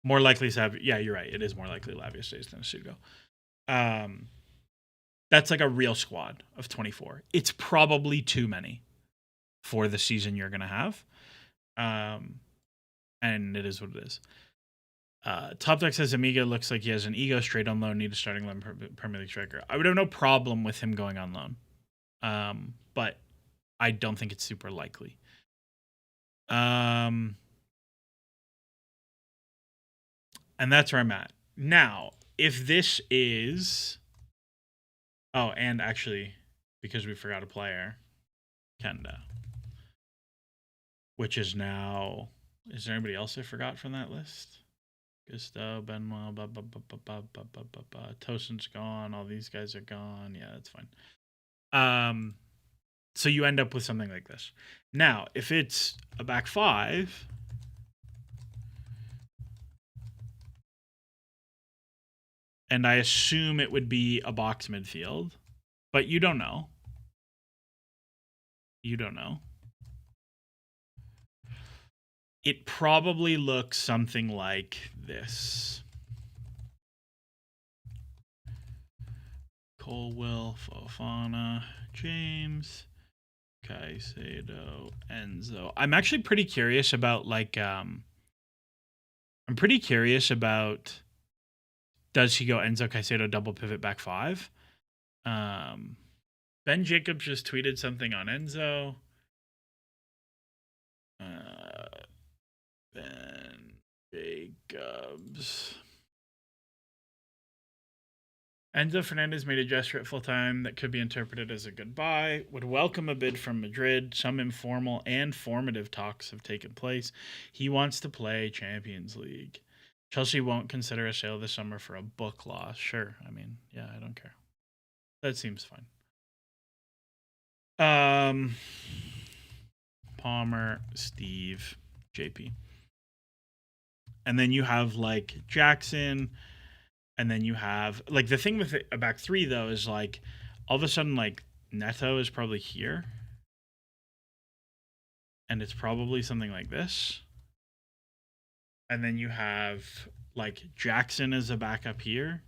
More likely to have, yeah, you're right. It is more likely Lavia stays than Asugo. That's like a real squad of 24. It's probably too many for the season you're going to have. And it is what it is. Top Deck says Amiga looks like he has an ego, straight on loan, need a starting 11 Premier League striker. I would have no problem with him going on loan. But I don't think it's super likely. And that's where I'm at. Now, if this is... Oh, and actually, because we forgot a player, Kenda. Which is now... Is there anybody else I forgot from that list? Gusto, Benoit, Tosin's gone. All these guys are gone. Yeah, that's fine. So you end up with something like this. Now, if it's a back 5... And I assume it would be a box midfield. But you don't know. You don't know. It probably looks something like this. Colwill, Fofana, James, Caicedo, Enzo. I'm actually pretty curious about does he go Enzo, Caicedo, double pivot back 5? Ben Jacobs just tweeted something on Enzo. Ben Jacobs. Enzo Fernandez made a gesture at full time that could be interpreted as a goodbye. Would welcome a bid from Madrid. Some informal and formative talks have taken place. He wants to play Champions League. Chelsea won't consider a sale this summer for a book loss. Sure. I mean, yeah, I don't care. That seems fine. Palmer, Steve, JP. And then you have like Jackson, and then you have like the thing with a back 3 though is like all of a sudden like Neto is probably here. And it's probably something like this. And then you have like Jackson as a backup here,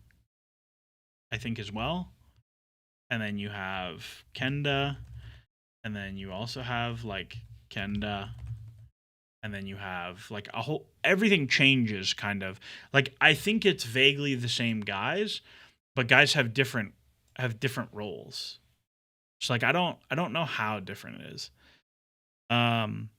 I think as well. And then you have Kenda. and then you also have like Kenda, and then you have like a whole everything changes kind of. Like I think it's vaguely the same guys, but guys have different roles. So like I don't know how different it is. Um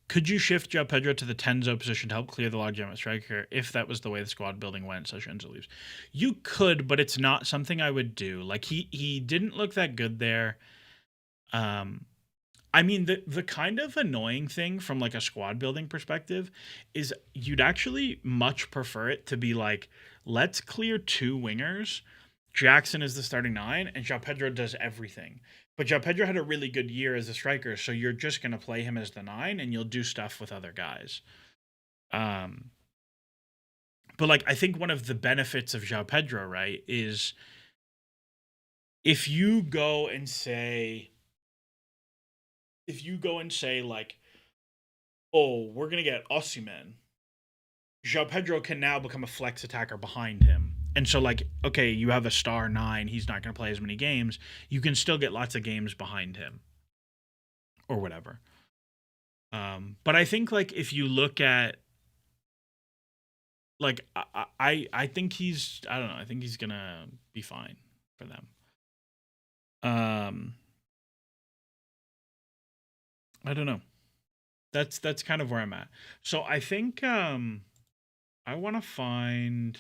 could you shift João Pedro to the Tenzo position to help clear the logjam at striker if that was the way the squad building went, such Enzo leaves? You could, but it's not something I would do. Like he didn't look that good there. Um I mean, the kind of annoying thing from like a squad building perspective is you'd actually much prefer it to be like, let's clear two wingers. Jackson is the starting nine, and João Pedro does everything. But João Pedro had a really good year as a striker, so you're just gonna play him as the nine, and you'll do stuff with other guys. Um, but like I think one of the benefits of João Pedro, right, is if you go and say like, oh, we're gonna get Osimhen, João Pedro can now become a flex attacker behind him. And so, like, okay, you have a star nine. He's not going to play as many games. You can still get lots of games behind him, or whatever. But I think, like, if you look at, like, I think I don't know. I think he's gonna be fine for them. I don't know. That's kind of where I'm at. So I think I want to find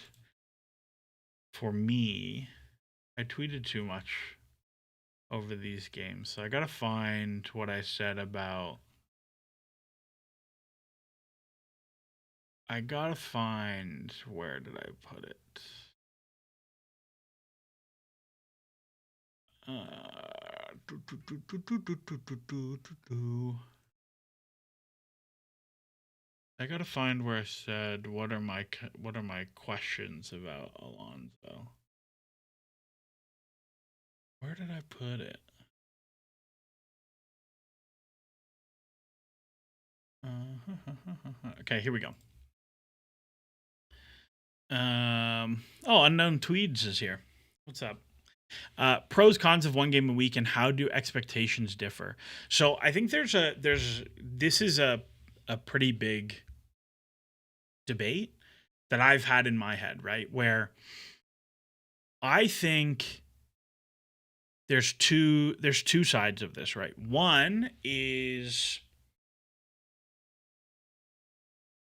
for me. I tweeted too much over these games, so I gotta find what I said about. I gotta find where did I put it? I gotta find where I said what are my questions about Alonso. Where did I put it? Okay, here we go. Unknown Tweeds is here. What's up? Pros, cons of one game a week, and how do expectations differ? So I think this is a pretty big debate that I've had in my head, right? Where I think there's two sides of this, right? One is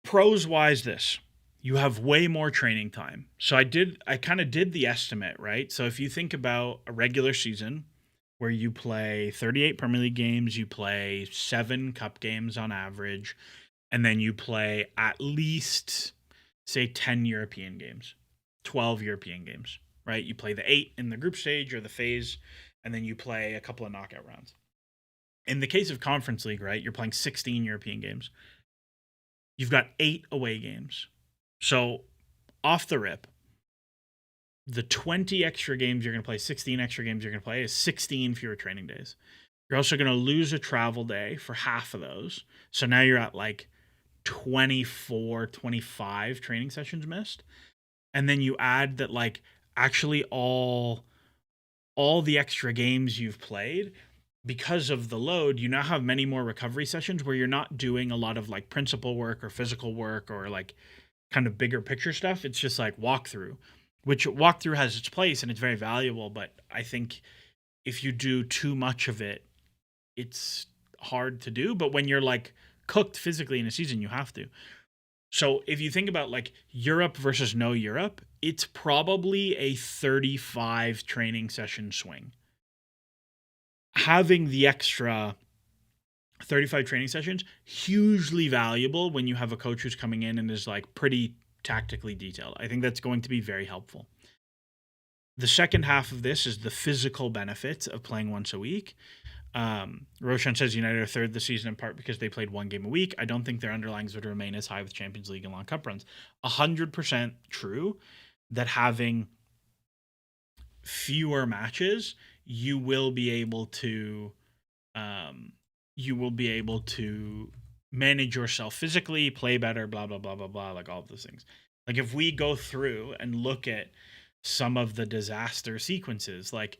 pros wise this. You have way more training time. So I kind of did the estimate, right? So if you think about a regular season where you play 38 Premier League games, you play 7 cup games on average, and then you play at least say 10 European games, 12 European games, right? You play the 8 in the group stage or the phase, and then you play a couple of knockout rounds. In the case of Conference League, right, you're playing 16 European games. You've got 8 away games. So, off the rip, the 20 extra games you're going to play, 16 extra games you're going to play is 16 fewer training days. You're also going to lose a travel day for half of those. So now you're at like 24, 25 training sessions missed. And then you add that like actually all the extra games you've played, because of the load, you now have many more recovery sessions where you're not doing a lot of like principal work or physical work or like kind of bigger picture stuff. It's just like walkthrough, which walkthrough has its place and it's very valuable. But I think if you do too much of it, it's hard to do. But when you're like cooked physically in a season, you have to. So if you think about like Europe versus no Europe, it's probably a 35 training session swing. Having the extra 35 training sessions, hugely valuable when you have a coach who's coming in and is like pretty tactically detailed. I think that's going to be very helpful. The second half of this is the physical benefits of playing once a week. Roshan says United are third this season in part because they played one game a week. I don't think their underlings would remain as high with Champions League and long cup runs. 100% true that having fewer matches, you will be able to manage yourself physically, play better, blah blah blah blah blah, like all of those things. Like if we go through and look at some of the disaster sequences, like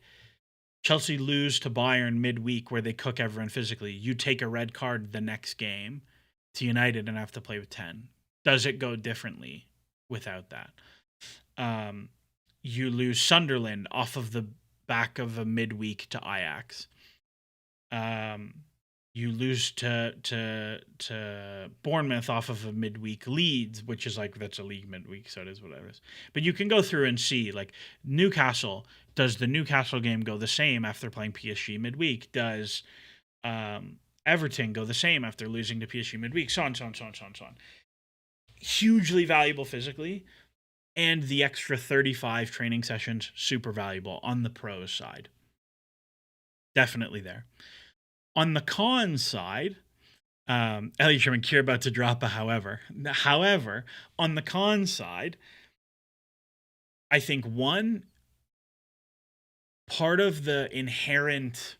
Chelsea lose to Bayern midweek where they cook everyone physically. You take a red card the next game to United and have to play with 10. Does it go differently without that? Um, you lose Sunderland off of the back of a midweek to Ajax. You lose to Bournemouth off of a midweek. Leeds, which is like, that's a league midweek, so it is what it is. But you can go through and see, like, Newcastle. Does the Newcastle game go the same after playing PSG midweek? Does Everton go the same after losing to PSG midweek? So on, so on, so on, so on, so on. Hugely valuable physically, and the extra 35 training sessions, super valuable on the pros side. Definitely there. On the con side, Elliot Sherman, you're about to drop a however. However, on the con side, I think one part of the inherent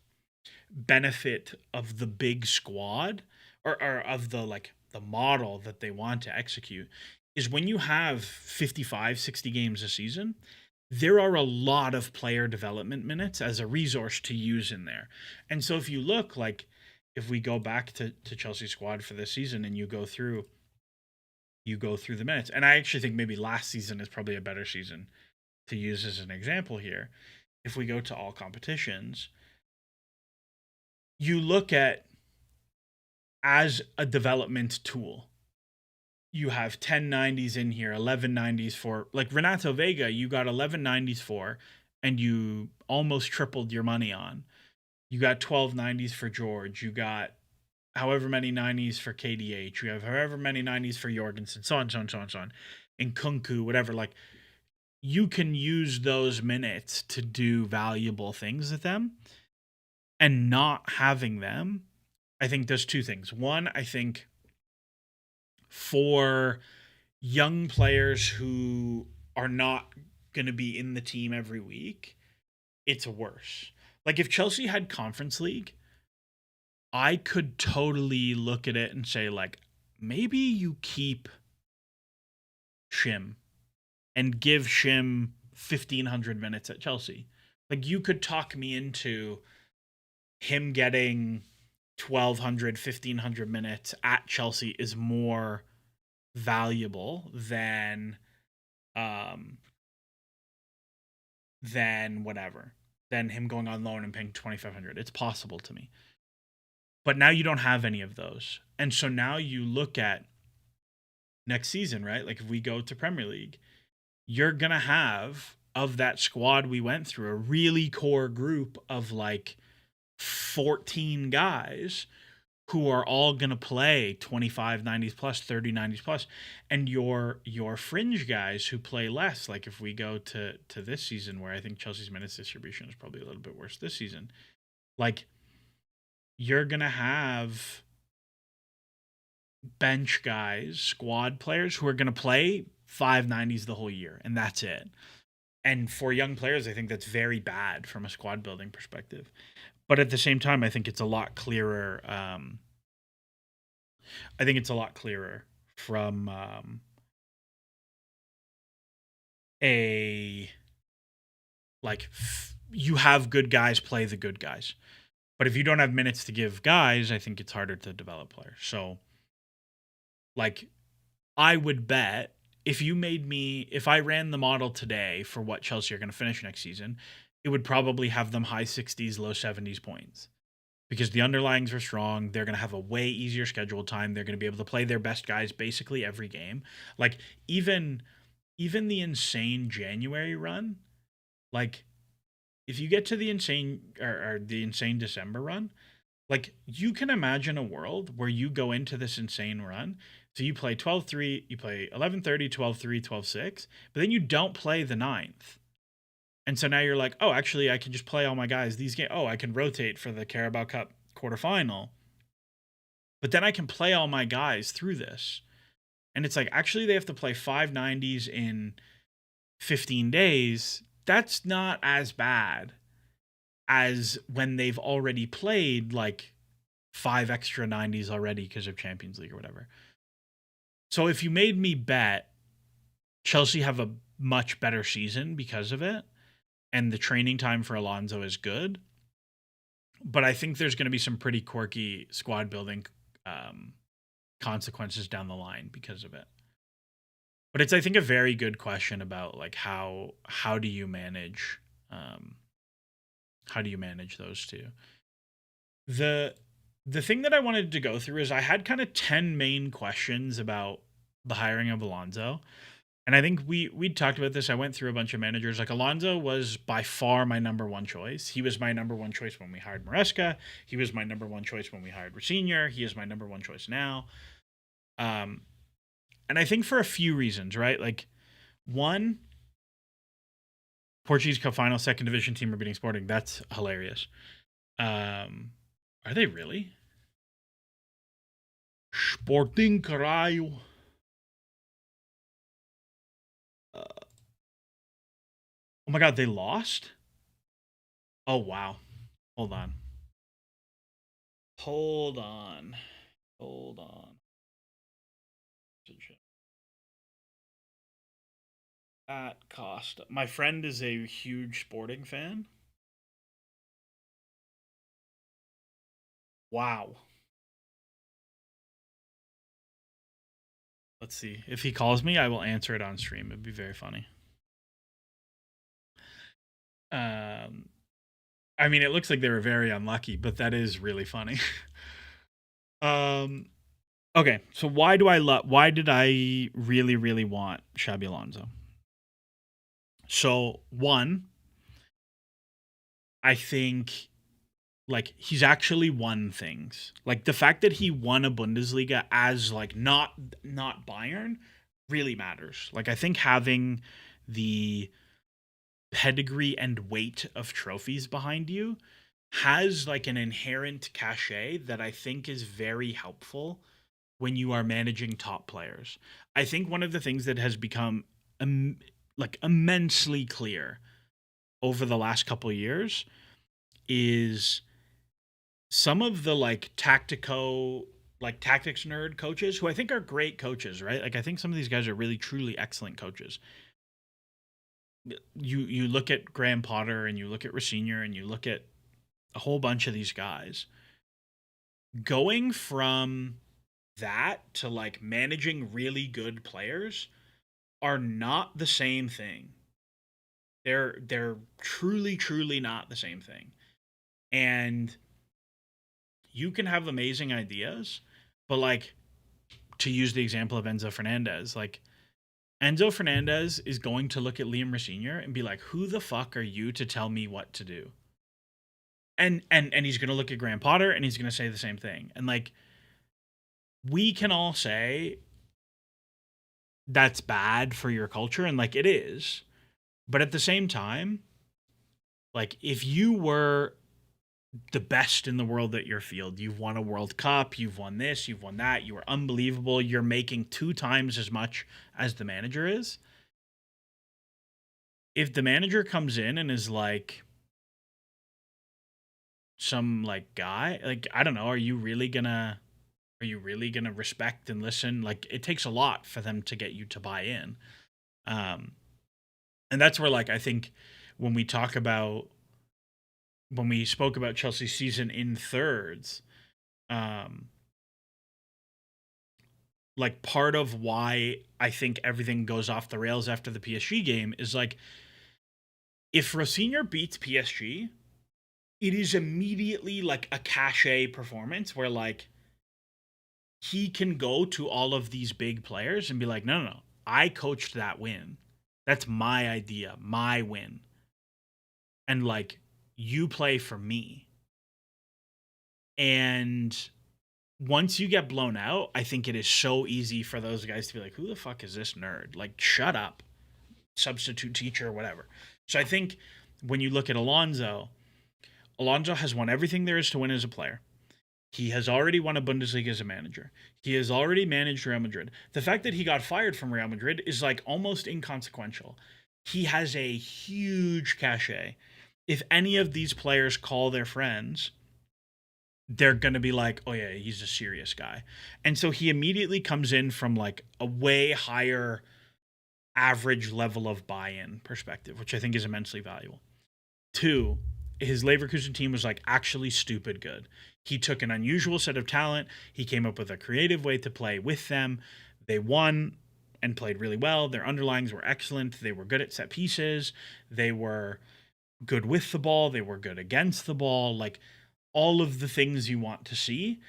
benefit of the big squad, or of the, like, the model that they want to execute, is when you have 55, 60 games a season, there are a lot of player development minutes as a resource to use in there. And so if you look, like, if we go back to Chelsea squad for this season and you go through the minutes, and I actually think maybe last season is probably a better season to use as an example here. If we go to all competitions, you look at as a development tool, you have 1090s in here, 1190s for, like, Renato Vega, you got 1190s for, and you almost tripled your money on. You got 1290s for George. You got however many 90s for KDH. You have however many 90s for Jorgensen, so on, so on, so on, so on. And Kunku, whatever. Like, you can use those minutes to do valuable things with them. And not having them, I think, does two things. One, I think for young players who are not going to be in the team every week, it's worse. Like, if Chelsea had Conference League, I could totally look at it and say, like, maybe you keep Shim and give Shim 1,500 minutes at Chelsea. Like, you could talk me into him getting 1,200, 1,500 minutes at Chelsea is more valuable than whatever, than him going on loan and paying 2,500. It's possible to me. But now you don't have any of those. And so now you look at next season, right? Like, if we go to Premier League, you're going to have, of that squad we went through, a really core group of like 14 guys who are all going to play 25 90s plus, 30 90s plus. And your fringe guys who play less, like if we go to this season, where I think Chelsea's minutes distribution is probably a little bit worse this season, like, you're going to have bench guys, squad players who are going to play 590s the whole year, and that's it. And for young players, I think that's very bad from a squad building perspective. But at the same time, I think it's a lot clearer. I think it's a lot clearer from you have good guys play the good guys. But if you don't have minutes to give guys, I think it's harder to develop players. So, like, I would bet if I ran the model today for what Chelsea are going to finish next season, it would probably have them high 60s, low 70s points. Because the underlyings are strong. They're going to have a way easier schedule time. They're going to be able to play their best guys basically every game. Like, even the insane January run, like, if you get to the insane or the insane December run, like, you can imagine a world where you go into this insane run. So you play 12-3, you play 11-30, 12-3, 12-6, but then you don't play the 9th. And so now you're like, oh, actually, I can just play all my guys these games. Oh, I can rotate for the Carabao Cup quarterfinal. But then I can play all my guys through this. And it's like, actually, they have to play 590s in 15 days. That's not as bad as when they've already played like 5 extra 90s already because of Champions League or whatever. So if you made me bet Chelsea have a much better season because of it, and the training time for Alonso is good, but I think there's going to be some pretty quirky squad building um, consequences down the line because of it. But it's, I think, a very good question about like how do you manage um, those two. The the thing that I wanted to go through is I had kind of 10 main questions about the hiring of Alonso. And I think we talked about this. I went through a bunch of managers. Like Alonso was by far my number one choice. He was my number one choice when we hired Maresca. He was my number one choice when we hired Rosenior. He is my number one choice now. Um, and I think for a few reasons, right? Like one, Portuguese Cup final, second division team are beating Sporting. That's hilarious. Are they really? Sporting caralho. Oh my god, they lost? Oh wow. Hold on. Hold on. Hold on. At Costa. My friend is a huge Sporting fan. Wow. Let's see. If he calls me, I will answer it on stream. It'd be very funny. I mean, it looks like they were very unlucky, but that is really funny. um, okay, so why did I really, really want Xabi Alonso? So one, I think like he's actually won things. Like the fact that he won a Bundesliga as like not Bayern really matters. Like I think having the pedigree and weight of trophies behind you has like an inherent cachet that I think is very helpful when you are managing top players. I think one of the things that has become like immensely clear over the last couple of years is some of the like tactics nerd coaches who I think are great coaches, right? Like I think some of these guys are really truly excellent coaches. You look at Graham Potter and you look at Rosenior and you look at a whole bunch of these guys going from that to like managing really good players are not the same thing. They're truly not the same thing. And you can have amazing ideas, but like to use the example of Enzo Fernandez, like Enzo Fernandez is going to look at Liam Rosenior and be like, "Who the fuck are you to tell me what to do?" And he's going to look at Graham Potter and he's going to say the same thing. And like we can all say that's bad for your culture and like it is. But at the same time, like if you were the best in the world at your field, you've won a World Cup, you've won this, you've won that, you were unbelievable, you're making 2 times as much as the manager is. If the manager comes in and is like some like guy, like I don't know, are you really gonna respect and listen? Like it takes a lot for them to get you to buy in. Um and that's where like I think when we talk about when we spoke about Chelsea's season in thirds, um like part of why I think everything goes off the rails after the PSG game is like if Rosenior beats PSG, it is immediately like a cachet performance where like he can go to all of these big players and be like, no, I coached that win. That's my idea, my win. And like, you play for me. And once you get blown out, I think it is so easy for those guys to be like, who the fuck is this nerd? Like, shut up, substitute teacher, or whatever. So I think when you look at Alonso has won everything there is to win as a player. He has already won a Bundesliga as a manager. He has already managed Real Madrid. The fact that he got fired from Real Madrid is like almost inconsequential. He has a huge cachet. If any of these players call their friends, they're going to be like, oh yeah, he's a serious guy. And so he immediately comes in from like a way higher average level of buy-in perspective, which I think is immensely valuable. 2, his Leverkusen team was like actually stupid good. He took an unusual set of talent. He came up with a creative way to play with them. They won and played really well. Their underlings were excellent. They were good at set pieces. They were good with the ball. They were good against the ball. Like all of the things you want to see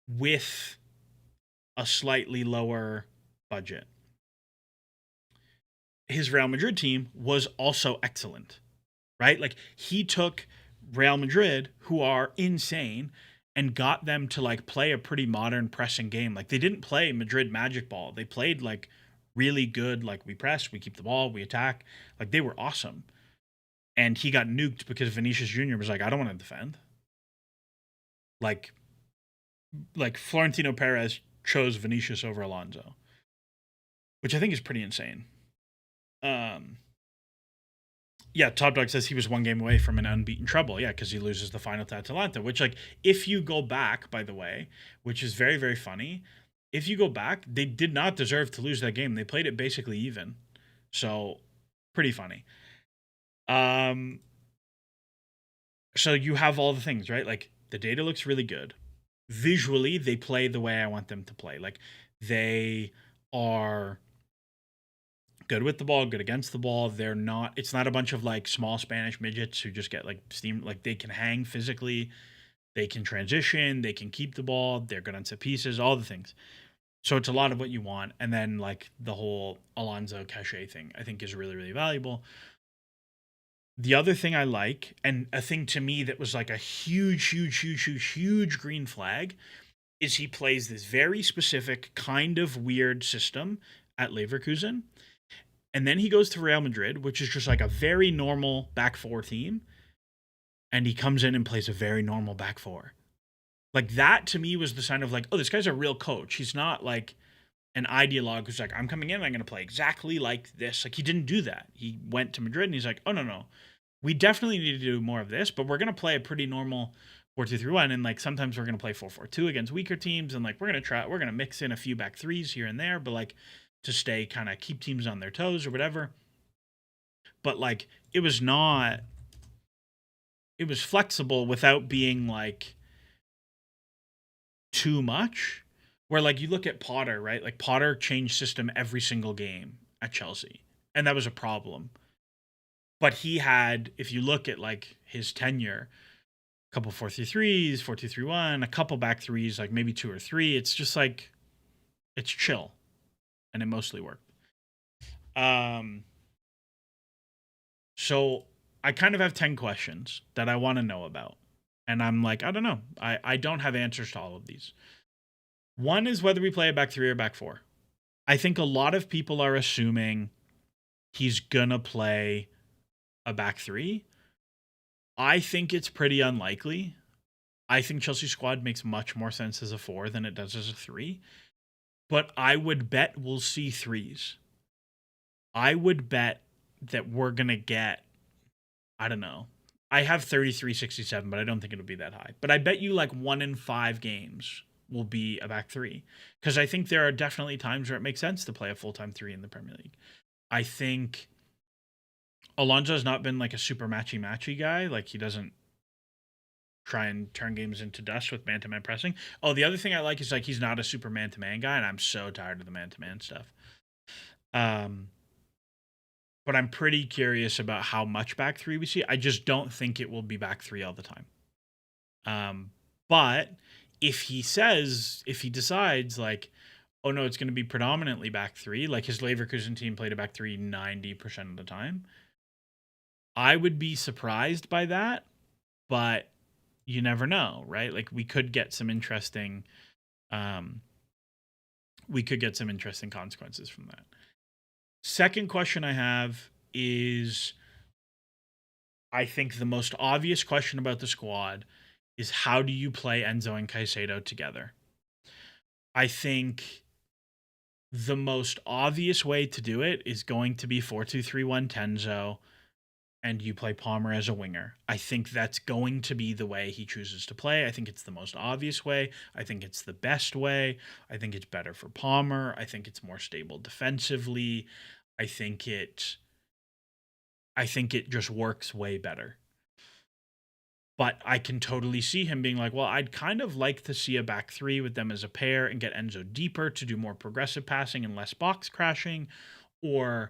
with a slightly lower budget. His Real Madrid team was also excellent, right? Like he took Real Madrid, who are insane, and got them to like play a pretty modern pressing game. Like they didn't play Madrid magic ball. They played like really good, like we press, we keep the ball, we attack. Like they were awesome. And he got nuked because Vinicius Jr. was like, I don't want to defend. Like Florentino Perez chose Vinicius over Alonso, which I think is pretty insane. Yeah, Top Dog says he was one game away from an unbeaten treble. Yeah, because he loses the final to Atalanta, which, like, if you go back, by the way, which is very, very funny, if you go back, they did not deserve to lose that game. They played it basically even. So, pretty funny. So you have all the things, right? Like, the data looks really good. Visually, they play the way I want them to play. Like, they are good with the ball, good against the ball. They're not, it's not a bunch of like small Spanish midgets who just get like steam. Like they can hang physically, they can transition, they can keep the ball, they're good on set pieces, all the things. So it's a lot of what you want. And then like the whole Alonso cachet thing, I think is really, really valuable. The other thing I like, and a thing to me that was like a huge green flag, is he plays this very specific kind of weird system at Leverkusen. And then he goes to Real Madrid, which is just like a very normal back four team. And he comes in and plays a very normal back four. Like that to me was the sign of like, oh, this guy's a real coach. He's not like an ideologue who's like, I'm coming in and I'm going to play exactly like this. Like he didn't do that. He went to Madrid and he's like, oh, no. We definitely need to do more of this, but we're going to play a pretty normal 4-2-3-1. And like sometimes we're going to play 4-4-2 against weaker teams. And like we're going to mix in a few back threes here and there. But like to stay kind of keep teams on their toes or whatever. But like it was flexible without being like too much. Where like you look at Potter, right? Like Potter changed system every single game at Chelsea, and that was a problem. But he had, if you look at like his tenure, a couple 4-3-3s, 4-2-3-1, a couple back threes, like maybe 2 or 3. It's just like it's chill, and it mostly worked. So I kind of have 10 questions that I want to know about. And I'm like, I don't know. I don't have answers to all of these. One is whether we play a back three or back four. I think a lot of people are assuming he's going to play a back three. I think it's pretty unlikely. I think Chelsea's squad makes much more sense as a four than it does as a three. But I would bet we'll see threes. I would bet that we're going to get, I don't know. I have 33-67, but I don't think it'll be that high. But I bet you like 1 in 5 games will be a back three. Because I think there are definitely times where it makes sense to play a full-time three in the Premier League. I think Alonso has not been like a super matchy guy. Like he doesn't try and turn games into dust with man-to-man pressing. Oh, the other thing I like is like he's not a super man-to-man guy, and I'm so tired of the man-to-man stuff. But I'm pretty curious about how much back three we see. I just don't think it will be back three all the time. But if he decides like, oh no, it's going to be predominantly back three, like his Leverkusen team played a back three 90% of the time, I would be surprised by that, but you never know, right? Like we could get some interesting consequences from that. Second question I have is, I think the most obvious question about the squad is how do you play Enzo and Caicedo together? I think the most obvious way to do it is going to be 4-2-3-1 Tenzo, and you play Palmer as a winger. I think that's going to be the way he chooses to play. I think it's the most obvious way. I think it's the best way. I think it's better for Palmer. I think it's more stable defensively. I think it just works way better. But I can totally see him being like, well, I'd kind of like to see a back three with them as a pair and get Enzo deeper to do more progressive passing and less box crashing. Or,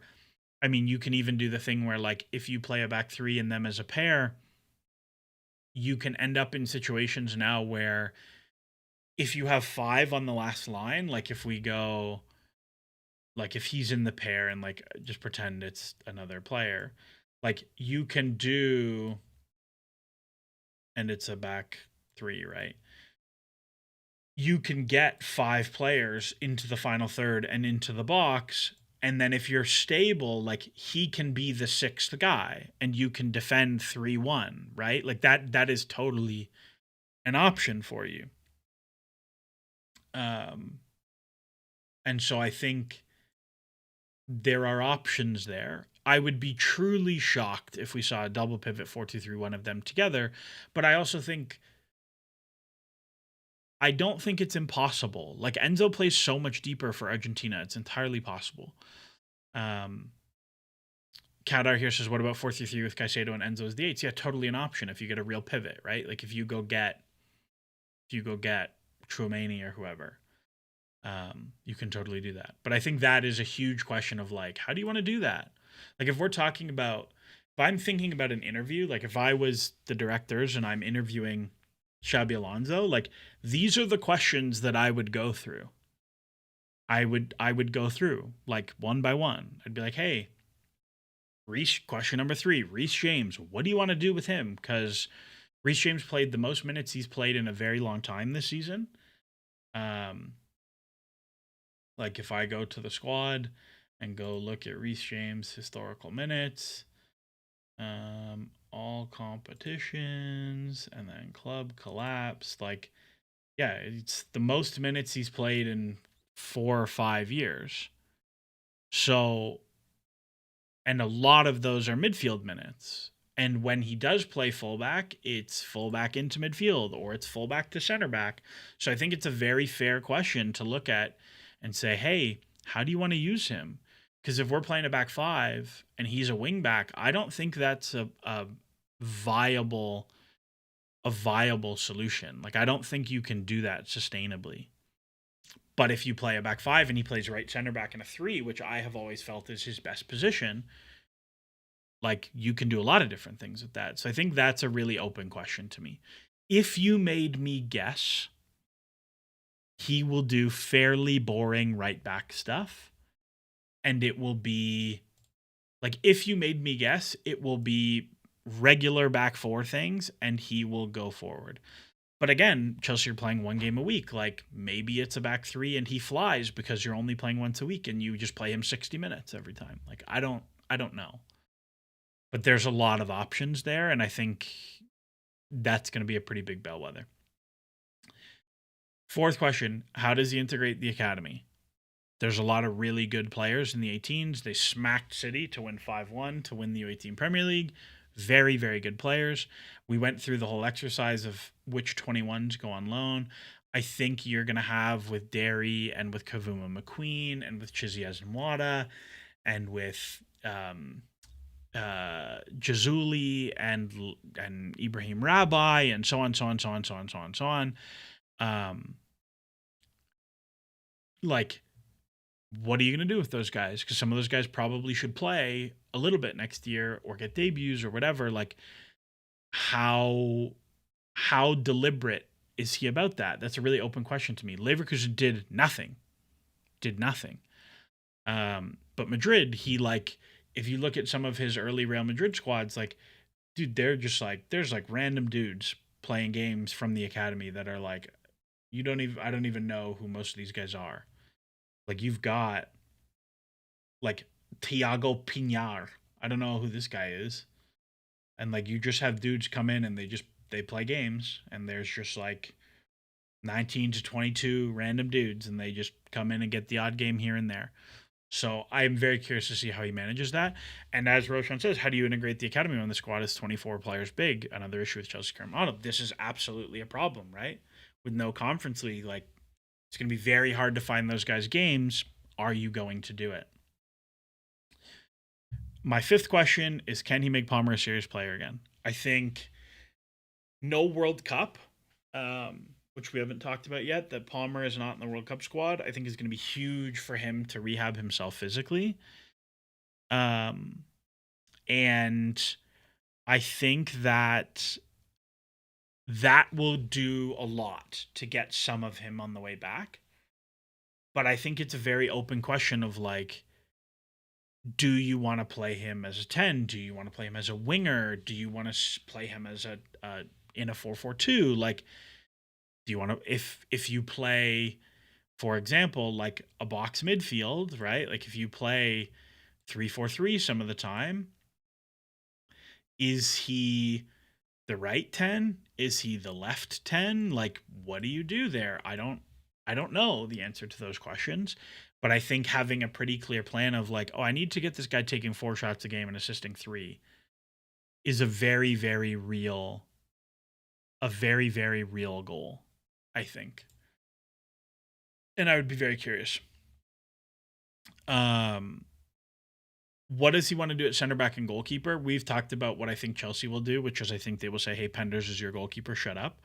I mean, you can even do the thing where, like, if you play a back three and them as a pair, you can end up in situations now where if you have five on the last line, like if we go, like if he's in the pair and like just pretend it's another player, like you can do, and it's a back three, right? You can get five players into the final third and into the box. And then if you're stable, like he can be the sixth guy and you can defend 3-1, right? Like that is totally an option for you. Um, and so I think there are options there. I would be truly shocked if we saw a double pivot 4-2-3-1 of them together, but I also think I don't think it's impossible. Like Enzo plays so much deeper for Argentina, it's entirely possible. Um, Kadar here says, "What about 4-3-3 with Caicedo and Enzo as the eights?" Yeah, totally an option if you get a real pivot, right? Like if you go get Chouameni or whoever, you can totally do that. But I think that is a huge question of like, how do you want to do that? Like if we're talking about, if I'm thinking about an interview, like if I was the directors and I'm interviewing Xabi Alonso, like these are the questions that I would go through. I would go through like one by one. I'd be like, hey, question number 3, Reece James, what do you want to do with him? Because Reece James played the most minutes he's played in a very long time this season. Like if I go to the squad and go look at Reece James' historical minutes, all competitions, and then club collapse, like, yeah, it's the most minutes he's played in 4 or 5 years. So, and a lot of those are midfield minutes. And when he does play fullback, it's fullback into midfield or it's fullback to center back. So I think it's a very fair question to look at and say, hey, how do you want to use him? Because if we're playing a back five and he's a wing back, I don't think that's a viable solution. Like I don't think you can do that sustainably. But if you play a back five and he plays right center back in a 3, which I have always felt is his best position, like you can do a lot of different things with that. So I think that's a really open question to me. If you made me guess, he will do fairly boring right back stuff. And it will be like, if you made me guess, it will be regular back four things and he will go forward. But again, Chelsea are playing one game a week. Like maybe it's a back three and he flies because you're only playing once a week and you just play him 60 minutes every time. Like I don't know. But there's a lot of options there, and I think that's going to be a pretty big bellwether. Fourth question, how does he integrate the academy? There's a lot of really good players in the 18s. They smacked City to win 5-1 to win the U18 Premier League. Very, very good players. We went through the whole exercise of which 21s go on loan. I think you're going to have with Derry and with Kavuma McQueen and with Chizzy Azenwada and with Jazuli and Ibrahim Rabbi and so on, so on, so on, so on, so on, so on. Like, what are you going to do with those guys? Because some of those guys probably should play a little bit next year or get debuts or whatever. Like, how deliberate is he about that? That's a really open question to me. Leverkusen did nothing. But Madrid, he like, if you look at some of his early Real Madrid squads, like, dude, they're just like, there's like random dudes playing games from the academy that are like, I don't even know who most of these guys are. Like, you've got like Thiago Pinar. I don't know who this guy is. And like, you just have dudes come in and they play games, and there's just like 19 to 22 random dudes, and they just come in and get the odd game here and there. So I'm very curious to see how he manages that. And as Roshan says, how do you integrate the academy when the squad is 24 players big? Another issue with Chelsea current model. This is absolutely a problem, right? With no conference league, like, it's going to be very hard to find those guys games. Are you going to do it? My fifth question is, can he make Palmer a serious player again? I think No World Cup, which we haven't talked about yet. That Palmer is not in the World Cup squad, I think is going to be huge for him to rehab himself physically. Um, and I think that that will do a lot to get some of him on the way back. But I think it's a very open question of like, do you want to play him as a 10? Do you want to play him as a winger? Do you want to play him as a in a 4-4-2? Like, do you want to if you play, for example, like a box midfield, right? Like if you play 3-4-3 some of the time, is he the right 10? Is he the left 10? Like, what do you do there? I don't know the answer to those questions, but I think having a pretty clear plan of like, oh, I need to get this guy taking 4 shots a game and assisting 3 is a very very real goal, I think. And I would be very curious. Um what does he want to do at center back and goalkeeper? We've talked about what I think Chelsea will do, which is I think they will say, "Hey, Penders is your goalkeeper. Shut up."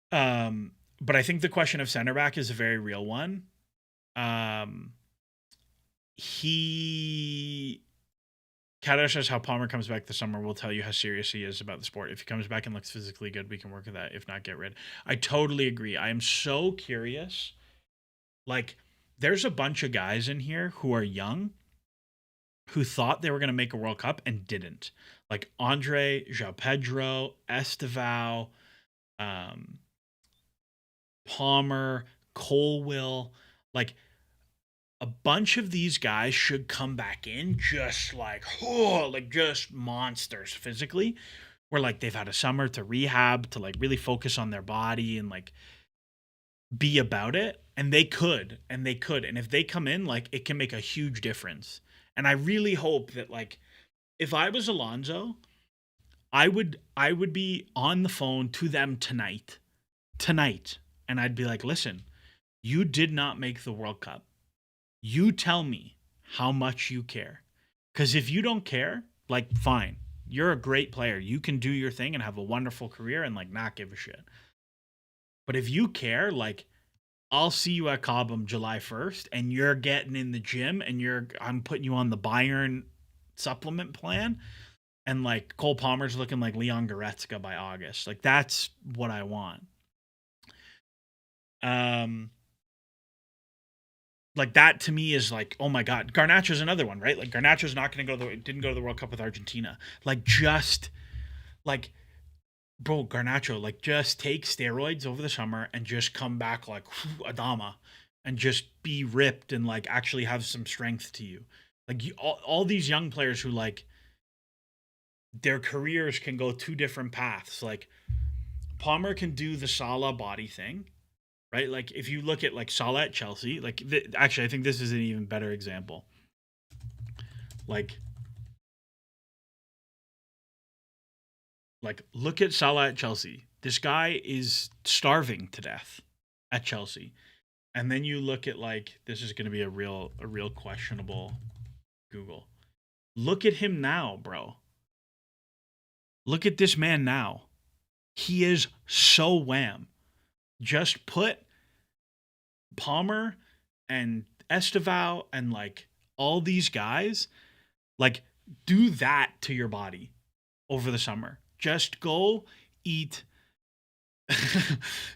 But I think the question of center back is a very real one. Um, he Kader says how Palmer comes back this summer will tell you how serious he is about the sport. If he comes back and looks physically good, we can work with that. If not, get rid. I totally agree. I am so curious. Like, there's a bunch of guys in here who are young who thought they were going to make a World Cup and didn't. Like Andre, João Pedro, Estevao, um, Palmer, Colwill. Like, a bunch of these guys should come back in just like, oh, like just monsters physically. Where like they've had a summer to rehab, to like really focus on their body and like be about it. And they could, and they could. And if they come in, like it can make a huge difference. And I really hope that like if I was Alonso, I would be on the phone to them tonight, and I'd be like, listen, you did not make the World Cup. You tell me how much you care, because if you don't care, like fine, you're a great player, you can do your thing and have a wonderful career and like not give a shit. But if you care, like I'll see you at Cobham July 1st, and you're getting in the gym, and I'm putting you on the Bayern supplement plan, and like Cole Palmer's looking like Leon Goretzka by August. Like that's what I want. Um, like that to me is like, oh my god, Garnacho's another one, right? Like Garnacho's not going to didn't go to the World Cup with Argentina. Like just like bro, Garnacho, like just take steroids over the summer and just come back like Adama, and just be ripped and like actually have some strength to you. Like all these young players who like their careers can go two different paths. Like Palmer can do the Salah body thing, right? Like if you look at like Salah at Chelsea, like actually I think this is an even better example. Like look at Salah at Chelsea. This guy is starving to death at Chelsea. And then you look at like this is going to be a real questionable Google. Look at him now, bro. Look at this man now. He is so wham. Just put Palmer and Estevao and like all these guys, like do that to your body over the summer. Just go eat.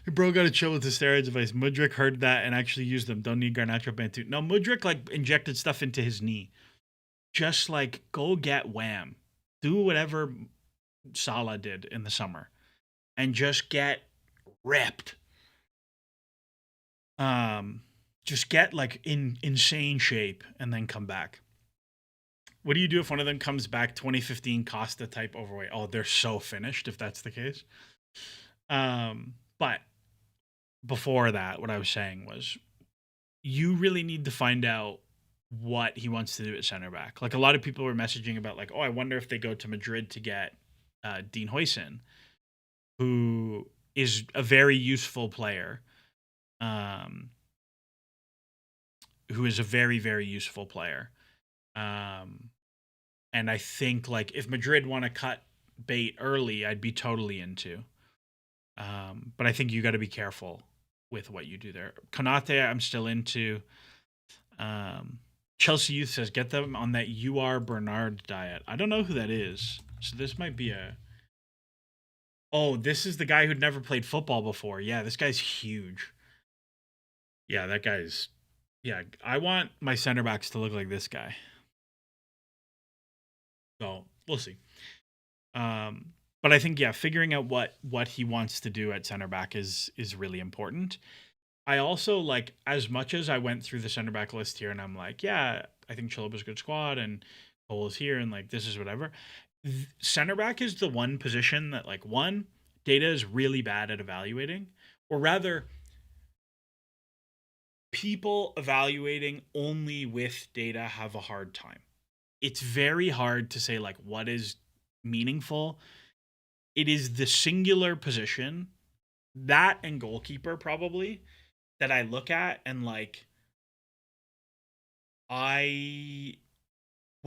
Bro got to chill with the steroids advice. Mudryk heard that and actually used them. Don't need Garnacho Bantu. No, Mudryk like injected stuff into his knee. Just like go get wham. Do whatever Salah did in the summer and just get ripped. Just get like in insane shape and then come back. What do you do if one of them comes back 2015 Costa type overweight? Oh, they're so finished if that's the case. But before that, what I was saying was you really need to find out what he wants to do at center back. Like a lot of people were messaging about like, oh, I wonder if they go to Madrid to get Dean Huijsen, who is a very useful player. Who is a very, very useful player. And I think like if Madrid want to cut bait early, I'd be totally into. But I think you got to be careful with what you do there. Konate, I'm still into. Um, Chelsea Youth says get them on that UR Bernard diet. I don't know who that is, so this might be a. Oh, this is the guy who'd never played football before. Yeah, this guy's huge. Yeah, that guy's. Yeah, I want my center backs to look like this guy. So we'll see. But I think figuring out what he wants to do at center back is really important. I also like, as much as I went through the center back list here and I'm like, yeah, I think Chalobah's a good squad and Cole is here and like this is whatever. Center back is the one position that like one data is really bad at evaluating, or rather people evaluating only with data have a hard time. It's very hard to say like what is meaningful. It is the singular position, that and goalkeeper probably, that I look at and like when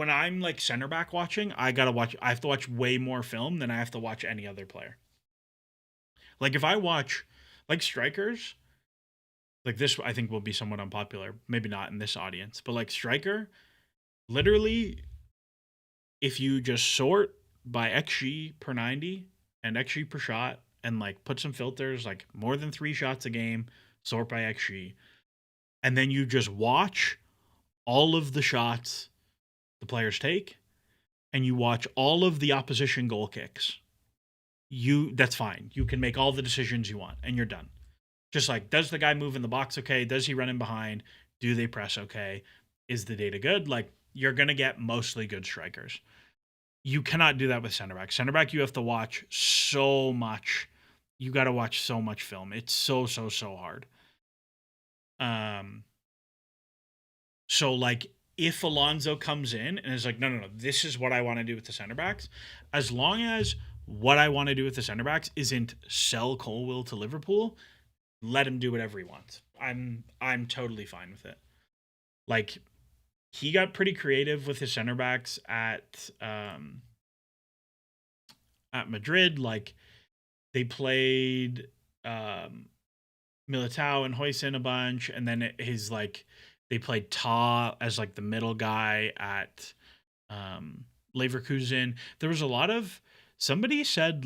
I'm like center back watching, I have to watch way more film than I have to watch any other player. Like if I watch like strikers, like this I think will be somewhat unpopular, maybe not in this audience, but like striker, literally if you just sort by XG per 90 and XG per shot and like put some filters like more than 3 shots a game, sort by XG, and then you just watch all of the shots the players take and you watch all of the opposition goal kicks, that's fine. You can make all the decisions you want and you're done. Just like, does the guy move in the box okay? Does he run in behind? Do they press okay? Is the data good? Like, you're going to get mostly good strikers. You cannot do that with center back. Center back, you have to watch so much. You got to watch so much film. It's so hard. So like if Alonso comes in and is like, no, this is what I want to do with the center backs, as long as what I want to do with the center backs isn't sell Colwill to Liverpool, let him do whatever he wants. I'm totally fine with it. Like he got pretty creative with his center backs at Madrid. Like they played Militao and Huijsen a bunch, and then his like they played Ta as like the middle guy at Leverkusen. There was a lot of somebody said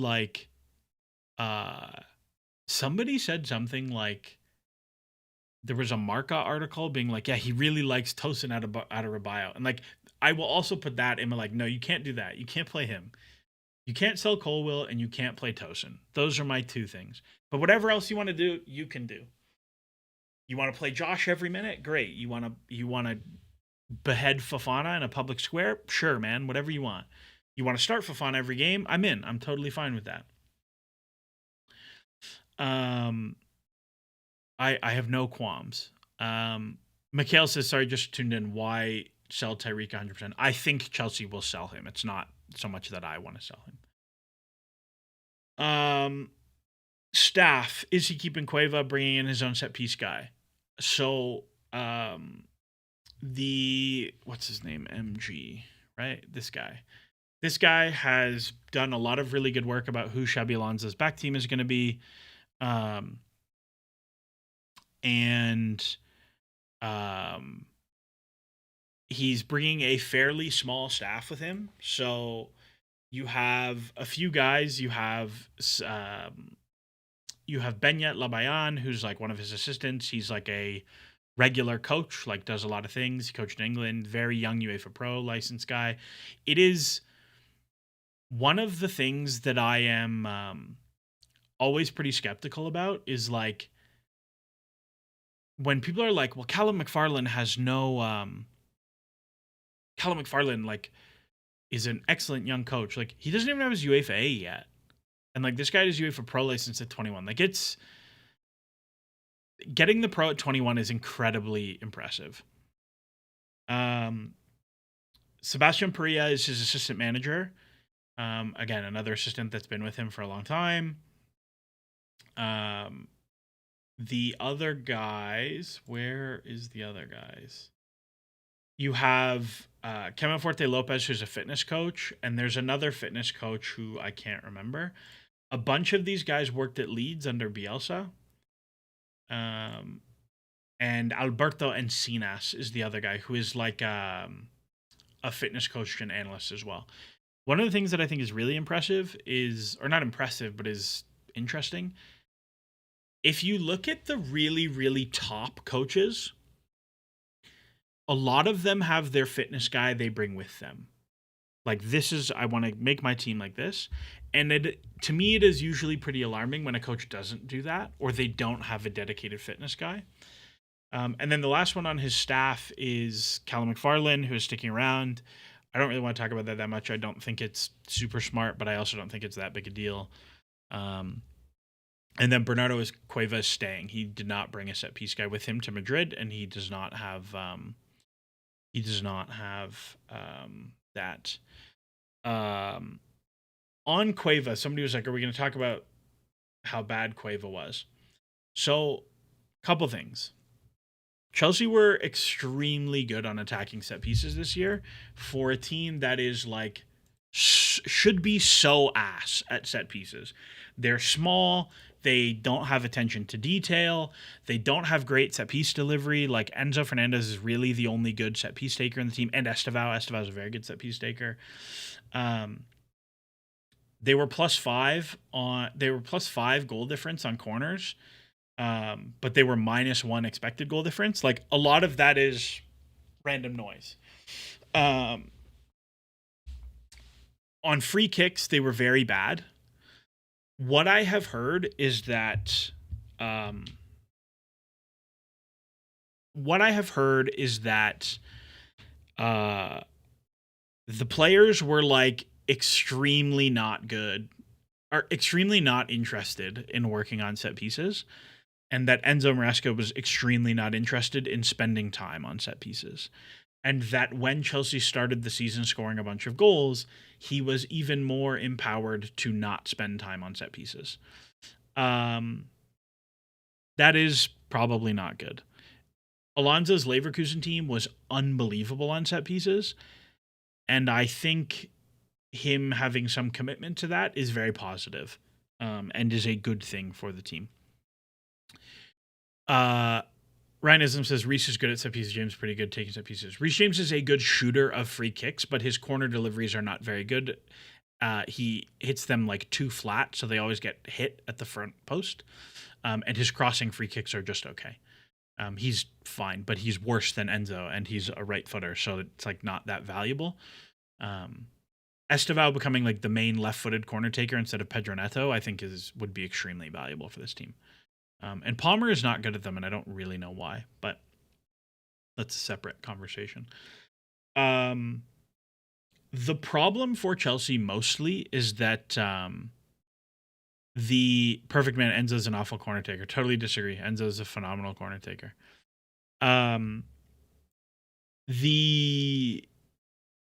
something like there was a Marca article being like, yeah, he really likes Tosin out of Rabayo. And like I will also put that in like, no, you can't do that. You can't play him. You can't sell Colwill and you can't play Tosin. Those are my two things. But whatever else you want to do, you can do. You want to play Josh every minute? Great. You want to behead Fofana in a public square? Sure, man. Whatever you want. You want to start Fofana every game? I'm in. I'm totally fine with that. I have no qualms. Mikhail says, sorry, just tuned in. Why sell Tyreek 100%? I think Chelsea will sell him. It's not so much that I want to sell him. Staff, is he keeping Cueva, bringing in his own set piece guy? So, what's his name? MG, right? This guy has done a lot of really good work about who Xabi Alonso's back team is going to be. He's bringing a fairly small staff with him. So you have a few guys. You have Benyat Labayan, who's like one of his assistants. He's like a regular coach, like does a lot of things. He coached in England, very young UEFA Pro licensed guy. It is one of the things that I am always pretty skeptical about is like when people are like, well, Callum McFarlane has no Callum McFarlane like is an excellent young coach. Like he doesn't even have his UEFA A yet. And like this guy is UEFA Pro license at 21. Like it's getting the pro at 21 is incredibly impressive. Sebastian Perea is his assistant manager. Again, another assistant that's been with him for a long time. The other guys, where is the other guys? You have Kevin Forte Lopez, who's a fitness coach, and there's another fitness coach who I can't remember. A bunch of these guys worked at Leeds under Bielsa. And Alberto Encinas is the other guy who is like a fitness coach and analyst as well. One of the things that I think is really impressive is, or not impressive, but is interesting. If you look at the really, really top coaches, a lot of them have their fitness guy they bring with them. Like, this is, I want to make my team like this. And to me, it is usually pretty alarming when a coach doesn't do that, or they don't have a dedicated fitness guy. And then the last one on his staff is Callum McFarlane, who is sticking around. I don't really want to talk about that much. I don't think it's super smart, but I also don't think it's that big a deal. And then Bernardo Cueva is staying. He did not bring a set piece guy with him to Madrid, and he does not have that. On Cueva, somebody was like, "Are we going to talk about how bad Cueva was?" So, couple things. Chelsea were extremely good on attacking set pieces this year for a team that is like should be so ass at set pieces. They're small. They don't have attention to detail. They don't have great set piece delivery. Like, Enzo Fernandez is really the only good set piece taker in the team, and Estevao. Estevao is a very good set piece taker. They were +5 goal difference on corners. But they were -1 expected goal difference. Like, a lot of that is random noise. On free kicks, they were very bad. What I have heard is that the players were like extremely not good, or extremely not interested in working on set pieces. And that Enzo Maresca was extremely not interested in spending time on set pieces. And that when Chelsea started the season scoring a bunch of goals, he was even more empowered to not spend time on set pieces. That is probably not good. Alonso's Leverkusen team was unbelievable on set pieces. And I think him having some commitment to that is very positive, and is a good thing for the team. Ryanism says Reece is good at set pieces. James is pretty good taking set pieces. Reece James is a good shooter of free kicks, but his corner deliveries are not very good. He hits them like too flat, so they always get hit at the front post. And his crossing free kicks are just okay. He's fine, but he's worse than Enzo, and he's a right footer, so it's like not that valuable. Estevao becoming like the main left-footed corner taker instead of Pedro Neto, I think would be extremely valuable for this team. And Palmer is not good at them, and I don't really know why, but that's a separate conversation. The problem for Chelsea mostly is that the perfect man, Enzo's an awful corner taker. Totally disagree. Enzo's a phenomenal corner taker.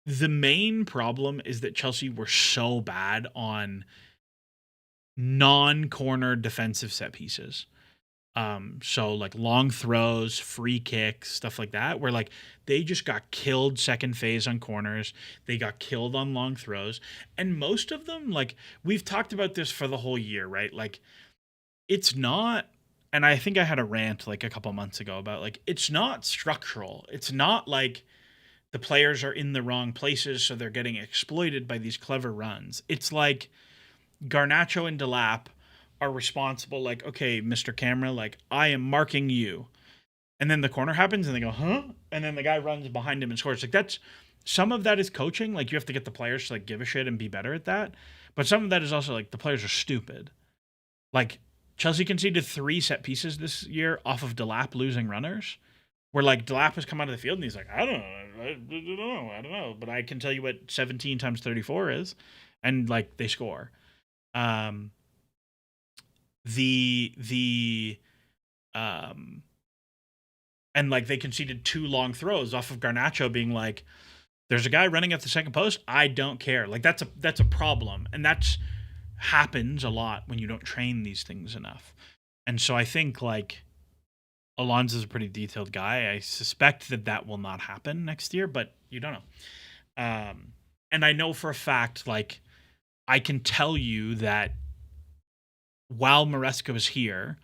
The main problem is that Chelsea were so bad on non-corner defensive set pieces. So like long throws, free kicks, stuff like that, where like they just got killed second phase on corners. They got killed on long throws. And most of them, like, we've talked about this for the whole year, right? Like, it's not, and I think I had a rant like a couple months ago about like, it's not structural. It's not like the players are in the wrong places, so they're getting exploited by these clever runs. It's like Garnacho and Delap are responsible, like, okay, Mr. Camera, like, I am marking you. And then the corner happens and they go, huh? And then the guy runs behind him and scores. Like, that's, some of that is coaching. Like, you have to get the players to like give a shit and be better at that. But some of that is also like the players are stupid. Like, Chelsea conceded 3 set pieces this year off of Delap losing runners, where like Delap has come out of the field and he's like, I don't know. But I can tell you what 17 times 34 is. And like they score. And like they conceded 2 long throws off of Garnacho being like, there's a guy running at the second post, I don't care. Like, that's a problem, and that's happens a lot when you don't train these things enough. And so I think like Alonso's a pretty detailed guy. I suspect that will not happen next year, but you don't know. And I know for a fact, like, I can tell you that while Maresca was here,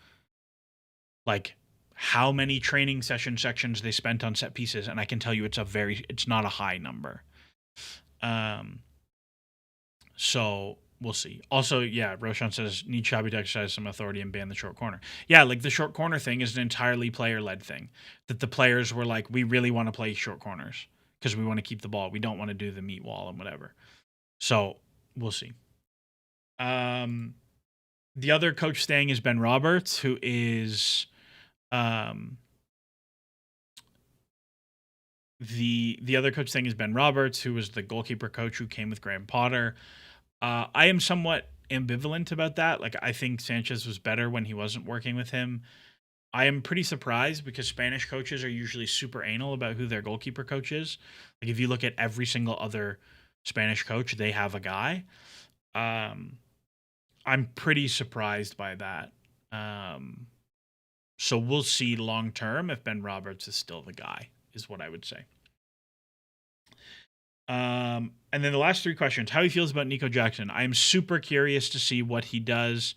like, how many training sections they spent on set pieces, and I can tell you it's not a high number. So we'll see. Also, yeah, Roshan says need Xabi to exercise some authority and ban the short corner. Yeah, like the short corner thing is an entirely player-led thing. That the players were like, we really want to play short corners because we want to keep the ball. We don't want to do the meat wall and whatever. So we'll see. The other coach staying is Ben Roberts, who is the other coach staying is Ben Roberts, who was the goalkeeper coach who came with Graham Potter. I am somewhat ambivalent about that. Like, I think Sanchez was better when he wasn't working with him. I am pretty surprised because Spanish coaches are usually super anal about who their goalkeeper coach is. Like, if you look at every single other Spanish coach, they have a guy. I'm pretty surprised by that. So we'll see long term if Ben Roberts is still the guy, is what I would say. And then the last three questions: how he feels about Nico Jackson. I am super curious to see what he does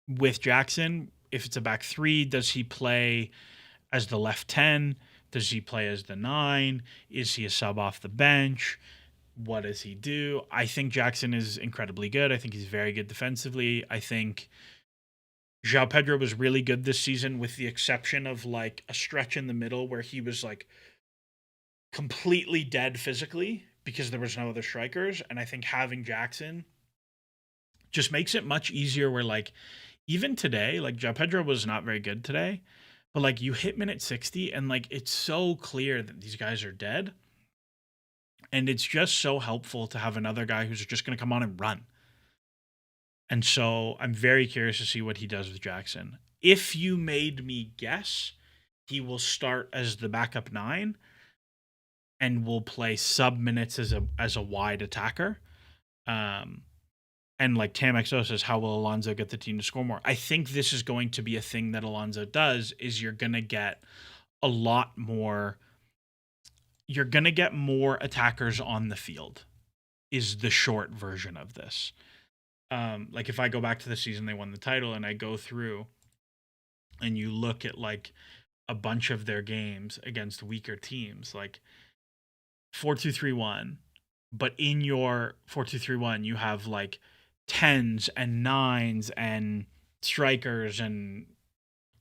with Jackson. If it's a back three, does he play as the left 10? Does he play as the 9? Is he a sub off the bench? What does he do? I think Jackson is incredibly good. I think he's very good defensively. I think João Pedro was really good this season, with the exception of like a stretch in the middle where he was like completely dead physically because there was no other strikers. And I think having Jackson just makes it much easier where, like, even today, like, João Pedro was not very good today, but like you hit minute 60 and like it's so clear that these guys are dead. And it's just so helpful to have another guy who's just going to come on and run. And so I'm very curious to see what he does with Jackson. If you made me guess, he will start as the backup 9 and will play sub minutes as a wide attacker. And like Tamexo says, how will Alonso get the team to score more? I think this is going to be a thing that Alonso does, is you're going to get a lot more. You're going to get more attackers on the field, is the short version of this. Like, if I go back to the season they won the title and I go through and you look at like a bunch of their games against weaker teams, like 4-2-3-1, but in your 4-2-3-1 you have like 10s and 9s and strikers and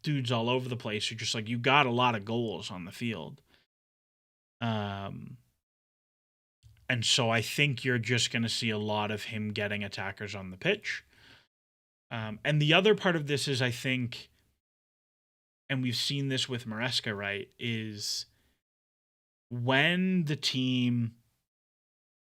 dudes all over the place. You're just like, you got a lot of goals on the field. And so I think you're just going to see a lot of him getting attackers on the pitch. And the other part of this is, I think, and we've seen this with Maresca, right, is when the team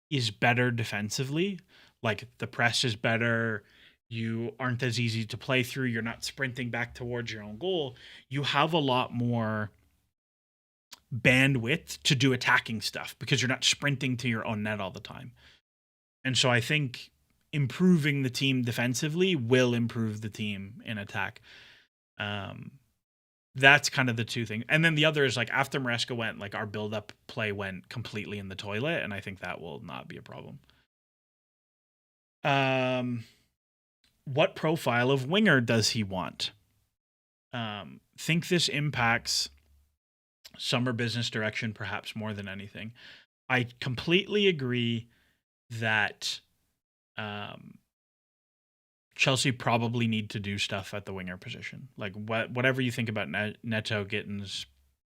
is better defensively, like the press is better, you aren't as easy to play through, you're not sprinting back towards your own goal, you have a lot more bandwidth to do attacking stuff because you're not sprinting to your own net all the time. And so I think improving the team defensively will improve the team in attack. That's kind of the two things. And then the other is, like, after Maresca went, like, our build-up play went completely in the toilet, and I think that will not be a problem. What profile of winger does he want? Think this impacts summer business direction perhaps more than anything. I completely agree that Chelsea probably need to do stuff at the winger position. Like, whatever you think about Neto, Gittins,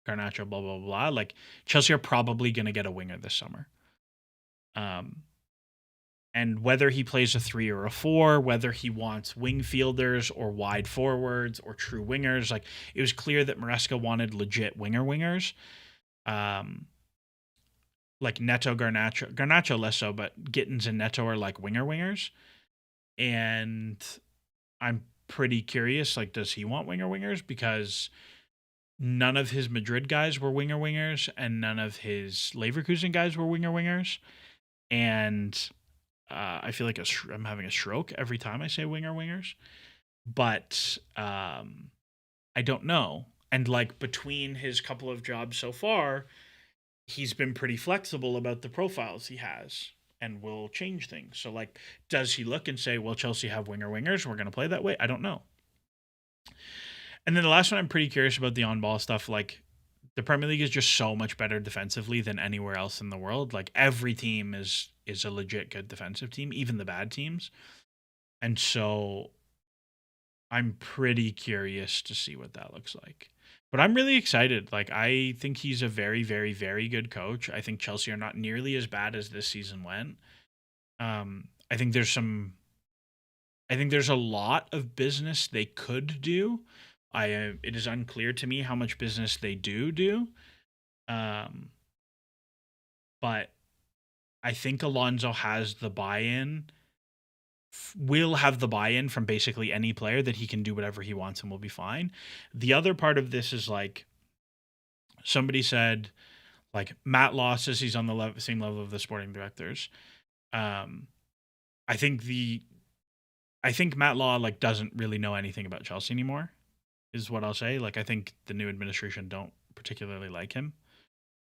Garnacho, blah, blah, blah, like, Chelsea are probably going to get a winger this summer. And whether he plays a 3 or a 4, whether he wants wing fielders or wide forwards or true wingers, like, it was clear that Maresca wanted legit wingers. Like Neto, Garnacho less so, but Gittins and Neto are like wingers. And I'm pretty curious, like, does he want wingers? Because none of his Madrid guys were wingers, and none of his Leverkusen guys were wingers. And I feel like I'm having a stroke every time I say wingers. but I don't know. And like between his couple of jobs so far, he's been pretty flexible about the profiles he has and will change things. So like, does he look and say, well, Chelsea have wingers, we're going to play that way? I don't know. And then the last one, I'm pretty curious about the on ball stuff. Like, the Premier League is just so much better defensively than anywhere else in the world. Like, every team is a legit good defensive team, even the bad teams. And so I'm pretty curious to see what that looks like. But I'm really excited. Like, I think he's a very, very, very good coach. I think Chelsea are not nearly as bad as this season went. I think there's a lot of business they could do. It is unclear to me how much business they do. Um, but I think Alonso has the buy-in, will have the buy-in from basically any player that he can do whatever he wants and will be fine. The other part of this is like somebody said, like Matt Law says he's on the same level of the sporting directors. Um, I think Matt Law like doesn't really know anything about Chelsea anymore, is what I'll say. Like I think the new administration don't particularly like him.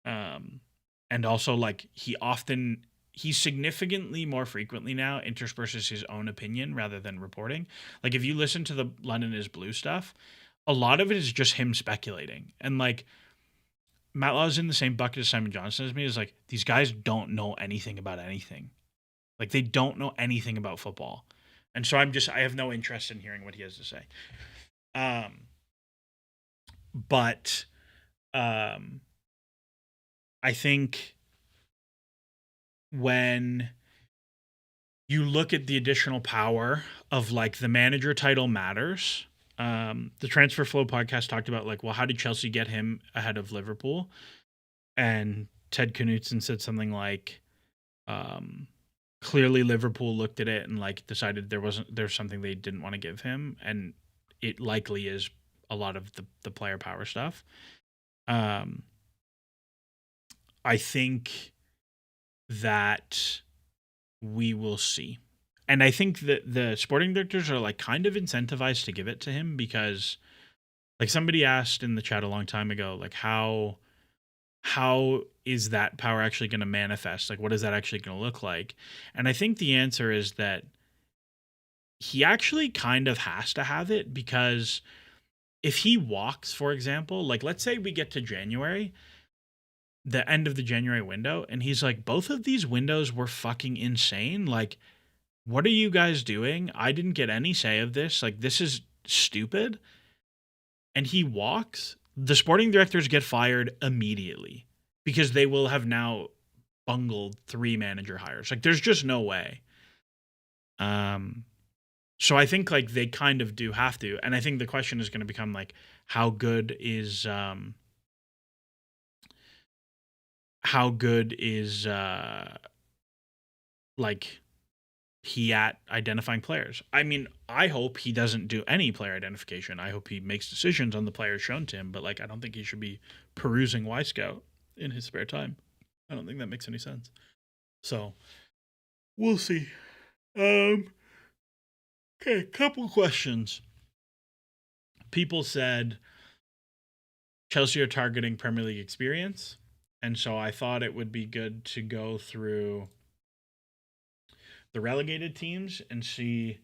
And also like he significantly more frequently now intersperses his own opinion rather than reporting. Like if you listen to the London is Blue stuff, a lot of it is just him speculating. And like Matt Law's in the same bucket as Simon Johnson as me, is like these guys don't know anything about anything. Like they don't know anything about football. And so I have no interest in hearing what he has to say. But I think when you look at the additional power of like the manager title matters. The Transfer Flow podcast talked about like, well, how did Chelsea get him ahead of Liverpool? And Ted Knutson said something like, clearly Liverpool looked at it and like decided there's something they didn't want to give him, and it likely is a lot of the player power stuff. I think that we will see. And I think that the sporting directors are like kind of incentivized to give it to him because like somebody asked in the chat a long time ago, like how is that power actually going to manifest? Like what is that actually going to look like? And I think the answer is that he actually kind of has to have it, because if he walks, for example, like let's say we get to January, the end of the January window, and he's like, both of these windows were fucking insane. Like, what are you guys doing? I didn't get any say of this. Like, this is stupid. And he walks, the sporting directors get fired immediately because they will have now bungled 3 manager hires. Like, there's just no way. So I think like they kind of do have to. And I think the question is going to become like, how good is like he at identifying players? I mean, I hope he doesn't do any player identification. I hope he makes decisions on the players shown to him, but like I don't think he should be perusing Y Scout in his spare time. I don't think that makes any sense. So we'll see. Okay, couple questions. People said Chelsea are targeting Premier League experience, and so I thought it would be good to go through the relegated teams and see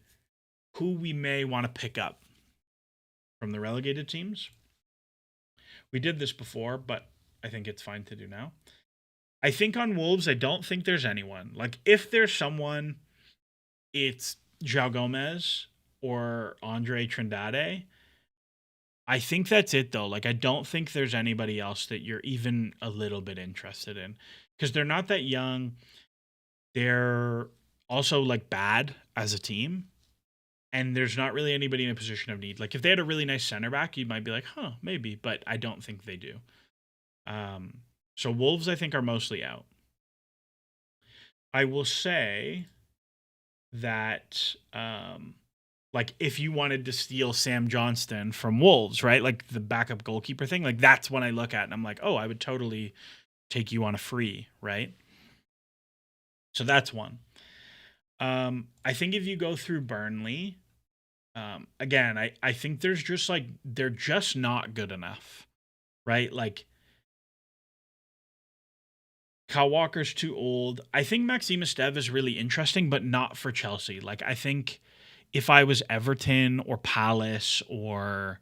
who we may want to pick up from the relegated teams. We did this before, but I think it's fine to do now. I think on Wolves, I don't think there's anyone. Like, if there's someone, it's João Gomez or Andre Trindade. I think that's it, though. Like, I don't think there's anybody else that you're even a little bit interested in, because they're not that young. They're also, like, bad as a team, and there's not really anybody in a position of need. Like, if they had a really nice center back, you might be like, huh, maybe, but I don't think they do. So Wolves, I think, are mostly out. I will say that, like, if you wanted to steal Sam Johnston from Wolves, right, like the backup goalkeeper thing, like that's when I look at and I'm like, oh, I would totally take you on a free, right? So that's one. I think if you go through Burnley, Again, I think there's just like they're just not good enough, right? Like Kyle Walker's too old. I think Maxime Esteve is really interesting, but not for Chelsea. Like I think if I was Everton or Palace or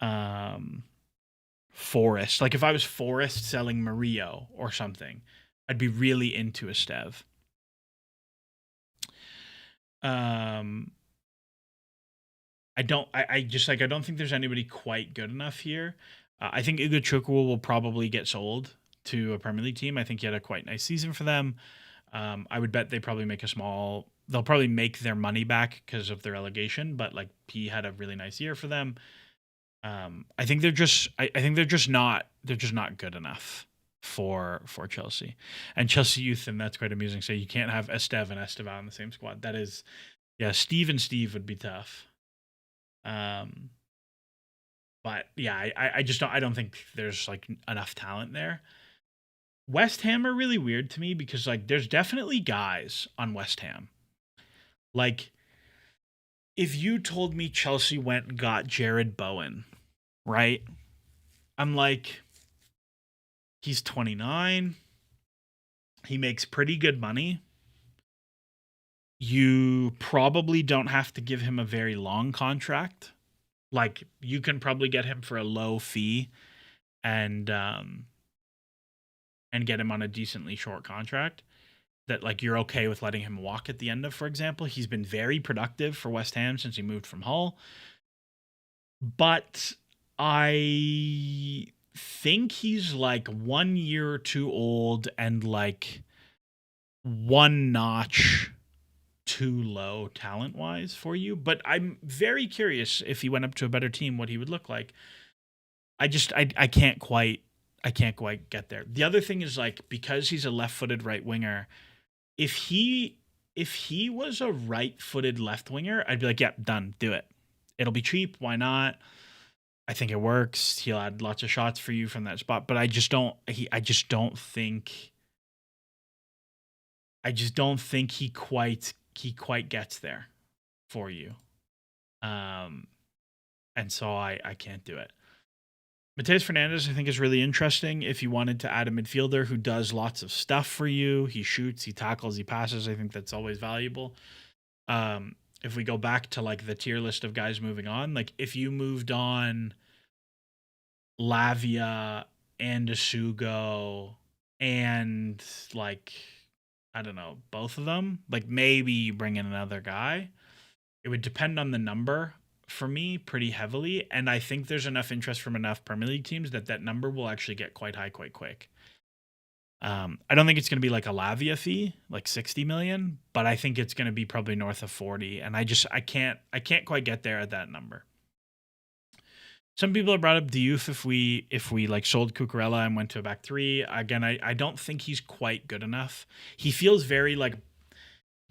um Forest, like if I was Forest selling Murillo or something, I'd be really into Esteve. Um I just like I don't think there's anybody quite good enough here. I think Ugochukwu will probably get sold to a Premier League team. I think he had a quite nice season for them. I would bet they probably make a small. They'll probably make their money back because of their relegation, but like he had a really nice year for them. I think they're just. I think they're just not. They're just not good enough for Chelsea and Chelsea youth, and that's quite amusing. So you can't have Esteve and Esteban in the same squad. That is, yeah. Steve and Steve would be tough. Um, but yeah, I just don't. I don't think there's like enough talent there. West Ham are really weird to me because like there's definitely guys on West Ham. Like if you told me Chelsea went and got Jared Bowen, right? I'm like he's 29. He makes pretty good money. You probably don't have to give him a very long contract. Like you can probably get him for a low fee and and get him on a decently short contract that like you're okay with letting him walk at the end of, for example. He's been very productive for West Ham since he moved from Hull. But I think he's like 1 year too old and like one notch too low talent wise for you. But I'm very curious if he went up to a better team, what he would look like. I can't quite get there. The other thing is like because he's a left-footed right winger, if he was a right-footed left winger, I'd be like, "Yep, done, do it. It'll be cheap. Why not? I think it works. He'll add lots of shots for you from that spot." But I just don't. I just don't think. I just don't think he quite gets there for you. Um, and so I can't do it. Mateus Fernandez, I think, is really interesting. If you wanted to add a midfielder who does lots of stuff for you, he shoots, he tackles, he passes. I think that's always valuable. If we go back to like the tier list of guys moving on, like if you moved on Lavia and Asugo and like I don't know, both of them, like maybe you bring in another guy. It would depend on the number for me pretty heavily, and I think there's enough interest from enough Premier League teams that that number will actually get quite high quite quick. I don't think it's going to be like a Lavia fee, like 60 million, but I think it's going to be probably north of 40. And I can't quite get there at that number. Some people have brought up Diouf if we like sold Cucurella and went to a back three. Again, I don't think he's quite good enough. He feels very like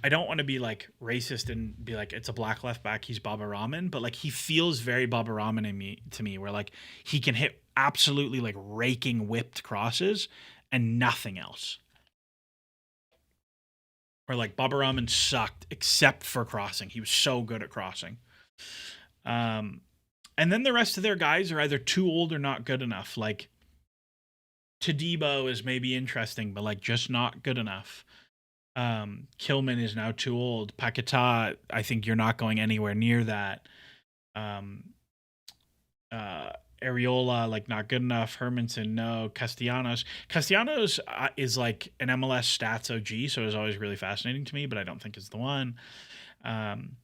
I don't want to be like racist and be like it's a black left back. He's Baba Rahman, but like he feels very Baba Rahman to me, where like he can hit absolutely like raking whipped crosses and nothing else. Or like Baba Rahman sucked except for crossing. He was so good at crossing. Um, and then the rest of their guys are either too old or not good enough. Like Tadibo is maybe interesting, but like just not good enough. Kilman is now too old. Paquetá, I think you're not going anywhere near that. Um, uh, Areola, like not good enough. Hermanson, no. Castellanos is like an MLS stats OG, so it's always really fascinating to me, but I don't think it's the one. Um,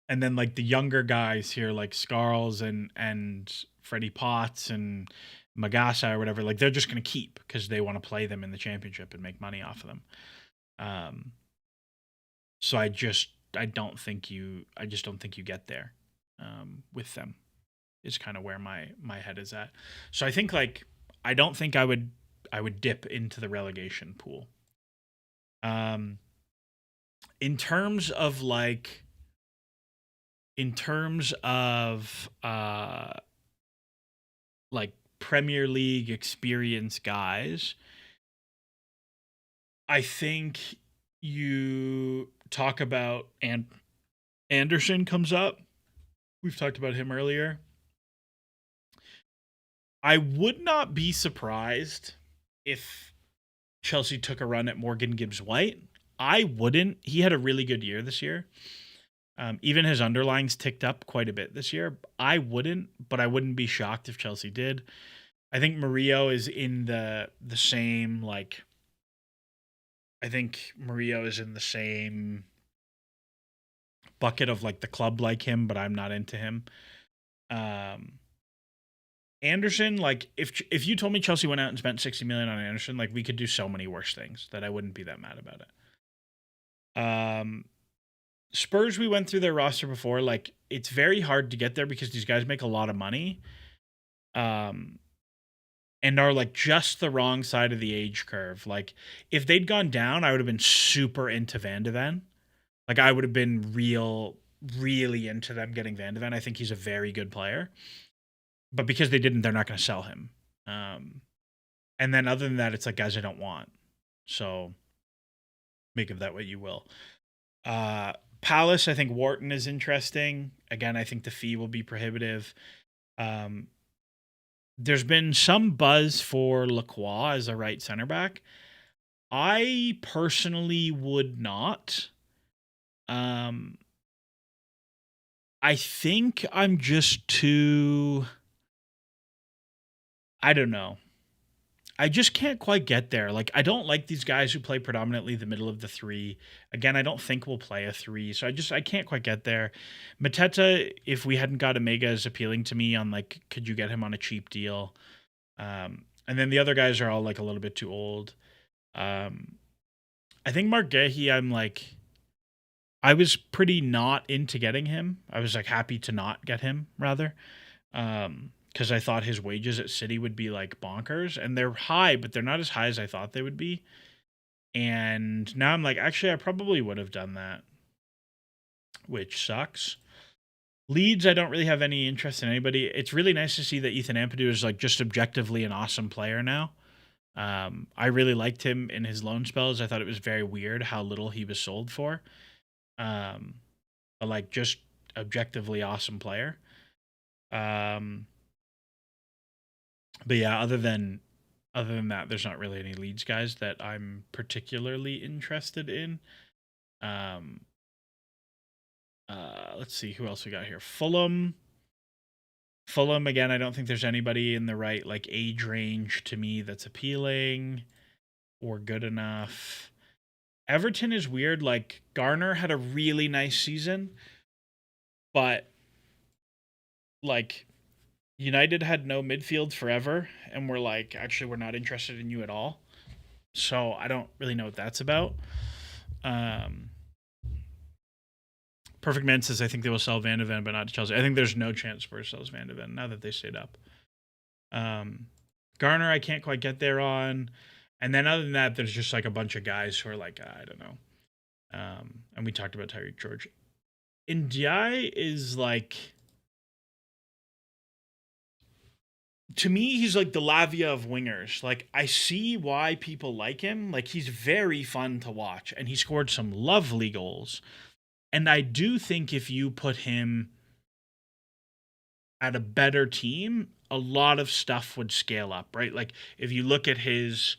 and then like the younger guys here, like Scarls and Freddie Potts and Magasa or whatever, like they're just going to keep because they want to play them in the championship and make money off of them. Um, so I just don't think you get there with them. Is kind of where my head is at. So I think like I don't think I would dip into the relegation pool. Um, in terms of like in terms of like Premier League experience guys, I think you talk about Anderson comes up. We've talked about him earlier. I would not be surprised if Chelsea took a run at Morgan Gibbs White. I wouldn't. He had a really good year this year. Even his underlines ticked up quite a bit this year. I wouldn't, but I wouldn't be shocked if Chelsea did. I think Murillo is in the same, like, I think Murillo is in the same bucket of like the club like him, but I'm not into him. Anderson, like if you told me Chelsea went out and spent 60 million on Anderson, like we could do so many worse things that I wouldn't be that mad about it. Spurs, we went through their roster before. Like it's very hard to get there because these guys make a lot of money. And are like just the wrong side of the age curve. Like if they'd gone down, I would have been super into Van de Ven. Like I would have been really into them getting Van de Ven. I think he's a very good player. But because they didn't, they're not going to sell him. And then other than that, it's like guys I don't want. So make of that what you will. Palace, I think Wharton is interesting. Again, I think the fee will be prohibitive. There's been some buzz for Lacroix as a right center back. I personally would not. I think I'm just too... I don't know. I just can't quite get there. Like, I don't like these guys who play predominantly the middle of the three. Again, I don't think we'll play a three, so I can't quite get there. Mateta, if we hadn't got Omega, is appealing to me on, like, could you get him on a cheap deal? And then the other guys are all, like, a little bit too old. I think Mark Gehi, I was pretty not into getting him. I was, like, happy to not get him, rather. Because I thought his wages at City would be like bonkers, and they're high, but they're not as high as I thought they would be. And now I'm like, actually, I probably would have done that, which sucks. Leeds, I don't really have any interest in anybody. It's really nice to see that Ethan Ampadu is like just objectively an awesome player now. I really liked him in his loan spells. I thought it was very weird how little he was sold for. But like just objectively awesome player. But yeah, other than that, there's not really any Leeds guys that I'm particularly interested in. Let's see who else we got here. Fulham, again, I don't think there's anybody in the right like age range to me that's appealing or good enough. Everton is weird. Like Garner had a really nice season, but like United had no midfield forever, and we're like, actually, we're not interested in you at all. So I don't really know what that's about. Perfect Man says, I think they will sell Van de Ven, but not to Chelsea. I think there's no chance Spurs sells Van de Ven now that they stayed up. Garner, I can't quite get there on. And then other than that, there's just like a bunch of guys who are like, I don't know. And we talked about Tyreek George. Ndiaye is like... To me, he's like the Lavia of wingers. Like, I see why people like him. Like, he's very fun to watch, and he scored some lovely goals. And I do think if you put him at a better team, a lot of stuff would scale up, right? Like, if you look at his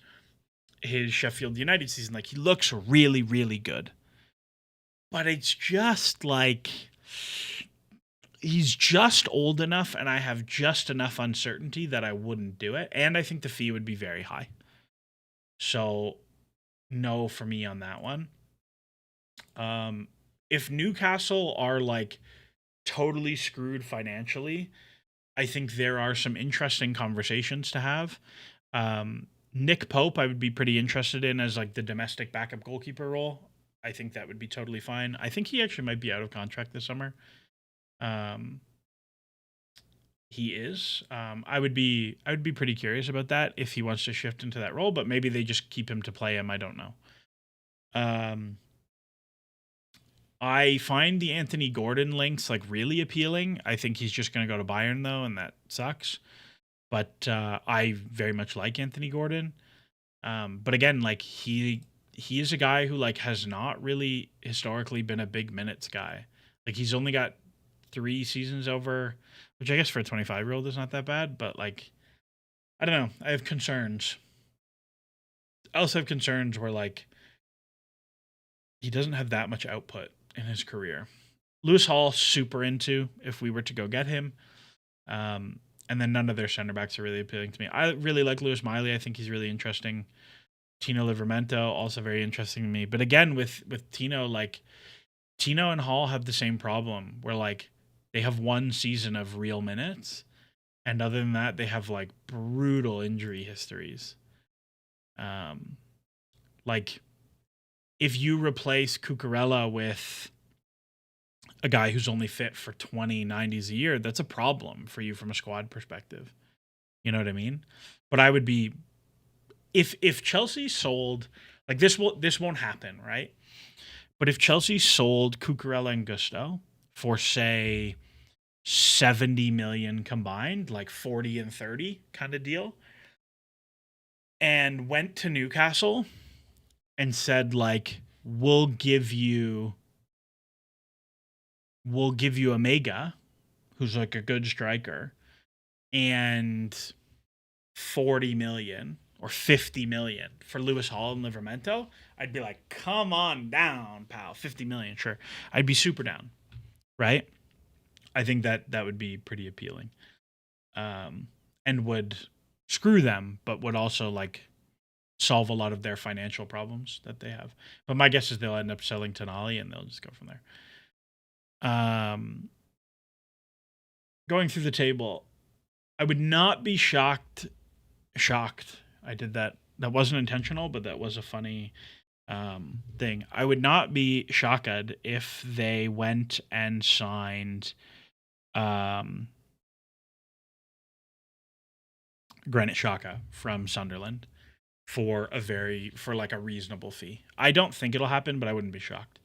Sheffield United season, like, he looks really, really good. But it's just like... He's just old enough, and I have just enough uncertainty that I wouldn't do it. And I think the fee would be very high. So, no for me on that one. If Newcastle are like totally screwed financially, I think there are some interesting conversations to have. Nick Pope, I would be pretty interested in as like the domestic backup goalkeeper role. I think that would be totally fine. I think he actually might be out of contract this summer. He is. I would be pretty curious about that if he wants to shift into that role, but maybe they just keep him to play him. I don't know. I find the Anthony Gordon links like really appealing. I think he's just going to go to Bayern though, and that sucks. But I very much like Anthony Gordon. But again, like he is a guy who like has not really historically been a big minutes guy. Like he's only got 3 seasons over, which I guess for a 25-year-old is not that bad, but like I don't know. I have concerns. I also have concerns where like he doesn't have that much output in his career. Lewis Hall, super into if we were to go get him. And then none of their center backs are really appealing to me. I really like Lewis Miley. I think he's really interesting. Tino Livramento, also very interesting to me. But again, with Tino, like Tino and Hall have the same problem where like they have 1 season of real minutes. And other than that, they have like brutal injury histories. Like if you replace Cucurella with a guy who's only fit for 20 90s a year, that's a problem for you from a squad perspective. You know what I mean? But I would be if Chelsea sold like this won't happen, right? But if Chelsea sold Cucurella and Gusto for say 70 million combined, like 40 and 30 kind of deal, and went to Newcastle and said like we'll give you Omega, who's like a good striker, and 40 million or 50 million for Lewis Hall and Livramento, I'd be like, come on down, pal. 50 million, sure. I'd be super down, right? I think that would be pretty appealing. And would screw them, but would also like solve a lot of their financial problems that they have. But my guess is they'll end up selling Tonali and they'll just go from there. Going through the table, I would not be shocked. I did that. That wasn't intentional, but that was a funny thing. I would not be shocked if they went and signed Granit Xhaka from Sunderland for like a reasonable fee. I don't think it'll happen, but I wouldn't be shocked.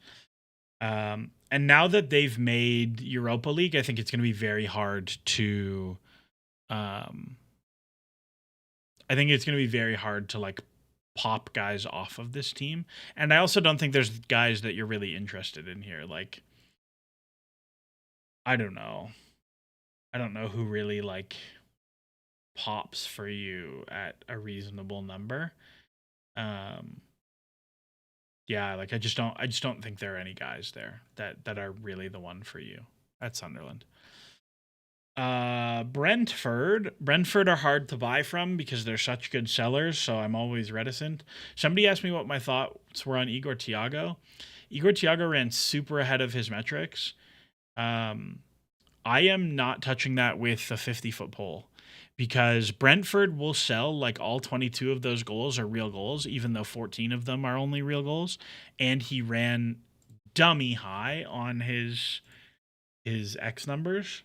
And now that they've made Europa League, I think it's going to be very hard to I think it's going to be very hard to like pop guys off of this team. And I also don't think there's guys that you're really interested in here. Like, I don't know who really like pops for you at a reasonable number. Yeah, like I just don't think there are any guys there that are really the one for you at Sunderland. Brentford are hard to buy from because they're such good sellers, so I'm always reticent. Somebody asked me what my thoughts were on Igor Thiago. Igor Thiago ran super ahead of his metrics. I am not touching that with a 50-foot pole because Brentford will sell like all 22 of those goals are real goals, even though 14 of them are only real goals. And he ran dummy high on his X numbers.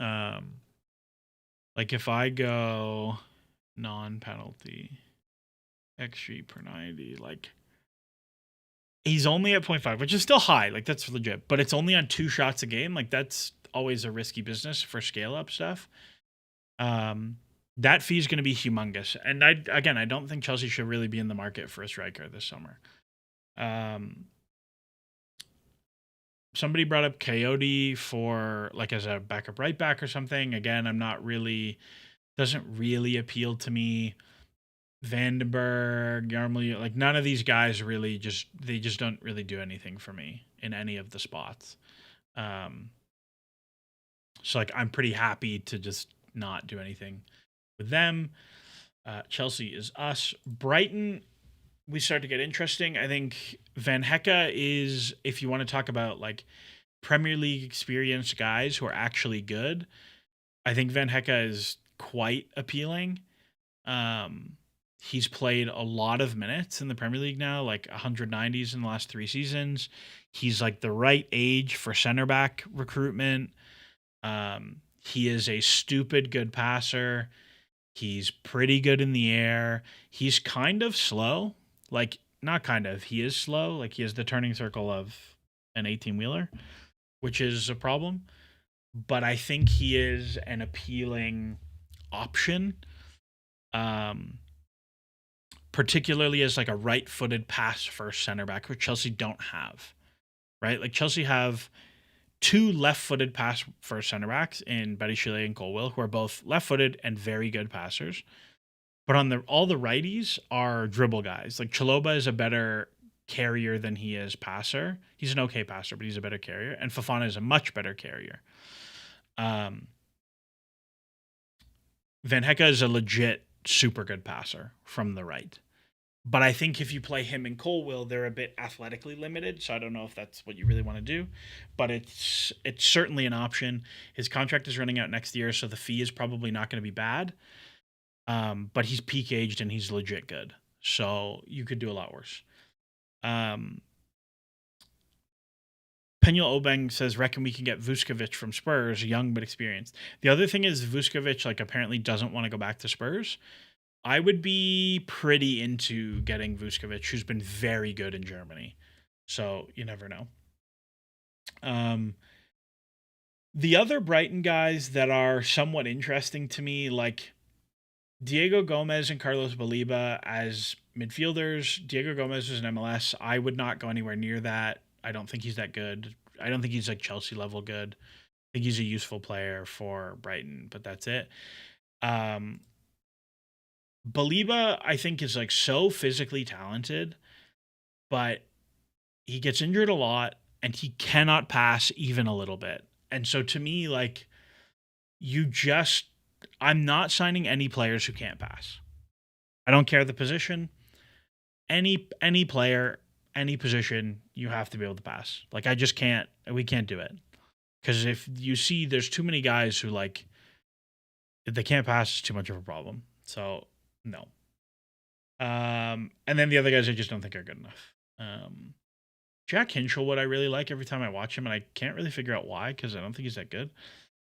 Like if I go non-penalty XG per 90, like he's only at 0.5, which is still high. Like that's legit, but it's only on 2 shots a game. Like that's always a risky business for scale up stuff. That fee is going to be humongous. And I don't think Chelsea should really be in the market for a striker this summer. Somebody brought up Coyote for like as a backup right back or something. Again, doesn't really appeal to me. Vandenberg, Yarmouth, like none of these guys really they just don't really do anything for me in any of the spots. So like I'm pretty happy to just not do anything with them. Chelsea is us. Brighton, we start to get interesting. I think Van Hecke is, if you want to talk about like Premier League experienced guys who are actually good, I think Van Hecke is quite appealing. He's played a lot of minutes in the Premier League now, like 190s in the last 3 seasons. He's like the right age for center back recruitment. He is a stupid good passer. He's pretty good in the air. He's kind of slow. Like, not kind of. He is slow. Like, he has the turning circle of an 18-wheeler, which is a problem. But I think he is an appealing option, particularly as like a right-footed pass-first center back, which Chelsea don't have. right? Like Chelsea have two left-footed pass first center backs in Badiashile and Colwill, who are both left-footed and very good passers. But on all the righties are dribble guys. Like Chalobah is a better carrier than he is passer. He's an okay passer, but he's a better carrier. And Fofana is a much better carrier. Van Hecke is a legit super good passer from the right. But I think if you play him and Colwill, they're a bit athletically limited. So I don't know if that's what you really want to do. But it's certainly an option. His contract is running out next year, so the fee is probably not going to be bad. But he's peak aged and he's legit good. So you could do a lot worse. Penuel Obeng says, reckon we can get Vuskovic from Spurs, young but experienced. The other thing is Vuskovic, like, apparently doesn't want to go back to Spurs. I would be pretty into getting Vuskovic, who's been very good in Germany. So you never know. The other Brighton guys that are somewhat interesting to me, like Diego Gomez and Carlos Baliba as midfielders. Diego Gomez is an MLS. I would not go anywhere near that. I don't think he's that good. I don't think he's like Chelsea level good. I think he's a useful player for Brighton, but that's it. Baliba, I think, is like so physically talented, but he gets injured a lot and he cannot pass even a little bit. And so to me, like, I'm not signing any players who can't pass. I don't care the position. Any player, any position, you have to be able to pass. Like, we can't do it. Because if you see there's too many guys who, like, if they can't pass, it's too much of a problem. So, no. And then the other guys I just don't think are good enough. Jack Hinshelwood I really like every time I watch him, and I can't really figure out why, because I don't think he's that good.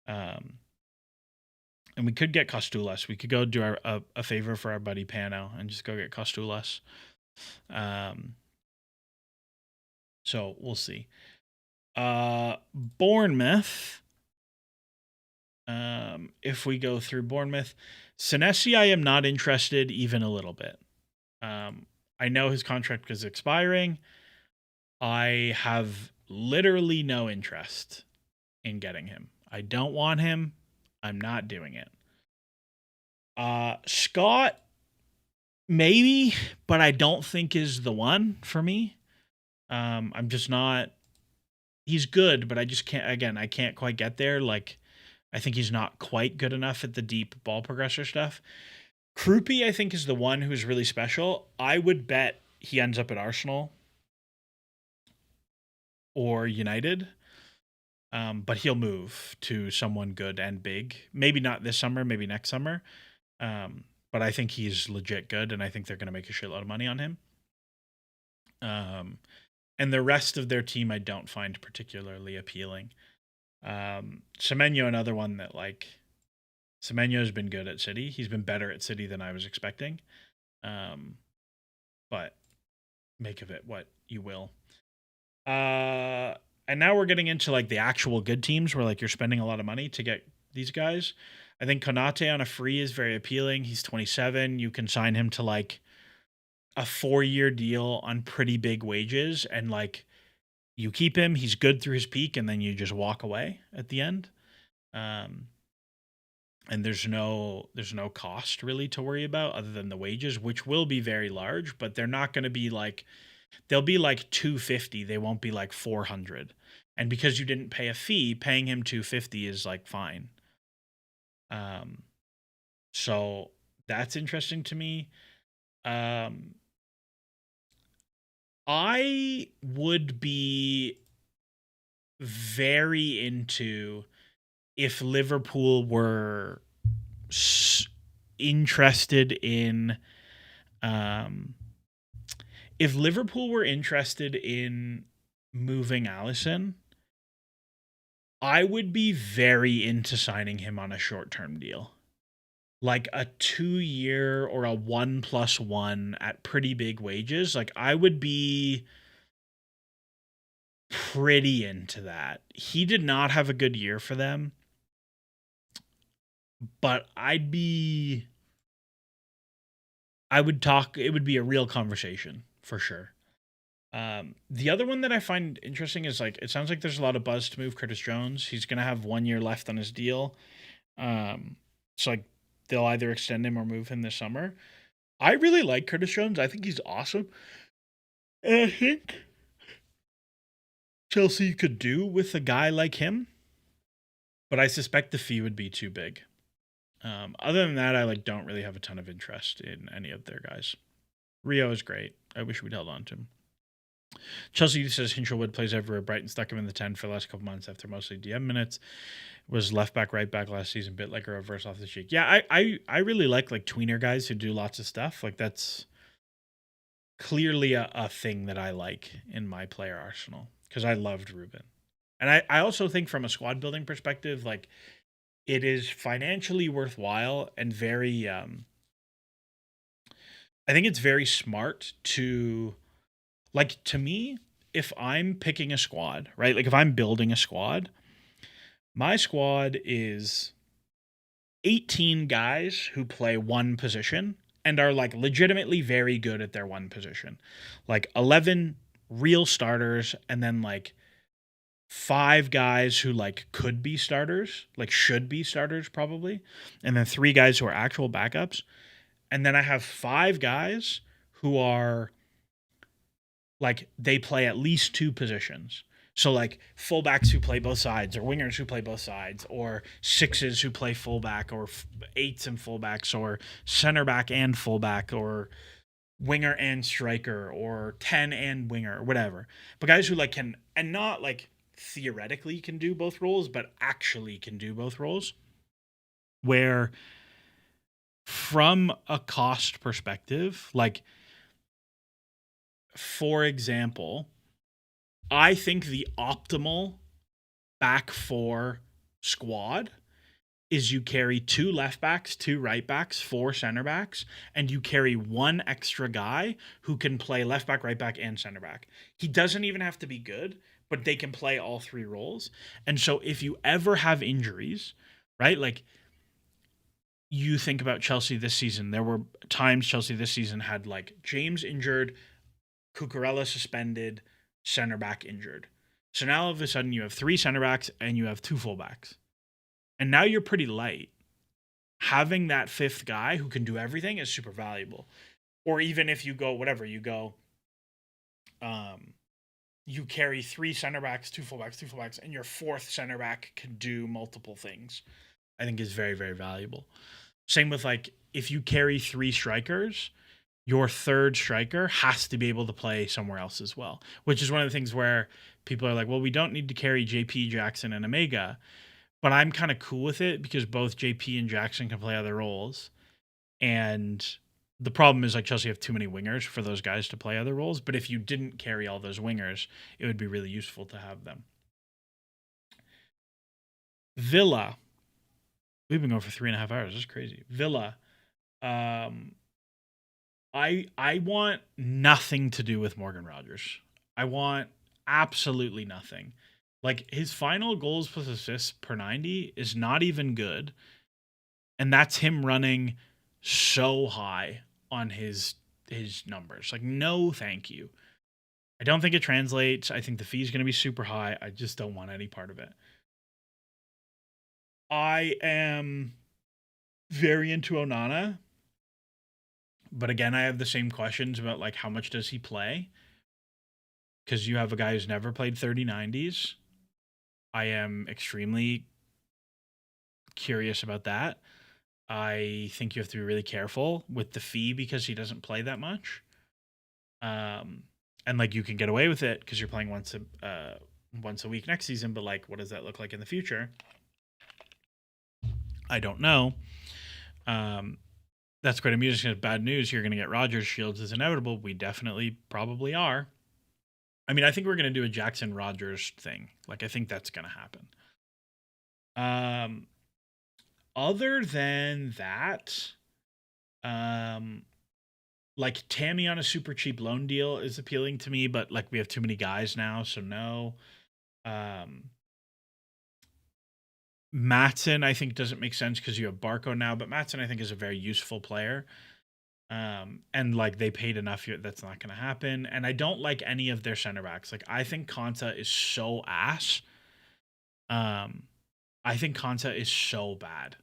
And we could get Costulas. We could go do a favor for our buddy Pano and just go get Costulas. So we'll see. Bournemouth. If we go through Bournemouth, Senesi, I am not interested even a little bit. I know his contract is expiring. I have literally no interest in getting him. I don't want him. I'm not doing it. Scott, maybe, but I don't think is the one for me. I'm just not. He's good, but I just can't. Again, I can't quite get there. Like, I think he's not quite good enough at the deep ball progressor stuff. Krupi, I think, is the one who's really special. I would bet he ends up at Arsenal or United. But he'll move to someone good and big. Maybe not this summer, maybe next summer. But I think he's legit good, and I think they're going to make a shitload of money on him. And the rest of their team I don't find particularly appealing. Semenyo, another one that, like, Semenyo's been good at City. He's been better at City than I was expecting. But make of it what you will. And now we're getting into, like, the actual good teams where, like, you're spending a lot of money to get these guys. I think Konate on a free is very appealing. He's 27. You can sign him to, like, a 4-year deal on pretty big wages, and, like, you keep him. He's good through his peak, and then you just walk away at the end. And there's no cost really to worry about other than the wages, which will be very large, but they're not going to be like, they'll be like 250. They won't be like 400. And because you didn't pay a fee, paying him 250 is, like, fine. So that's interesting to me. I would be very into if Liverpool were interested in moving Allison, I would be very into signing him on a short-term deal. Like a 2-year or a 1+1 at pretty big wages. Like, I would be pretty into that. He did not have a good year for them, but it would be a real conversation for sure. The other one that I find interesting is like it sounds like there's a lot of buzz to move Curtis Jones. He's gonna have 1 year left on his deal. Um, so like they'll either extend him or move him this summer. I really like Curtis Jones. I think he's awesome. And I think Chelsea could do with a guy like him, but I suspect the fee would be too big. Other than that, I like don't really have a ton of interest in any of their guys. Rio is great. I wish we'd held on to him. Chelsea says Hinchelwood plays everywhere. Brighton stuck him in the 10 for the last couple months after mostly DM minutes. Was left back, right back last season, bit like a reverse off the cheek. Yeah, I really like tweener guys who do lots of stuff. Like that's clearly a thing that I like in my player arsenal because I loved Ruben. And I also think from a squad building perspective, like it is financially worthwhile and very I think it's very smart to like to me, if I'm picking a squad, right? Like if I'm building a squad, my squad is 18 guys who play one position and are like legitimately very good at their one position. Like 11 real starters and then like 5 guys who like could be starters, like should be starters probably, and then 3 guys who are actual backups. And then I have 5 guys who are like they play at least 2 positions. So like fullbacks who play both sides, or wingers who play both sides, or sixes who play fullback, or eights and fullbacks, or center back and fullback, or winger and striker, or 10 and winger, or whatever. But guys who like can and not like theoretically can do both roles, but actually can do both roles. Where from a cost perspective, like for example, I think the optimal back four squad is you carry 2 left backs, 2 right backs, 4 center backs, and you carry 1 extra guy who can play left back, right back, and center back. He doesn't even have to be good, but they can play all 3 roles. And so if you ever have injuries, right? Like you think about Chelsea this season, there were times Chelsea this season had like James injured, Cucurella suspended, center back injured. So now all of a sudden you have 3 center backs and you have 2 fullbacks. And now you're pretty light. Having that 5th guy who can do everything is super valuable. Or even if you go, whatever, you carry 3 center backs, 2 fullbacks, 2 fullbacks, and your 4th center back can do multiple things. I think is very, very valuable. Same with like if you carry 3 strikers, your 3rd striker has to be able to play somewhere else as well, which is one of the things where people are like, well, we don't need to carry JP, Jackson, and Omega. But I'm kind of cool with it because both JP and Jackson can play other roles. And the problem is like Chelsea have too many wingers for those guys to play other roles. But if you didn't carry all those wingers, it would be really useful to have them. Villa. We've been going for 3.5 hours. That's crazy. Villa. I want nothing to do with Morgan Rogers. I want absolutely nothing. Like his final goals plus assists per 90 is not even good. And that's him running so high on his numbers. Like no thank you. I don't think it translates. I think the fee is going to be super high. I just don't want any part of it. I am very into Onana. But again, I have the same questions about like how much does he play? Because you have a guy who's never played 30-90s. I am extremely curious about that. I think you have to be really careful with the fee because he doesn't play that much. And like you can get away with it because you're playing once a week next season, but like what does that look like in the future? I don't know. That's great amusing. Bad news. You're going to get Rogers. Shields is inevitable. We definitely probably are. I mean, I think we're going to do a Jackson Rogers thing. Like, I think that's going to happen. Other than that, like Tammy on a super cheap loan deal is appealing to me, but like we have too many guys now, so no. Matson, I think, doesn't make sense because you have Barco now, but Matson, I think, is a very useful player. And like they paid enough here, that's not going to happen. And I don't like any of their center backs. Like I think Konsa is so ass. Um, I think Konsa is so bad.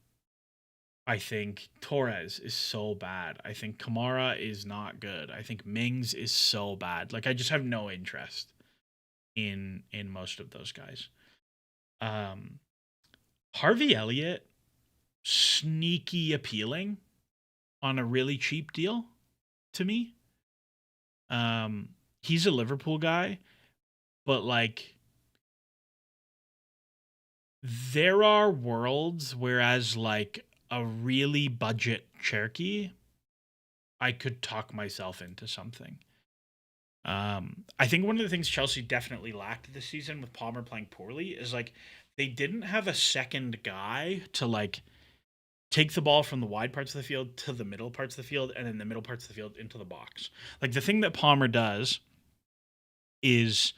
I think Torres is so bad. I think Kamara is not good. I think Mings is so bad. Like I just have no interest in most of those guys. Um, Harvey Elliott, sneaky appealing on a really cheap deal to me. He's a Liverpool guy, but like there are worlds whereas like a really budget Cherokee, I could talk myself into something. I think one of the things Chelsea definitely lacked this season with Palmer playing poorly is like they didn't have a second guy to like take the ball from the wide parts of the field to the middle parts of the field and then the middle parts of the field into the box. Like the thing that Palmer does is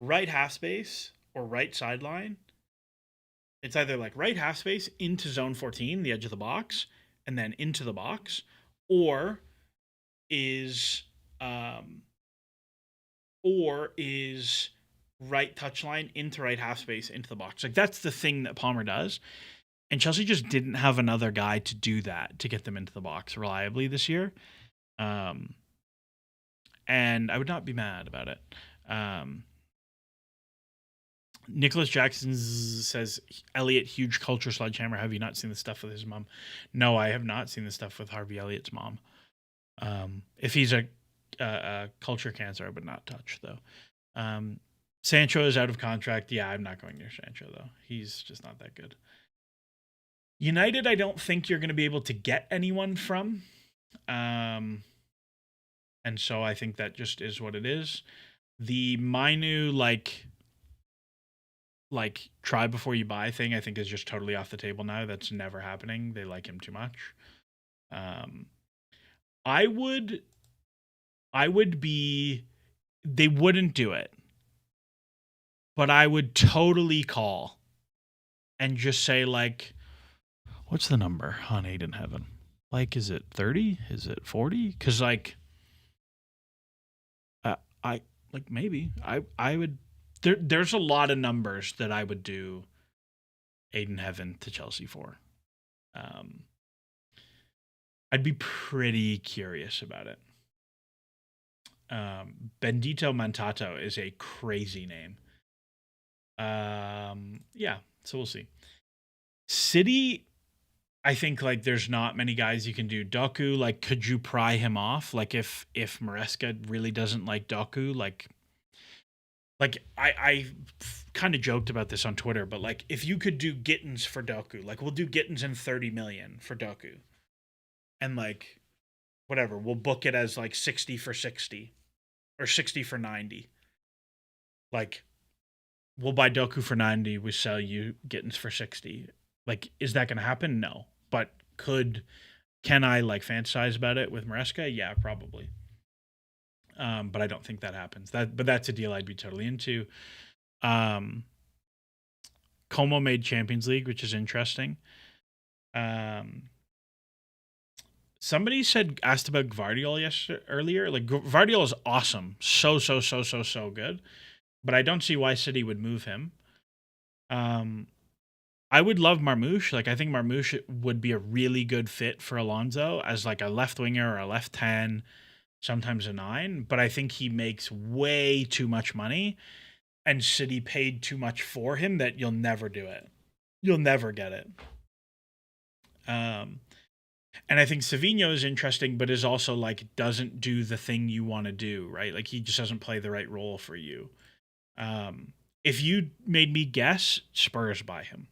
right half space or right sideline. It's either like right half space into zone 14, the edge of the box, and then into the box, or is um or is right touchline into right half space into the box. Like that's the thing that Palmer does. And Chelsea just didn't have another guy to do that to get them into the box reliably this year. Um, and I would not be mad about it. Nicholas Jackson says, Elliot, huge culture sledgehammer. Have you not seen the stuff with his mom? No, I have not seen the stuff with Harvey Elliott's mom. If he's a culture cancer, I would not touch, though. Sancho is out of contract. Yeah, I'm not going near Sancho, though. He's just not that good. United, I don't think you're going to be able to get anyone from. And so I think that just is what it is. The Mainu, like try before you buy thing, I think is just totally off the table now. That's never happening. They like him too much. I would be, they wouldn't do it, but I would totally call and just say like, what's the number on Aid in Heaven? Like, is it 30? Is it 40? Because like, I like maybe I would. There's a lot of numbers that I would do Aid in Heaven to Chelsea for. I'd be pretty curious about it. Bendito Mantato is a crazy name. Yeah, so we'll see. City, I think like there's not many guys you can do. Doku, like, could you pry him off? Like if Maresca really doesn't like Doku, like I kind of joked about this on Twitter, but like if you could do Gittins for Doku, like we'll do Gittins and 30 million for Doku. And like whatever, we'll book it as like 60 for 60 or 60 for 90. Like we'll buy Doku for 90, we sell you Gittins for 60. Like is that going to happen? No. But can I like fantasize about it with Maresca? Yeah, probably. But I don't think that happens. But that's a deal I'd be totally into. Como made Champions League, which is interesting. Somebody asked about Gvardiol earlier. Like Gvardiol is awesome, so good. But I don't see why City would move him. I would love Marmouche. Like I think Marmouche would be a really good fit for Alonso as like a left winger or a left 10. Sometimes a 9, but I think he makes way too much money and City paid too much for him that you'll never do it. You'll never get it. And I think Savinho is interesting, but is also like doesn't do the thing you want to do, right? Like he just doesn't play the right role for you. If you made me guess, Spurs buy him.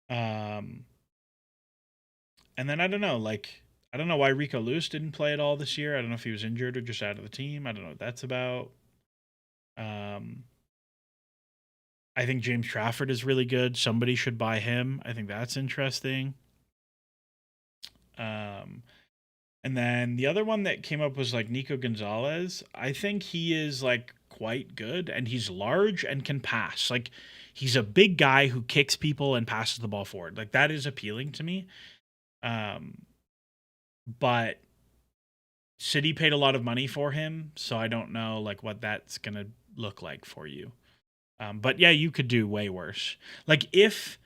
And then I don't know, like I don't know why Rico Lewis didn't play at all this year. I don't know if he was injured or just out of the team. I don't know what that's about. I think James Trafford is really good. Somebody should buy him. I think that's interesting. And then the other one that came up was like Nico Gonzalez. I think he is like quite good and he's large and can pass. Like he's a big guy who kicks people and passes the ball forward. Like that is appealing to me. but City paid a lot of money for him, so I don't know like what that's gonna look like for you. But yeah, you could do way worse. Like if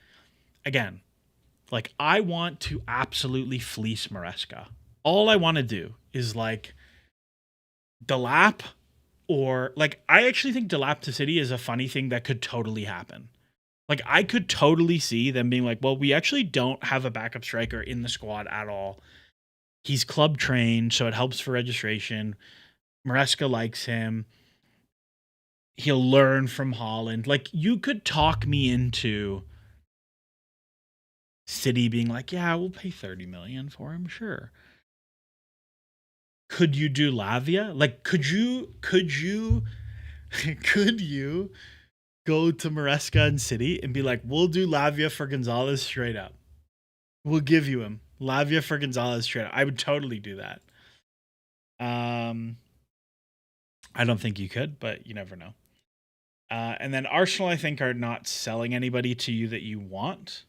again, like I want to absolutely fleece Maresca. All I want to do is like Delap or like I actually think Delap to City is a funny thing that could totally happen. Like I could totally see them being like, well, we actually don't have a backup striker in the squad at all. He's club trained, so it helps for registration. Maresca likes him. He'll learn from Holland. Like you could talk me into City being like, yeah, we'll pay 30 million for him, sure. Could you do Lavia? Like, could you go to Maresca and City and be like, we'll do Lavia for Gonzalez straight up. We'll give you him. Lavia for Gonzalez straight up. I would totally do that. I don't think you could, but you never know. And then Arsenal, I think, are not selling anybody to you that you want.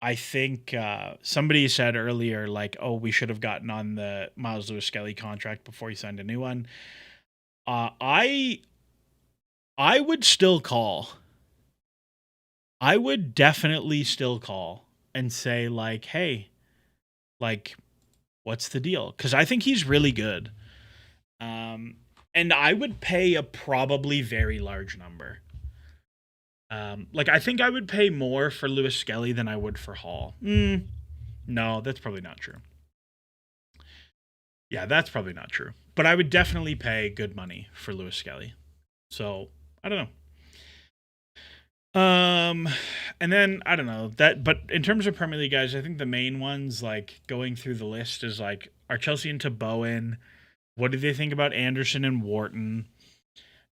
I think somebody said earlier, like, oh, we should have gotten on the Miles Lewis Skelly contract before he signed a new one. I would still call. I would definitely still call and say, like, hey, like, what's the deal? Because I think he's really good. And I would pay a probably very large number. Like, I think I would pay more for Lewis Skelly than I would for Hall. No, that's probably not true. Yeah, that's probably not true. But I would definitely pay good money for Lewis Skelly. So, I don't know. And then I don't know that, but in terms of Premier League guys, I think the main ones like going through the list is like, are Chelsea into Bowen? What do they think about Anderson and Wharton?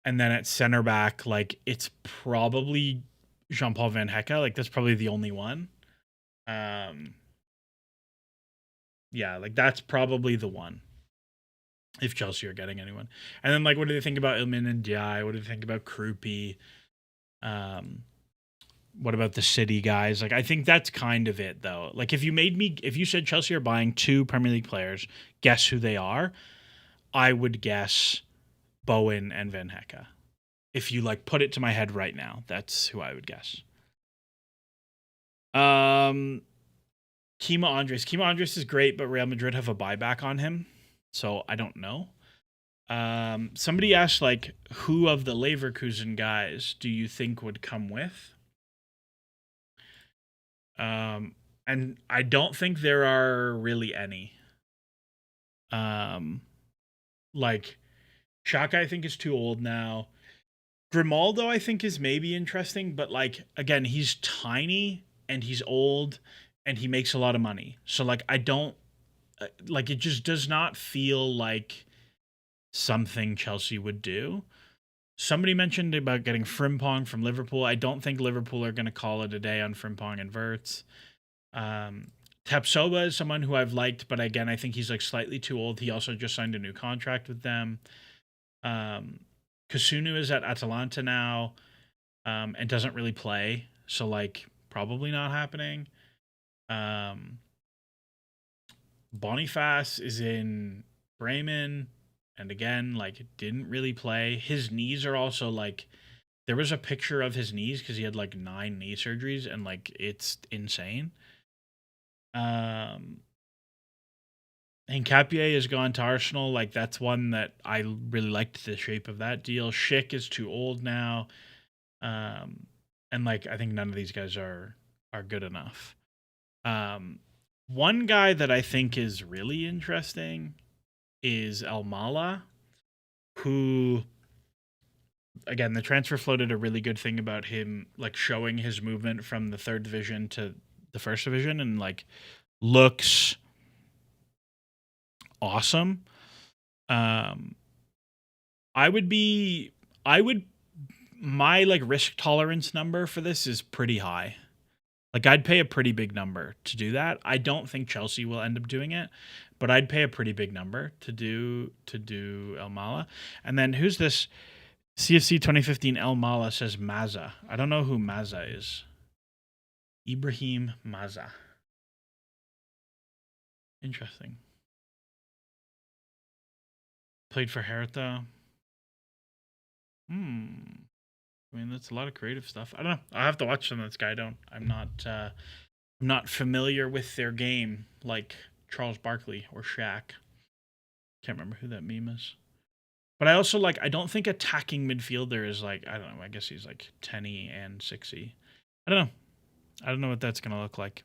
And then at center back, like it's probably Jean-Paul Van Hecke. Like that's probably the only one. Yeah, like that's probably the one. If Chelsea are getting anyone. And then like what do they think about Ilman and Diai? What do they think about Krupi? What about the City guys? Like I think that's kind of it though. Like if you said Chelsea are buying 2 Premier League players, guess who they are? I would guess Bowen and Van Hecke. If you like put it to my head right now, that's who I would guess. Kima Andres. Kima Andres is great, but Real Madrid have a buyback on him. So I don't know. Somebody asked like who of the Leverkusen guys do you think would come with? And I don't think there are really any. Like Xhaka I think is too old now. Grimaldo I think is maybe interesting, but like again, he's tiny and he's old and he makes a lot of money. So like I don't like it just does not feel like something Chelsea would do. Somebody mentioned about getting Frimpong from Liverpool. I don't think Liverpool are going to call it a day on Frimpong and Wirtz. Tapsoba is someone who I've liked, but again, I think he's like slightly too old. He also just signed a new contract with them. Kasunu is at Atalanta now and doesn't really play. So, like, probably not happening. Boniface is in Bremen. And again, like, didn't really play. His knees are also, like, there was a picture of his knees because he had, like, 9 knee surgeries. And, like, it's insane. And Capier has gone to Arsenal. Like, that's one that I really liked the shape of that deal. Schick is too old now. And, like, I think none of these guys are good enough. One guy that I think is really interesting is Almala, who, again, the transfer floated a really good thing about him, like, showing his movement from the 3rd division to the 1st division and, like, looks awesome. My like risk tolerance number for this is pretty high. Like I'd pay a pretty big number to do that. I don't think Chelsea will end up doing it, but I'd pay a pretty big number to do El Mala. And then who's this? CFC 2015 El Mala says Maza. I don't know who Maza is. Ibrahim Maza. Interesting. Played for Hertha. I mean, that's a lot of creative stuff. I don't know. I have to watch some of this guy. I'm not familiar with their game like Charles Barkley or Shaq. Can't remember who that meme is. But I also I don't think attacking midfielder is I don't know. I guess he's 10y and 6y. I don't know. I don't know what that's gonna look like.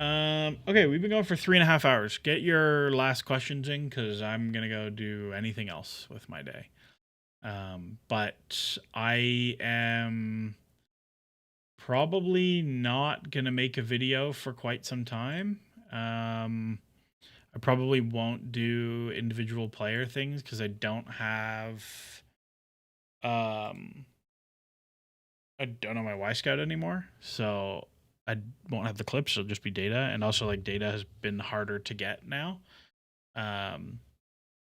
Okay, we've been going for 3.5 hours. Get your last questions in because I'm gonna go do anything else with my day. But I am probably not gonna make a video for quite some time. I probably won't do individual player things because I don't have I don't know my Y Scout anymore. So I won't have the clips, it'll just be data. And also data has been harder to get now.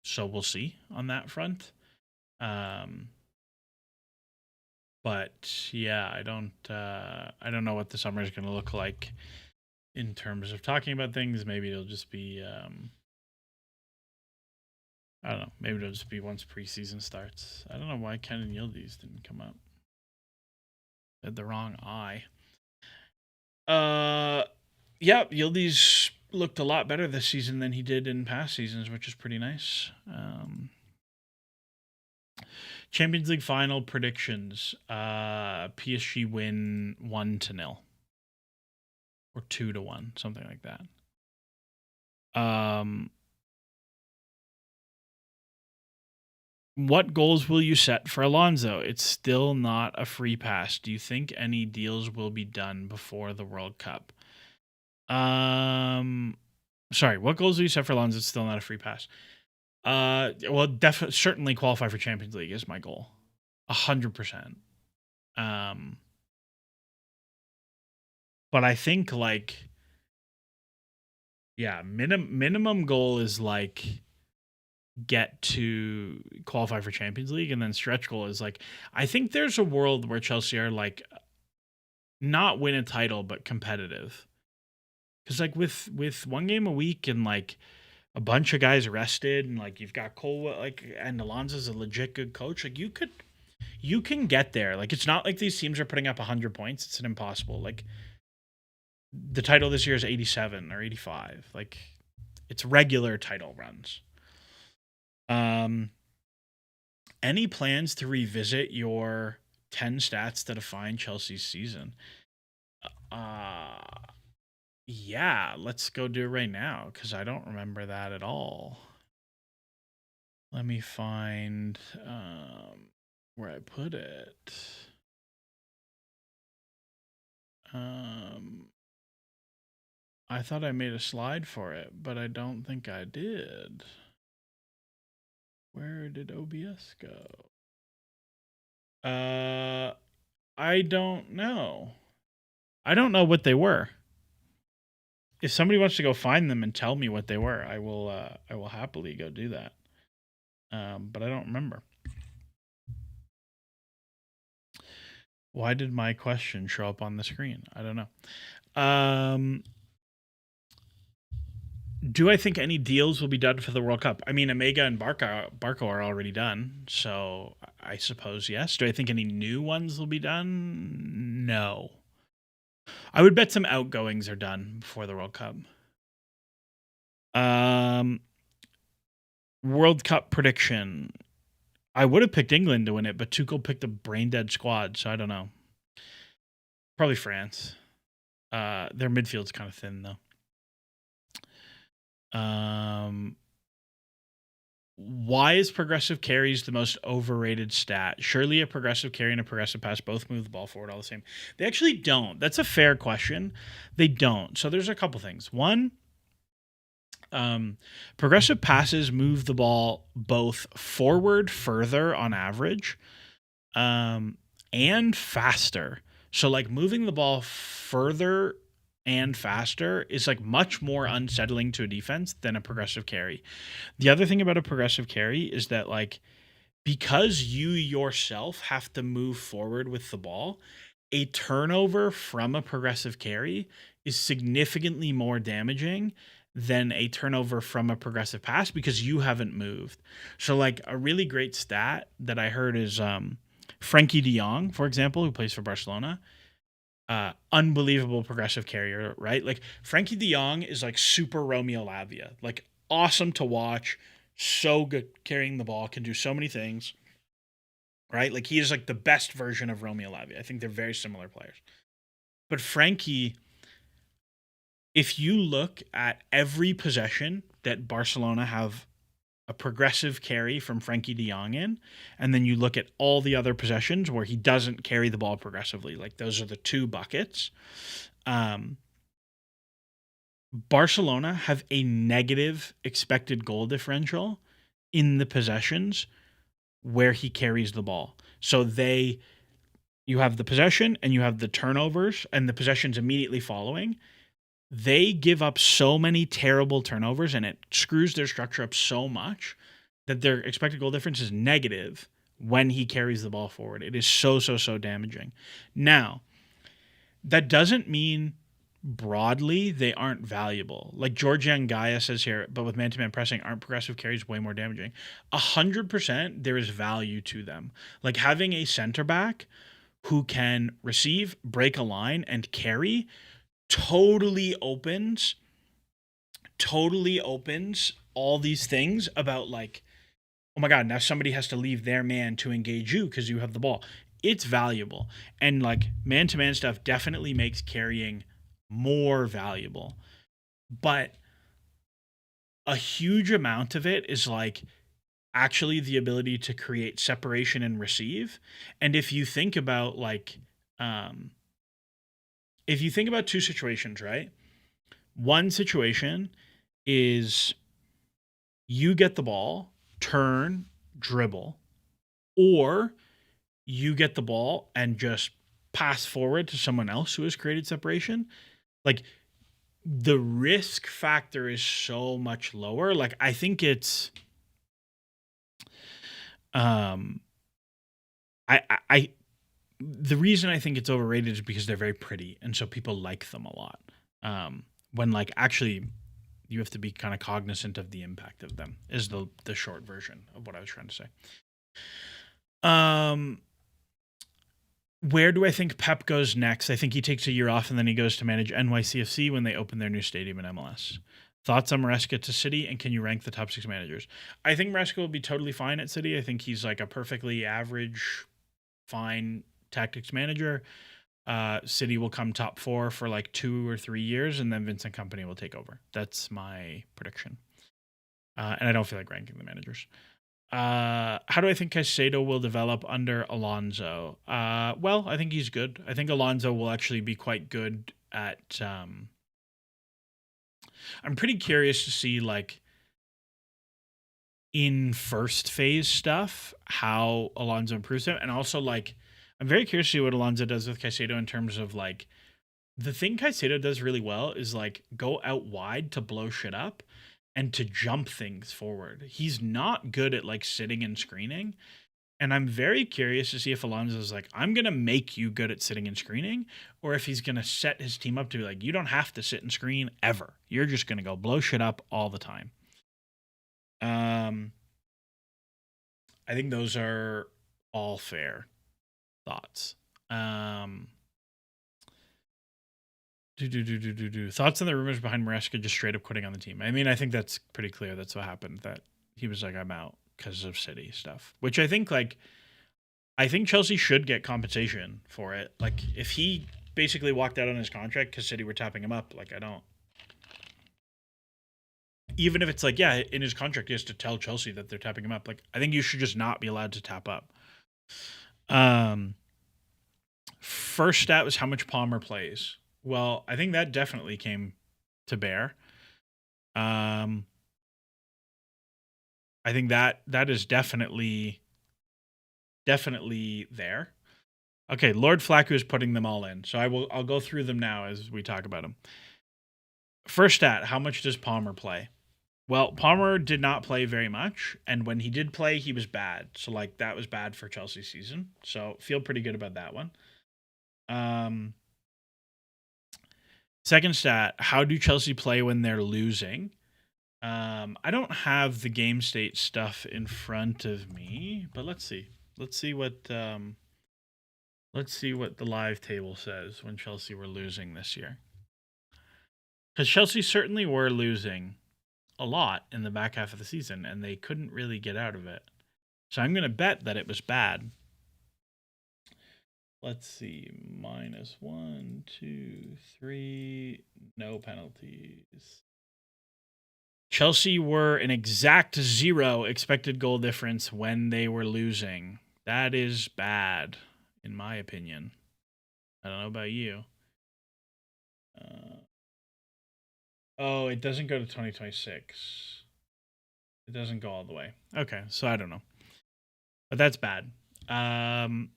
So we'll see on that front. But yeah, I don't know what the summer is going to look like in terms of talking about things. Maybe it'll just be I don't know. Maybe it'll just be once preseason starts. I don't know why Ken and Yildiz didn't come up. I had the wrong eye. Yeah, Yildiz looked a lot better this season than he did in past seasons, which is pretty nice. Champions League final predictions. PSG win 1-0 or 2-1, something like that. What goals will you set for Alonso? It's still not a free pass. Do you think any deals will be done before the World Cup? Sorry, what goals will you set for Alonso? It's still not a free pass. Well, definitely, certainly qualify for Champions League is my goal, 100%. But I think minimum goal is get to qualify for Champions League, and then stretch goal is I think there's a world where Chelsea are not win a title but competitive, because with one game a week and a bunch of guys rested and you've got Cole and Alonso's a legit good coach, you can get there. It's not like these teams are putting up 100 points. It's an impossible. The title this year is 87 or 85. It's regular title runs. Any plans to revisit your 10 stats that define Chelsea's season? Yeah, let's go do it right now because I don't remember that at all. Let me find where I put it. I thought I made a slide for it, but I don't think I did. Where did OBS go? I don't know. I don't know what they were. If somebody wants to go find them and tell me what they were, I will happily go do that. But I don't remember. Why did my question show up on the screen? I don't know. Do I think any deals will be done for the World Cup? I mean, Omega and Barco are already done, so I suppose yes. Do I think any new ones will be done? No. I would bet some outgoings are done before the World Cup. World Cup prediction. I would have picked England to win it, but Tuchel picked a brain-dead squad, so I don't know. Probably France. Their midfield's kind of thin, though. Why is progressive carries the most overrated stat? Surely a progressive carry and a progressive pass both move the ball forward all the same. They actually don't. That's a fair question. They don't. So there's a couple things. One, progressive passes move the ball both forward further on average, and faster. So moving the ball further and faster is much more unsettling to a defense than a progressive carry. The other thing about a progressive carry is that because you yourself have to move forward with the ball, a turnover from a progressive carry is significantly more damaging than a turnover from a progressive pass because you haven't moved. So like a really great stat that I heard is Frankie de Jong, for example, who plays for Barcelona. Unbelievable progressive carrier, right? Like Frankie de Jong is like super Romeo Lavia, like awesome to watch, so good carrying the ball, can do so many things, right? Like he is like the best version of Romeo Lavia. I think they're very similar players. But Frankie, if you look at every possession that Barcelona have a progressive carry from Frankie de Jong in, and then you look at all the other possessions where he doesn't carry the ball progressively, like those are the two buckets. Barcelona have a negative expected goal differential in the possessions where he carries the ball. So you have the possession and you have the turnovers and the possessions immediately following. They give up so many terrible turnovers and it screws their structure up so much that their expected goal difference is negative when he carries the ball forward. It is so damaging. Now, that doesn't mean broadly they aren't valuable. Like Georgian Gaia says here, but with man-to-man pressing, aren't progressive carries way more damaging? 100% there is value to them. Like having a center back who can receive, break a line, and carry totally opens all these things about like, oh my God, now somebody has to leave their man to engage you because you have the ball. It's valuable. And like man-to-man stuff definitely makes carrying more valuable. But a huge amount of it is like actually the ability to create separation and receive. And if you think about like, if you think about two situations, right? One situation is you get the ball, turn, dribble, or you get the ball and just pass forward to someone else who has created separation. Like the risk factor is so much lower. Like I think it's I the reason I think it's overrated is because they're very pretty and so people like them a lot. When like actually you have to be kind of cognizant of the impact of them is the short version of what I was trying to say. Where do I think Pep goes next? I think he takes a year off and then he goes to manage NYCFC when they open their new stadium in MLS. Thoughts on Maresca to City, and can you rank the top 6 managers? I think Maresca will be totally fine at City. I think he's like a perfectly average, fine tactics manager. City will come top 4 for like 2 or 3 years, and then Vincent Kompany will take over. That's my prediction. And I don't feel like ranking the managers. How do I think Caicedo will develop under Alonso? Well, I think he's good. I think Alonso will actually be quite good at. I'm pretty curious to see like in first phase stuff how Alonso improves him, and also like I'm very curious to see what Alonso does with Caicedo in terms of like the thing Caicedo does really well is like go out wide to blow shit up and to jump things forward. He's not good at like sitting and screening. And I'm very curious to see if Alonso's like, I'm going to make you good at sitting and screening, or if he's going to set his team up to be like, you don't have to sit and screen ever. You're just going to go blow shit up all the time. I think those are all fair thoughts. Thoughts on the rumors behind Maresca just straight up quitting on the team? I mean, I think that's pretty clear. That's what happened. That he was like, I'm out because of City stuff. Which I think Chelsea should get compensation for it. Like if he basically walked out on his contract because City were tapping him up, like I don't. Even if it's like, yeah, in his contract he has to tell Chelsea that they're tapping him up. Like I think you should just not be allowed to tap up. First stat was how much Palmer plays. Well, I think that definitely came to bear. I think that is definitely there. Okay, Lord Flacco is putting them all in. So I'll go through them now as we talk about them. First stat, how much does Palmer play? Well, Palmer did not play very much, and when he did play, he was bad. So like that was bad for Chelsea's season. So feel pretty good about that one. Second stat, how do Chelsea play when they're losing? I don't have the game state stuff in front of me, but let's see. Let's see what the live table says when Chelsea were losing this year. Because Chelsea certainly were losing a lot in the back half of the season, and they couldn't really get out of it. So I'm going to bet that it was bad. Let's see. -1, 2, 3. No penalties. Chelsea were an exact 0 expected goal difference when they were losing. That is bad, in my opinion. I don't know about you. Oh, it doesn't go to 2026. It doesn't go all the way. Okay, so I don't know. But that's bad. Can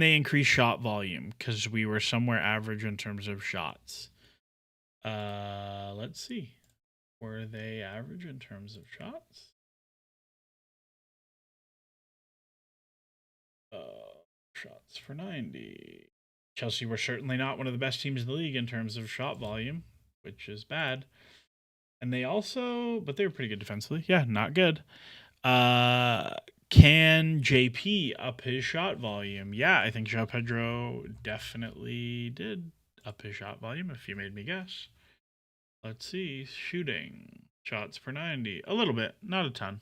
they increase shot volume? Because we were somewhere average in terms of shots. Let's see. Were they average in terms of shots? Shots for 90. Chelsea were certainly not one of the best teams in the league in terms of shot volume, which is bad. And they also, but they were pretty good defensively. Yeah, not good. Can JP up his shot volume? Yeah, I think João Pedro definitely did up his shot volume, if you made me guess. Let's see. Shooting. Shots per 90. A little bit, not a ton.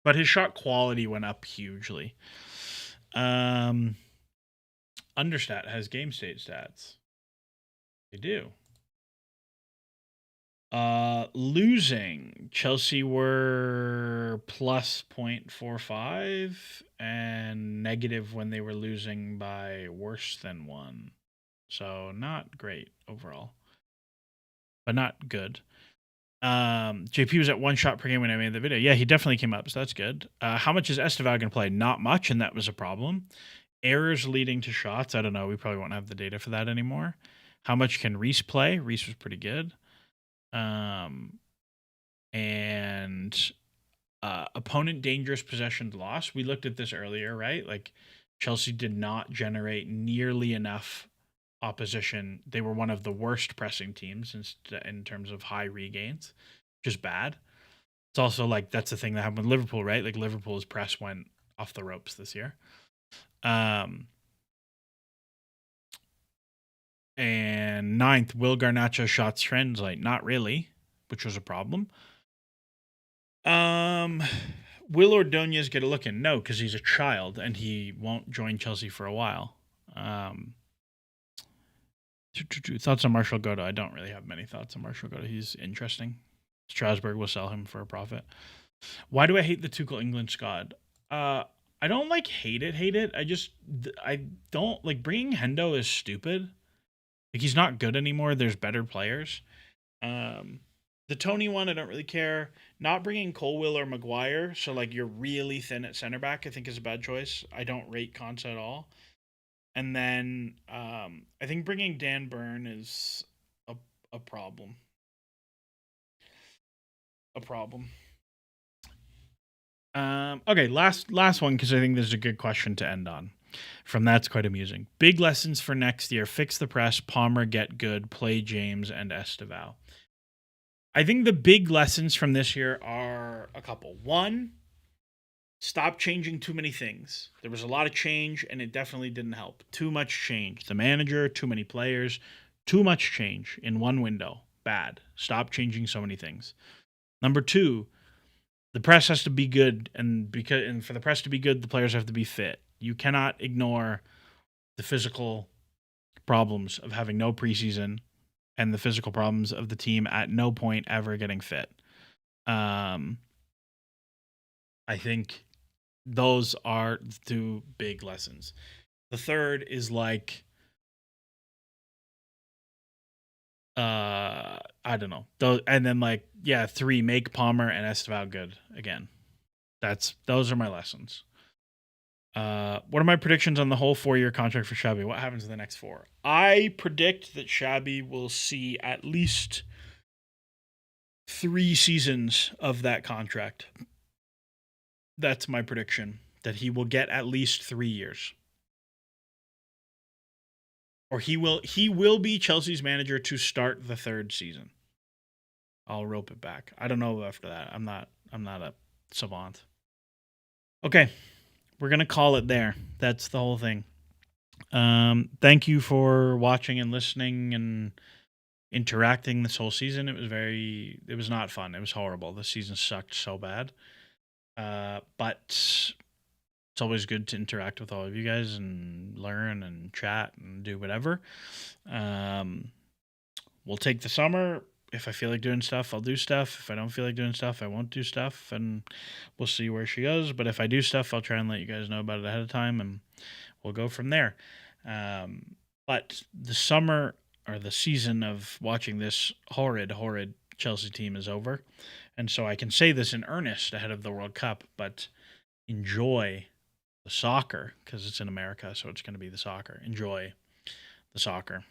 But his shot quality went up hugely. Understat has game state stats. They do. Losing. Chelsea were plus 0.45 and negative when they were losing by worse than 1. So not great overall. But not good. JP was at 1 shot per game when I made the video. Yeah, he definitely came up, so that's good. How much is Estevao going to play? Not much, and that was a problem. Errors leading to shots. I don't know. We probably won't have the data for that anymore. How much can Reece play? Reece was pretty good. And opponent dangerous possession loss. We looked at this earlier, right? Like Chelsea did not generate nearly enough opposition. They were one of the worst pressing teams in terms of high regains, which is bad. It's also like that's the thing that happened with Liverpool, right? Like Liverpool's press went off the ropes this year. And 9th, will Garnacho shots translate? Not really, which was a problem. Will Ordonez get a look in? No, because he's a child and he won't join Chelsea for a while. Thoughts on Marshall Goto? I don't really have many thoughts on Marshall Goto. He's interesting. Strasbourg will sell him for a profit. Why do I hate the Tuchel England squad? I don't like hate it. I don't like bringing Hendo is stupid. Like he's not good anymore. There's better players. The Tony one, I don't really care. Not bringing Colwill or Maguire, so like you're really thin at center back, I think is a bad choice. I don't rate Konsa at all. And then I think bringing Dan Burn is a problem. Okay, last one because I think this is a good question to end on. From that's quite amusing. Big lessons for next year: fix the press, Palmer get good, play James and Estevao. I think the big lessons from this year are a couple. One, stop changing too many things. There was a lot of change, and it definitely didn't help. Too much change. The manager, too many players, too much change in one window. Bad. Stop changing so many things. Number 2, the press has to be good, and for the press to be good, the players have to be fit. You cannot ignore the physical problems of having no preseason and the physical problems of the team at no point ever getting fit. I think those are the 2 big lessons. The third is like, I don't know. And then 3, make Palmer and Estevao good again. Those are my lessons. What are my predictions on the whole 4-year contract for Xabi? What happens in the next 4? I predict that Xabi will see at least 3 seasons of that contract. That's my prediction, that he will get at least 3 years. or he will be Chelsea's manager to start the third season. I'll rope it back. I don't know after that. I'm not a savant. Okay, we're gonna call it there. That's the whole thing. Thank you for watching and listening and interacting this whole season. It was not fun. It was horrible. The season sucked so bad. But it's always good to interact with all of you guys and learn and chat and do whatever. We'll take the summer. If I feel like doing stuff, I'll do stuff. If I don't feel like doing stuff, I won't do stuff, and we'll see where she goes. But if I do stuff, I'll try and let you guys know about it ahead of time, and we'll go from there. But the summer or the season of watching this horrid Chelsea team is over. And so I can say this in earnest ahead of the World Cup, but enjoy the soccer because it's in America, so it's going to be the soccer. Enjoy the soccer.